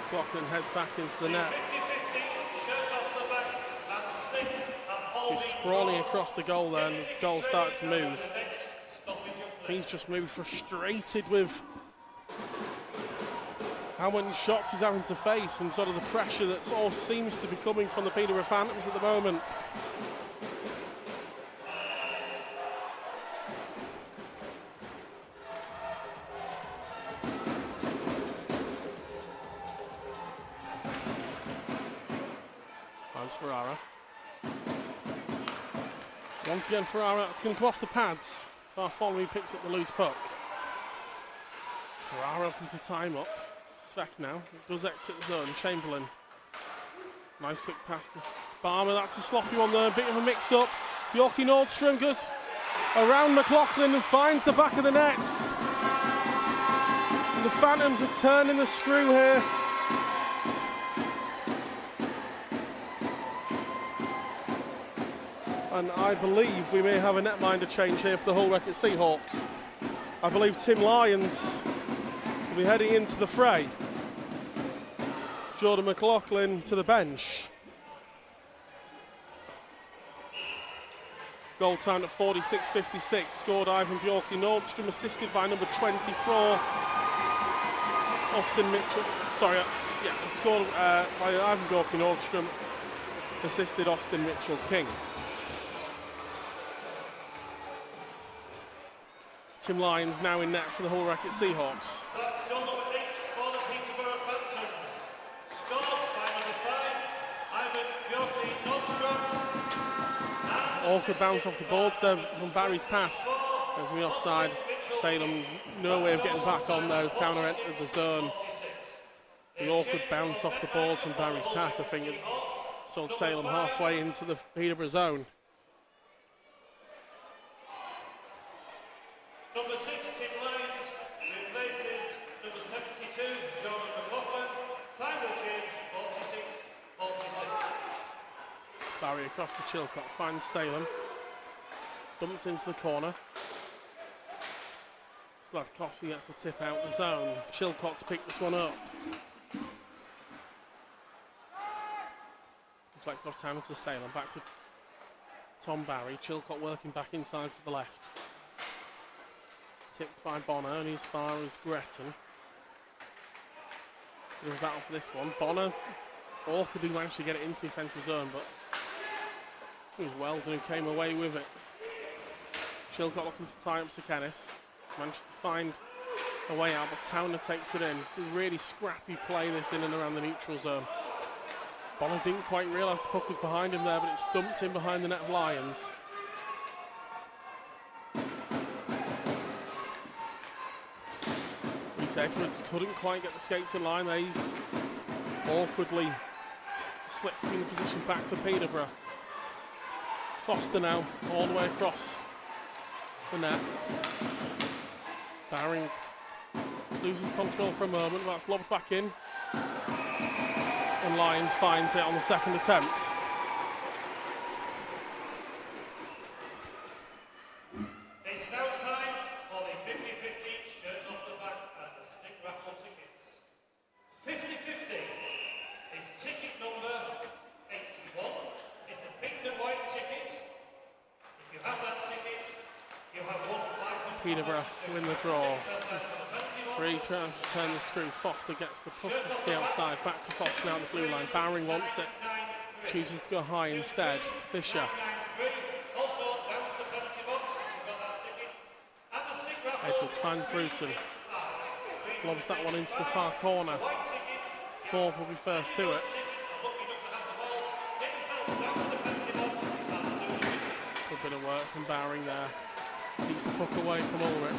McLaughlin heads back into the net. He's sprawling across the goal there, and the goal started to move. He's just maybe frustrated with how many shots he's having to face and sort of the pressure that all seems to be coming from the Peterborough Phantoms at the moment. Finds Ferrara. Once again, Ferrara, it's going to come off the pads. Bartholomew picks up the loose puck. Ferrara looking to time up. Svek now, does exit the zone. Chamberlain. Nice quick pass to Barmer, that's a sloppy one there, a bit of a mix-up. Bjorky Nordstrom goes around McLaughlin and finds the back of the net. And the Phantoms are turning the screw here. And I believe we may have a netminder change here for the Hull Wreckett Seahawks. I believe Tim Lyons will be heading into the fray. Jordan McLaughlin to the bench. Goal time at 46:56. Scored Ivan Bjorky Nordstrom, assisted by number 24, Austin Mitchell. Sorry, scored by Ivan Bjorky Nordstrom, assisted Austin Mitchell King. Tim Lyons now in net for the Hull Wreckett Seahawks. That's goal number 8 for the Peterborough Phantoms. Scored by number 5, Ivan Bjorky Nordstrom. Awkward bounce off the boards there from Barry's pass. As we offside, Salem, no way of getting back on there as Towner entered the zone. The awkward bounce off the boards from Barry's pass, I think it's sort of Salem halfway into the Peterborough zone. Number 6, Tim Lyons, replaces number 72, Jordan McLaughlin. Time will change, 46-46. Barry across to Chilcott, finds Salem. Dumps into the corner. Slavkovsky gets the tip out the zone. Chilcott's picked this one up. Deflects off time to Salem, back to Tom Barry. Chilcott working back inside to the left. Tipped by Bonner, only as far as Gretton. Bit of a battle for this one. Bonner awkwardly managed to get it into the offensive zone, but it was Weldon who came away with it. Chilcott looking to tie up Sakanis. Managed to find a way out, but Towner takes it in. Really scrappy play this in and around the neutral zone. Bonner didn't quite realise the puck was behind him there, but it's dumped in behind the net of Lions. Edwards couldn't quite get the skates in line. He's awkwardly slipped in the position back to Peterborough. Foster now all the way across the net. Barring loses control for a moment, but that's lobbed back in. And Lyons finds it on the second attempt. It's now time for the 50-50 shirts off the back and the stick raffle tickets. 50-50 is ticket number 81. It's a pink and white ticket. If you have that ticket, you have won 500. Peterborough win the draw. Bree tries to turn the screw. Foster gets the puck to the outside. Back to Foster now on the blue line. Bowring wants it. Chooses to go high instead. Fisher. Edwards finds Bruton. Lobs that one into the far corner. Forbes will be first to it. Good bit of work from Bowring there. Keeps the puck away from Ulrich.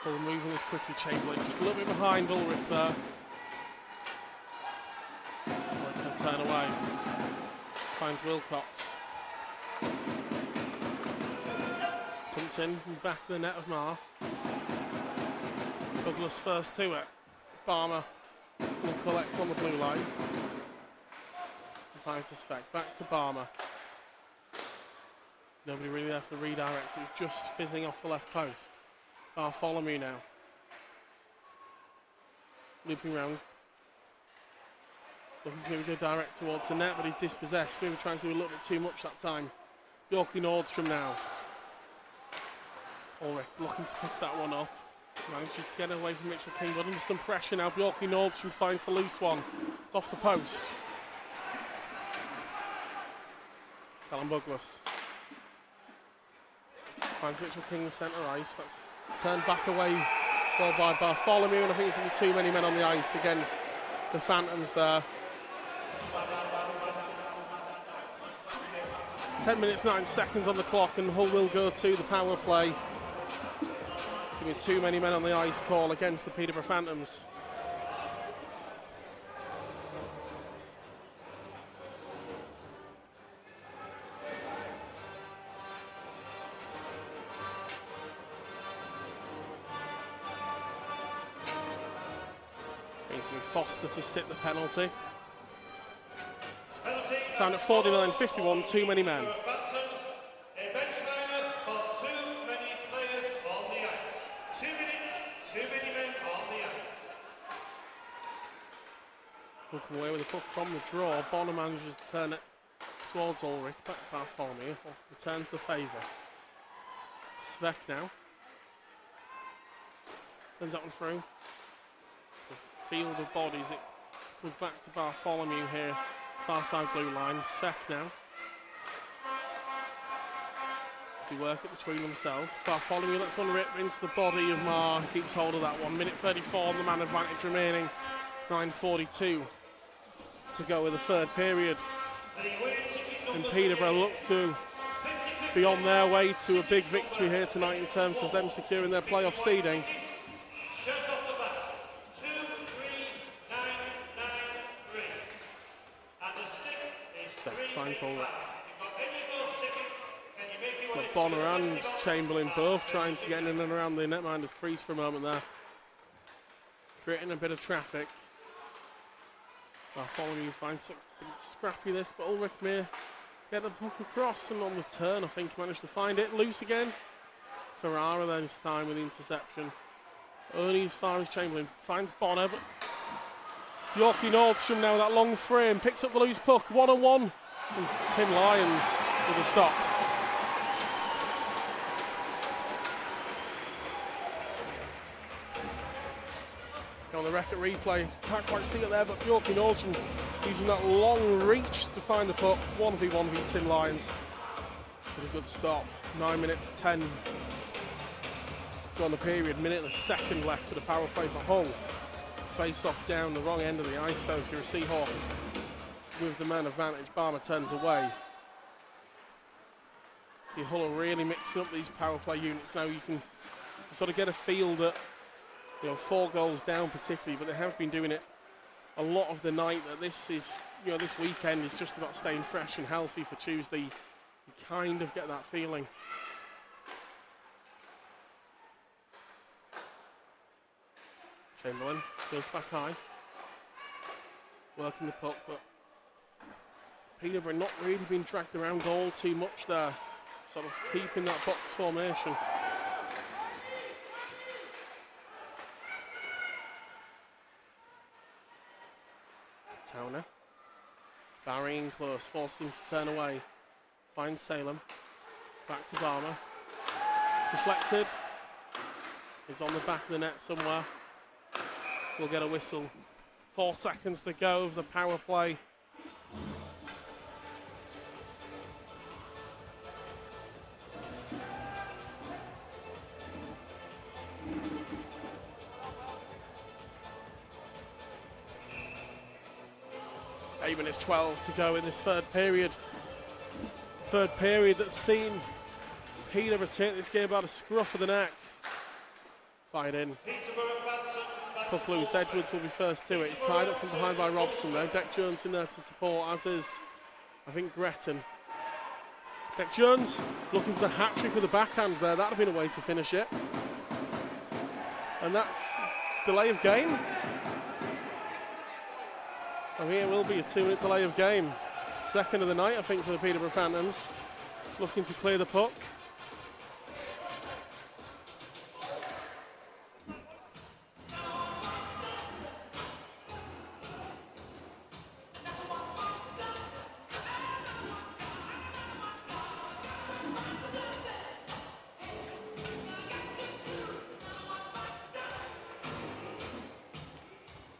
Hull moving this quickly. Chamberlain just a little bit behind Ulrich there. Ulrich can turn away. Finds Wilcox. Pumped in and back of the net of Marr. Douglas first to it. Barmer will collect on the blue line. Finds his Svek. Back to Barmer. Nobody really there for the redirect. It was just fizzing off the left post. Bartholomew now. Looping round. Looking to maybe go direct towards the net, but he's dispossessed. Maybe trying to do a little bit too much that time. Bjorky Nordstrom now. Ulrich looking to pick that one up. Manages to get away from Mitchell King, but under some pressure now. Bjorky Nordstrom finds the loose one. It's off the post. Callum Douglas finds Mitchell King in the centre ice. That's turned back away well by Bartholomew, and I think it's going to be too many men on the ice against the Phantoms there. 10 minutes, 9 seconds on the clock, and Hull will go to the power play. It's going to be too many men on the ice call against the Peterborough Phantoms. Needs to be Foster to sit the penalty. Time at 49-51, too many men. Phantoms, a bench liner for too many players on the ice. 2 minutes, too many men on the ice. Looking away with the puck from the draw. Bonner manages to turn it towards Ulrich. Back to Bartholomew. Returns the favour. Svek now. Sends that one through. The field of bodies. It goes back to Bartholomew here. Far side blue line. Svek now. As he work it between themselves. Bartholomew lets one rip into the body of Marr. Keeps hold of that one. Minute 34 the man advantage remaining. 9:42 to go with the third period. And Peterborough look to be on their way to a big victory here tonight in terms of them securing their playoff seeding. Shots off the back. 2, 3, 9, 9, 3. And the stick is 3. Finds all that. If you've got any of those tickets, can you make your way Got Bonner and Chamberlain both trying to get in and around the netminder's crease for a moment there. Creating a bit of traffic. Bartholomew finds it scrappy this, but Ulrich may get the puck across, and on the turn I think managed to find it. Loose again. Ferrara there this time with the interception. Only as far as Chamberlain finds Bonner, but Bjorky Nordstrom now with that long frame picks up the loose puck, 1-on-1, and Tim Lyons with a stop. On the record replay, can't quite see it there, but Bjorky Nordstrom using that long reach to find the puck. 1v1 Tim Lyons with a good stop. 9 minutes 10 to go on the period. Minute and a second left for the power play for Hull. Face off down the wrong end of the ice though if you're a Seahawk. With the man advantage, Barmer turns away. See, Hull are really mixing up these power play units now. You can sort of get a feel that, you know, 4 goals down particularly, but they have been doing it a lot of the night. That this is, you know, this weekend is just about staying fresh and healthy for Tuesday. You kind of get that feeling. Chamberlain goes back high, working the puck, but Peterborough not really being dragged around goal too much there, sort of keeping that box formation. Towner, barrying close, forcing to turn away, finds Salem, back to Barmer, deflected, he's on the back of the net somewhere, we'll get a whistle. 4 seconds to go of the power play. Minutes 12 to go in this third period. Third period that's seen Peterborough take this game about a scruff of the neck. Fired in. Puck loose. Edwards will be first to it. He's tied up from behind by Robson though. Deck Jones in there to support, as is, I think, Gretton. Deck Jones looking for the hat-trick with the backhand there. That would have been a way to finish it. And that's delay of game. I mean, it will be a 2-minute delay of game. Second of the night, I think, for the Peterborough Phantoms. Looking to clear the puck.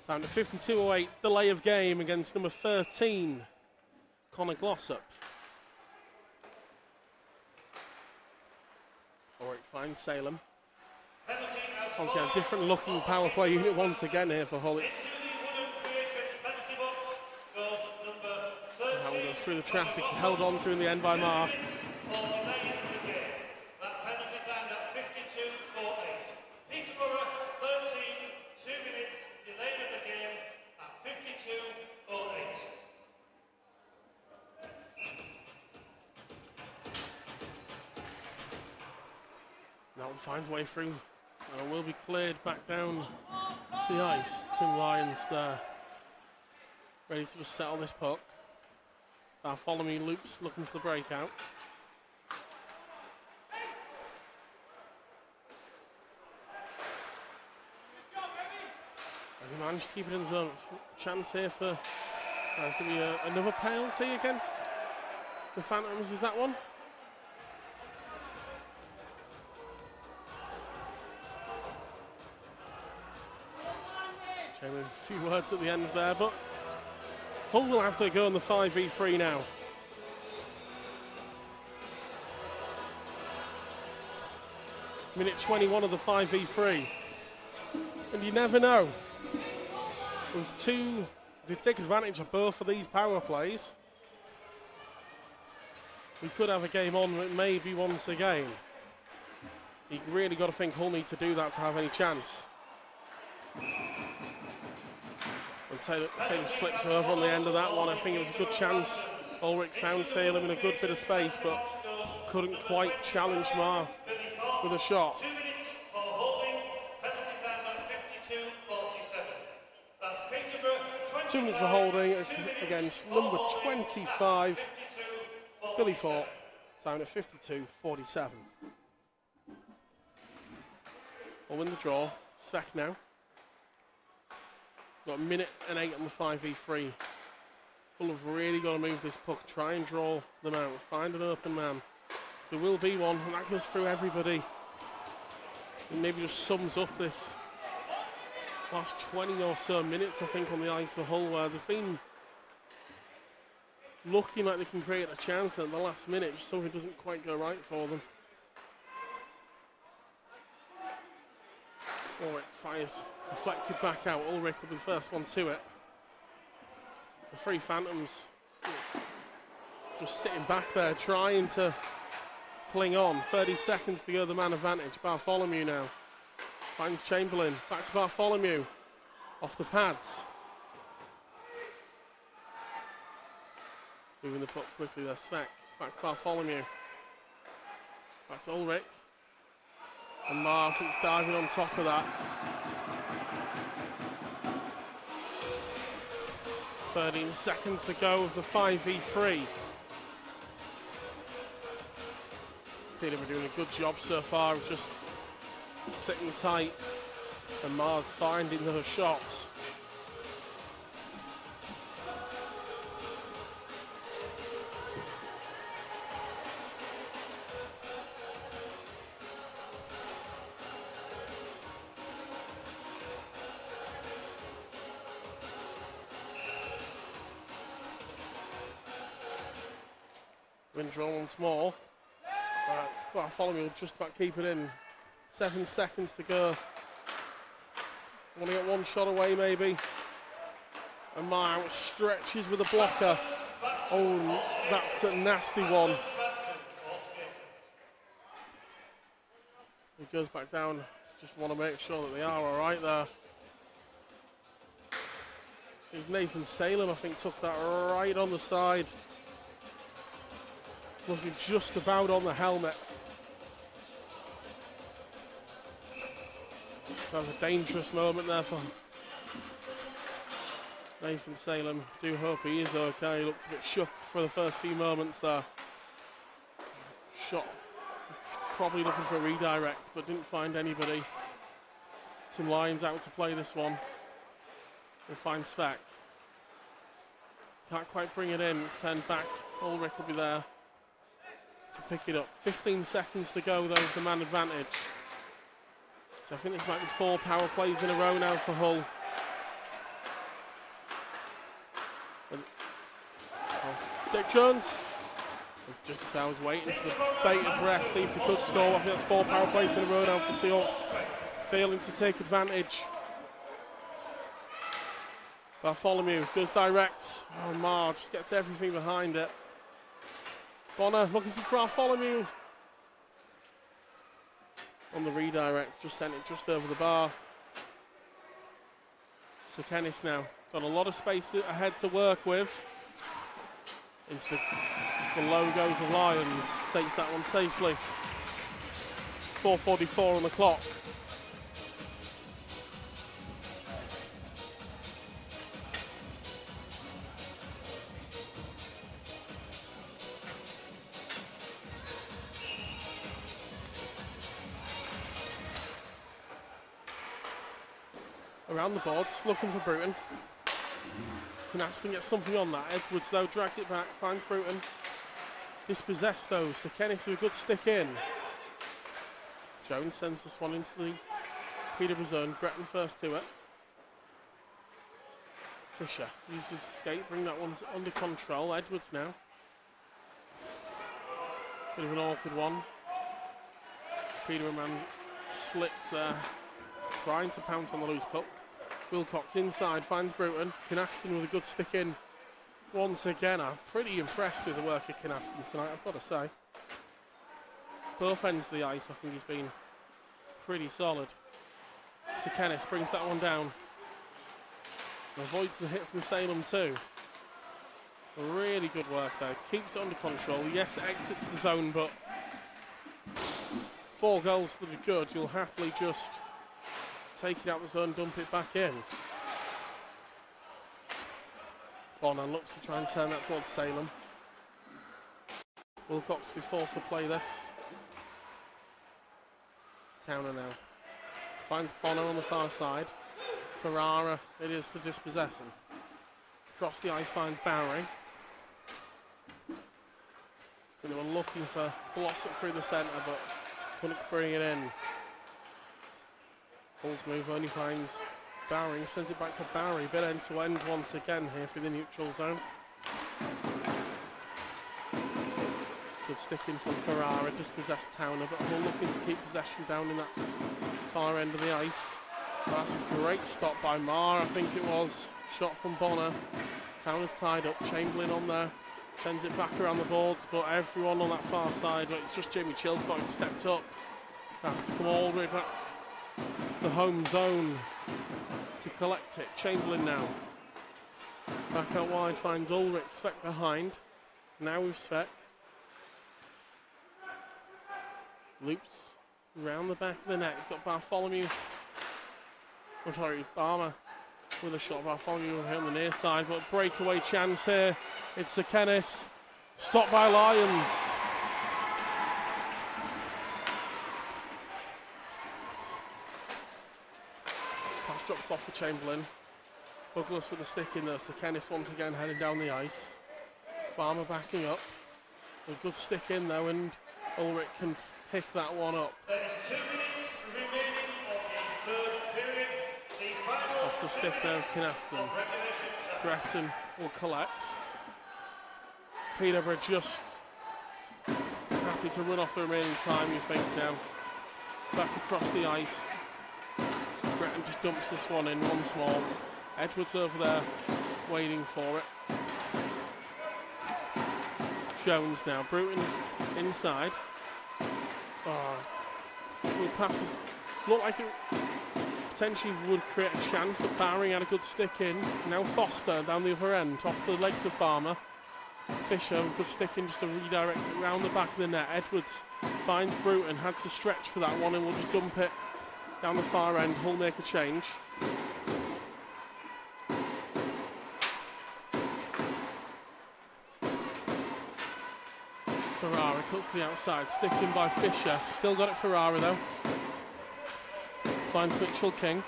Time to 52:08, delay of game against number 13, Connor Glossop. Ulrich finds Salem. Obviously a different looking power play unit once again here for Hull. How he goes through the traffic, held on to in the end by Marr. Peterborough 13, 2 minutes, delayed of the game at 52:08. That one finds way through and will be cleared back down the ice. Tim Lyons there, ready to just settle this puck. Bartholomew loops, looking for the breakout. And he managed to keep it in zone. Chance here for, there's going to be another penalty against the Phantoms, is that one? Shame a few words at the end there, but Hull will have to go on the 5v3 now. Minute 21 of the 5v3. And you never know. They take advantage of both of these power plays. We could have a game on maybe once again. You really got to think Hull need to do that to have any chance. And Taylor slips over on the end of that one. I think it was a good chance. Ulrich found Salem in a good bit of space, but couldn't quite challenge Marr with a shot. 2 minutes for holding, penalty time at 52:47. That's Peterborough 25. 2 minutes for holding against number 25, Billy Fort. Time at 52:47. We'll win the draw. Svek now. Got a minute and 8 on the 5v3. Hull have really got to move this puck, try and draw them out, find an open man. So there will be one, and that goes through everybody. And maybe just sums up this last 20 or so minutes, I think, on the ice for Hull, where they've been looking like they can create a chance, and at the last minute, just something doesn't quite go right for them. Ulrich fires deflected back out. Ulrich will be the first one to it. The three Phantoms just sitting back there trying to cling on. 30 seconds to go, the man advantage. Bartholomew now finds Chamberlain. Back to Bartholomew. Off the pads. Moving the puck quickly there. Svek. Back to Bartholomew. Back to Ulrich. And Marr, I think, diving on top of that. 13 seconds to go of the 5v3. Peterborough doing a good job so far of just sitting tight. And Marr's finding those shots. Draw once more. Bartholomew will just about keep it in. 7 seconds to go. Want to get one shot away maybe. And Marr stretches with a blocker. Oh, that's a nasty one. He goes back down. Just want to make sure that they are all right there. It was Nathan Salem, I think, took that right on the side. Must be just about on the helmet. That was a dangerous moment there for Nathan Salem. Do hope he is okay. He looked a bit shook for the first few moments there. Shot. Probably looking for a redirect, but didn't find anybody. Tim Lyons out to play this one. He'll find Svek. Can't quite bring it in. It's turned back. Ulrich will be there to pick it up. 15 seconds to go though with the man advantage. So I think this might be 4 power plays in a row now for Hull. Dick Jones. It's just as I was waiting for the bated breath, see if they could score. I think that's 4 power plays in a row now for the Seahawks, failing to take advantage. Bartholomew goes direct. Oh, Marr just gets everything behind it. Bonner looking for Bartholomew. On the redirect, just sent it just over the bar. So Kennis now got a lot of space ahead to work with. Into the logos of Lions, takes that one safely. 4:44 on the clock. Around the boards, looking for Bruton. Canaston gets something on that. Edwards though drags it back, finds Bruton. Dispossessed though, so Kennis with a good stick in. Jones sends this one into the Peterborough zone. Gretton first to it. Fisher uses escape, bring that one under control. Edwards now. Bit of an awkward one. Peterborough man slips there, trying to pounce on the loose puck. Wilcox inside, finds Bruton. Canaston with a good stick in. Once again, I'm pretty impressed with the work of Canaston tonight, I've got to say. Both ends of the ice, I think he's been pretty solid. So Kennis brings that one down. Avoids the hit from Salem too. Really good work there. Keeps it under control. Yes, exits the zone, but 4 goals that are good. You'll happily just take it out the zone, dump it back in. Bonner looks to try and turn that towards Salem. Wilcox will be forced to play this. Towner now finds Bonner on the far side. Ferrara it is to dispossess him. Across the ice finds Bowery. And they were looking for Glossop through the centre, but couldn't bring it in. Ball's move only finds Bowery, sends it back to Bowery. Bit end to end once again here through the neutral zone. Good stick in from Ferrara, dispossessed Towner, but we're looking to keep possession down in that far end of the ice. Well, that's a great stop by Marr, I think it was. Shot from Bonner. Towner's tied up, Chamberlain on there. Sends it back around the boards, but everyone on that far side, it's just Jamie Chilcott who stepped up. Has to come all the way back. It's the home zone to collect it. Chamberlain now. Back out wide, finds Ulrich. Svek behind. Now with Svek. Loops round the back of the net. He's got Bartholomew. Oh, sorry, Barmer with a shot. Bartholomew here on the near side, but breakaway chance here. It's a Kennis. Stopped by Lions. Pass drops off for Chamberlain. Douglas with the stick in there. So Kennis once again heading down the ice. Barmer backing up. A good stick in though, and Ulrich can pick that one up. There is 2 minutes remaining of the third period. The final off the stick there of Canaston. Gretton will collect. Peterborough just happy to run off the remaining time, you think now. Back across the ice. Gretton just dumps this one in once more. Edwards over there waiting for it. Jones now. Bruton's inside. Oh, the passes look like it potentially would create a chance, but Barry had a good stick in. Now Foster down the other end, off the legs of Barmer. Fisher, good stick in just to redirect it round the back of the net. Edwards finds Bruton, had to stretch for that one, and will just dump it down the far end. He'll make a change. Ferrara cuts to the outside, stick in by Fisher. Still got it Ferrara though. Finds Mitchell King.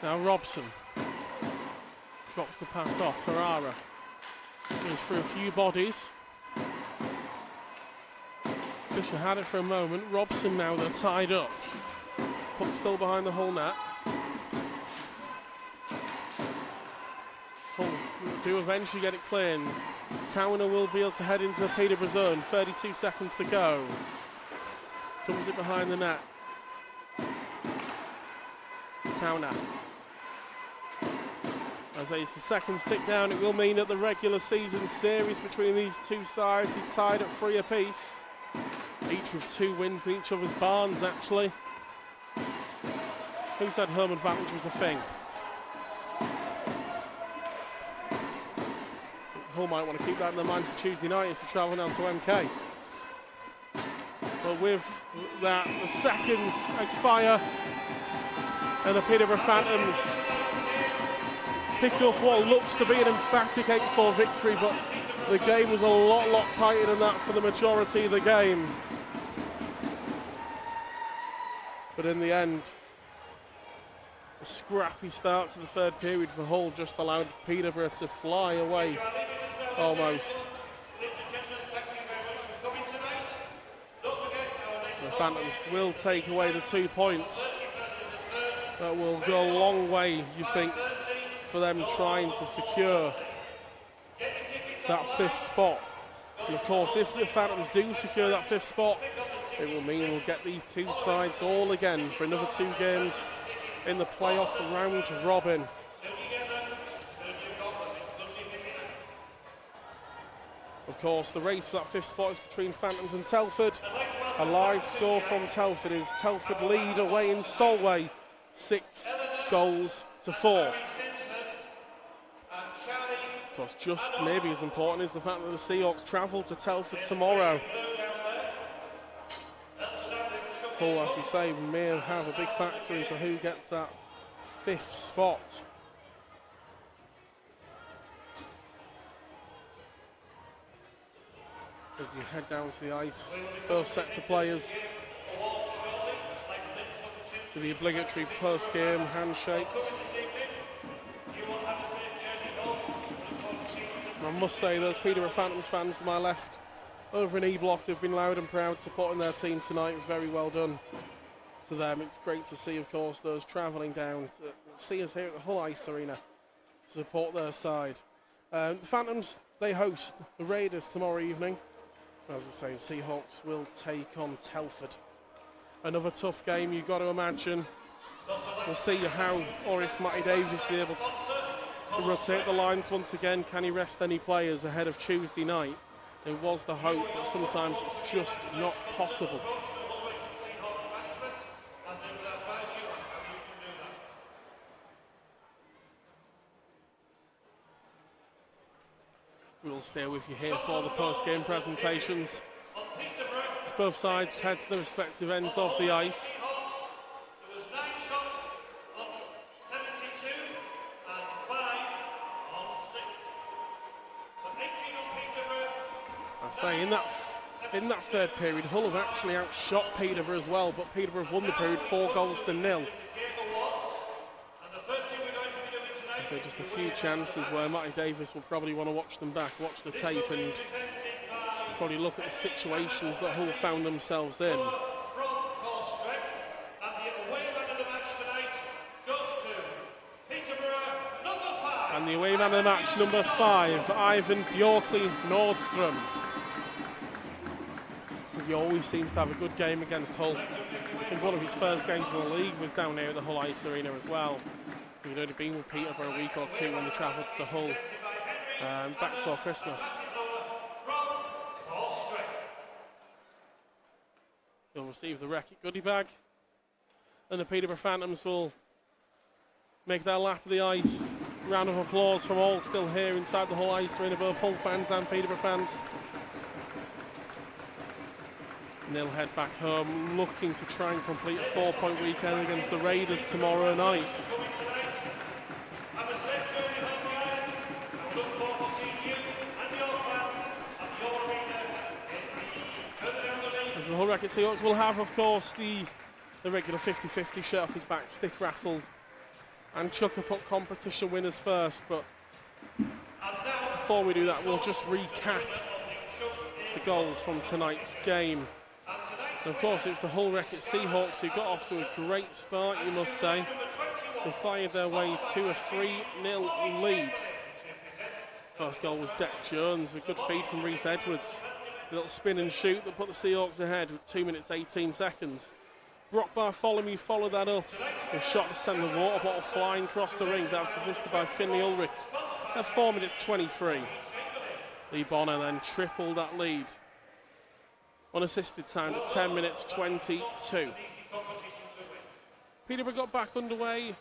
Now Robson. Drops the pass off. Ferrara goes through a few bodies. Fisher had it for a moment. Robson now, they're tied up. Puck still behind the whole net. Hull do eventually get it clear. Towner will be able to head into Peterborough zone. 32 seconds to go. Comes it behind the net. Towner. As the seconds tick down, it will mean that the regular season series between these two sides is tied at 3 apiece. Each with 2 wins in each other's barns, actually. Who said home advantage was a thing? Hull might want to keep that in their mind for Tuesday night as they travel down to MK. But with that, the seconds expire and the Peterborough Phantoms pick up what looks to be an emphatic 8-4 victory, but the game was a lot tighter than that for the majority of the game. But in the end, a scrappy start to the third period for Hull just allowed Peterborough to fly away almost. The Phantoms will take away the 2 points. That will go a long way, you think, for them trying to secure that 5th spot. And of course, if the Phantoms do secure that 5th spot, it will mean we'll get these 2 sides all again for another 2 games in the playoff round robin. Of course, the race for that 5th spot is between Phantoms and Telford. A live score from Telford is Telford lead away in Solway, 6 goals to 4. So it's just maybe as important as the fact that the Seahawks travel to Telford tomorrow. Hull, as we say, may have a big factor into who gets that 5th spot. As you head down to the ice, both sets of players with the obligatory post-game handshakes. I must say, those Peterborough Phantoms fans to my left over in E-Block have been loud and proud supporting their team tonight. Very well done to them. It's great to see, of course, those travelling down to see us here at the Hull Ice Arena to support their side. The Phantoms, they host the Raiders tomorrow evening. As I say, the Seahawks will take on Telford. Another tough game, you've got to imagine. We'll see how, or if Matty Davies is able to rotate the lines once again. Can he rest any players ahead of Tuesday night? There was the hope, but sometimes it's just not possible. We'll stay with you here for the post-game presentations. Both sides head to the respective ends of the ice. There was 9 shots on 72 and 5 on 6. So 18 on Peterborough. I say in that third period, Hull have actually outshot Peterborough as well, but Peterborough have won the period 4 goals to 0. So just a few chances where Matty Davies will probably want to watch them back, watch the tape, and probably look at the situations that Hull found themselves in. And the away man of the match, number 5, Ivan Bjorkley-Nordstrom. He always seems to have a good game against Hull. I think one of his first games in the league was down here at the Hull Ice Arena as well. He'd only been with Peterborough a week or 2 when they travelled to Hull back before Christmas. He'll receive the Wreck-It goodie bag, and the Peterborough Phantoms will make their lap of the ice. Round of applause from all still here inside the Hull Ice Arena, both Hull fans and Peterborough fans. And they'll head back home looking to try and complete a 4-point weekend against the Raiders tomorrow night. As the Hull Wreck-It Seahawks will have, of course, the regular 50-50 shirt off his back, stick raffle and chuck-a-puck competition winners first. But before we do that, we'll just recap the goals from tonight's game. And of course, it's the Hull Wreck-It Seahawks who got off to a great start, you must say. They fired their way to a 3-0 lead First goal was Deck Jones, a good feed from Reese Edwards. A little spin and shoot that put the Seahawks ahead with 2 minutes 18 seconds. Brock Bartholomew followed that up with a shot to send the water bottle flying across the ring. That was assisted by Finley Ulrich at 4 minutes 23. Lee Bonner then tripled that lead. Unassisted time at 10 minutes 22. Peterborough got back underway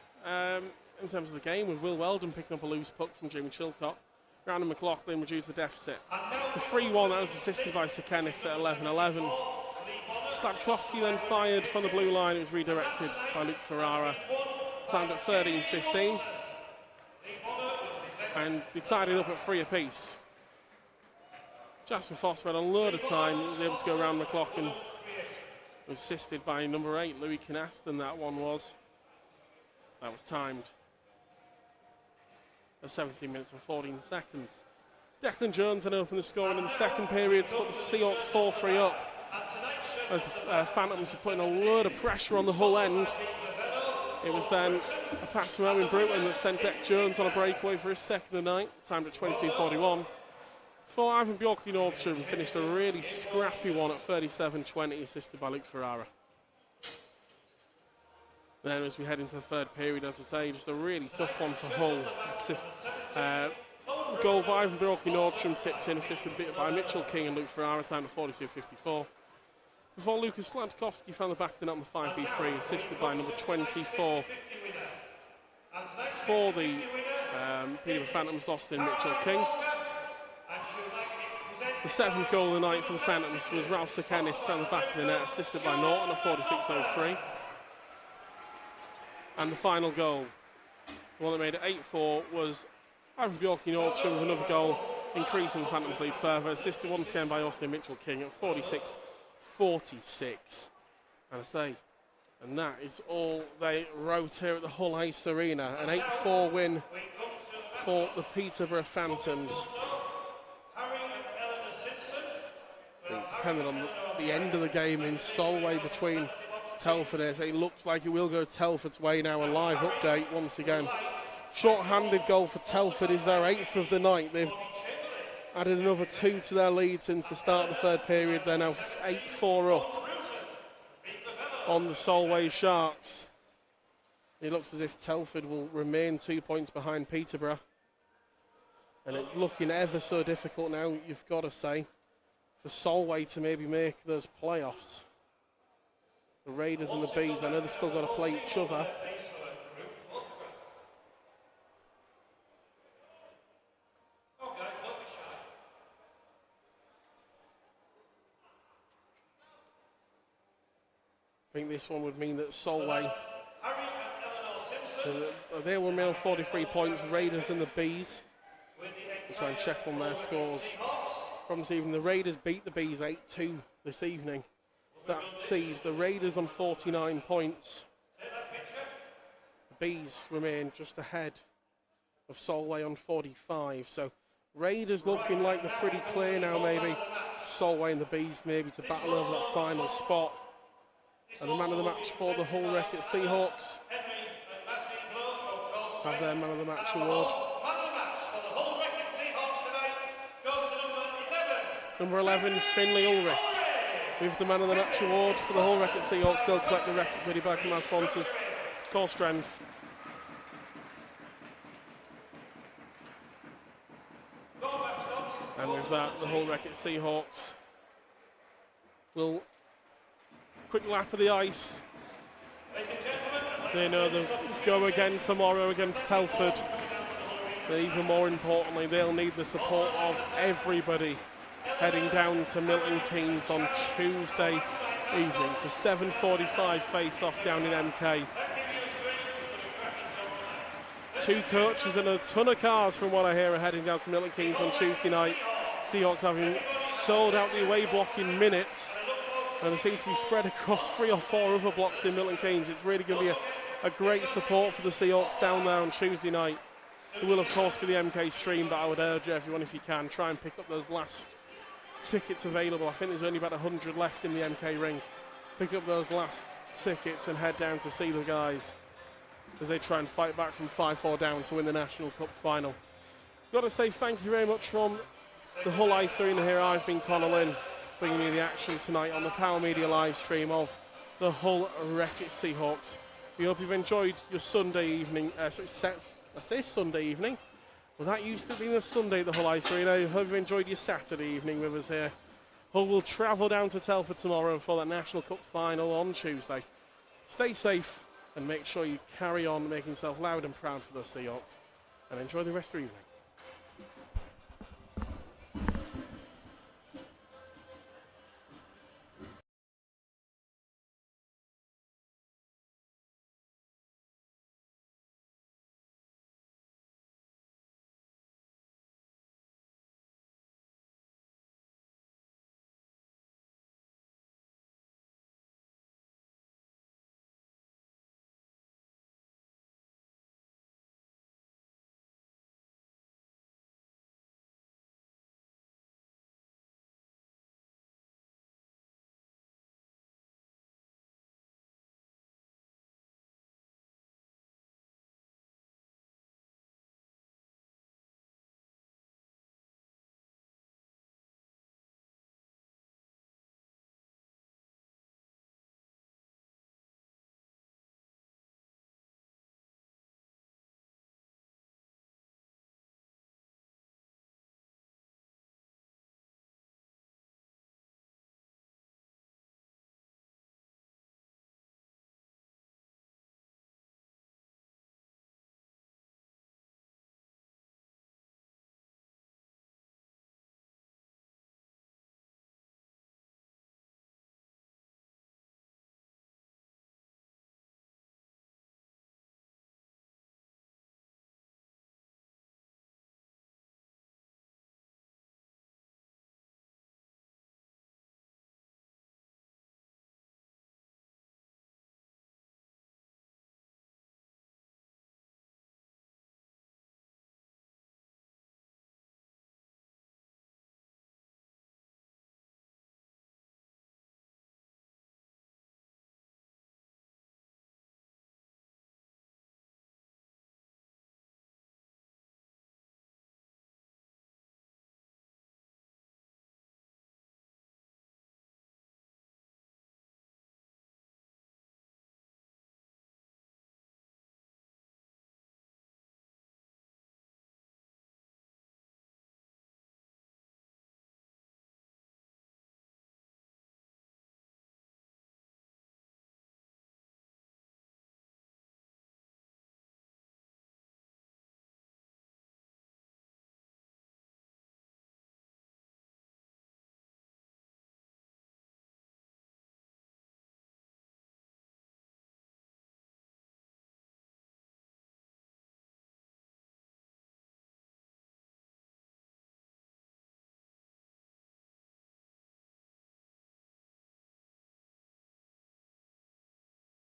in terms of the game with Will Weldon picking up a loose puck from Jamie Chilcott. Brandon McLaughlin reduced the deficit to 3-1. That was assisted by Sakanis at 11-11. Stakowski then fired from the blue line. It was redirected by Luke Ferrara. Timed at 13-15. And they tied it up at 3 apiece. Jasper Foster had a load of time. He was able to go around McLaughlin. Was assisted by number 8, Louis Canaston, that one was. That was timed at 17 minutes and 14 seconds. Declan Jones then opened the scoring in the second period to put the Seahawks 4-3 up. As the Phantoms were putting a load of pressure on the Hull end. It was then a pass from Owen Bruton that sent Deck Jones on a breakaway for his second of the night, timed at 22:41. Before Ivan Bjorkley-Nordstrom finished a really scrappy one at 37-20, assisted by Luke Ferrara. Then as we head into the third period, as I say, just a really tough one for Hull. Goal by Ivan Bjorkley-Nordstrom tipped in, assisted by Mitchell King and Luke Ferrara, timed at 42:54. Before Lucas Sladkowski found the back of the net on the 5v3, assisted by number 24 for the Peterborough Phantoms, Austin Mitchell King. The 7th goal of the night for the Phantoms was Ralph Sakanis found the back of the net, assisted by Norton at 46:03. And the final goal, the one that made it 8-4, was Ivan Bjorkley-Nordstrom with another goal, increasing the Phantoms lead further, assisted once again by Austin Mitchell King at 46:46. And I say, and that is all they wrote here at the Hull Ice Arena. An 8-4 win for the Peterborough Phantoms. Depending on the end of the game in Solway between Telford, as it looks like it will go Telford's way now. A live update once again. Short-handed goal for Telford is their 8th of the night. They've added another 2 to their lead since the start of the third period. They're now 8-4 up on the Solway Sharks. It looks as if Telford will remain 2 points behind Peterborough. And it's looking ever so difficult now, you've got to say, for Solway to maybe make those playoffs. The Raiders and the Bees, I know they've still got to play each other. I think this one would mean that Solway, they will remain 43 points. Raiders and the Bees, we'll try and check on their scores from this evening. The Raiders beat the Bees 8-2 this evening. So that sees the Raiders on 49 points. The Bees remain just ahead of Solway on 45. So Raiders looking like they're pretty clear now, maybe. Solway and the Bees maybe to battle over that final spot. And the man of the match for the Hull Wreckett Seahawks have their man of the match award. Number 11, Finley Ulrich, with the man of the match award for the Hull Wreckett Seahawks. They'll collect the Wreckett goodie bag from our sponsors, Core Strength. And with that, the Hull Wreckett Seahawks will quick lap of the ice. They know they'll go again tomorrow against Telford. But even more importantly, they'll need the support of everybody heading down to Milton Keynes on Tuesday evening. It's a 7:45 face-off down in MK. 2 coaches and a ton of cars, from what I hear, are heading down to Milton Keynes on Tuesday night. Seahawks having sold out the away block in minutes. And they seem to be spread across 3 or 4 other blocks in Milton Keynes. It's really going to be a great support for the Seahawks down there on Tuesday night. It will, of course, be the MK stream, but I would urge everyone, if you can, try and pick up those last tickets available. I think there's only about 100 left in the MK ring. Pick up those last tickets and head down to see the guys as they try and fight back from 5-4 down to win the National Cup final. Got to say thank you very much from the Hull Ice Arena here. I've been Conor Lynn, bringing you the action tonight on the Power Media live stream of the Hull Wreckage Seahawks. We hope you've enjoyed your Sunday evening. I say Sunday evening. Well, that used to be the Sunday at the Hull Ice Arena. I hope you've enjoyed your Saturday evening with us here. Hull will travel down to Telford tomorrow for that National Cup final on Tuesday. Stay safe and make sure you carry on making yourself loud and proud for the Seahawks. And enjoy the rest of your evening.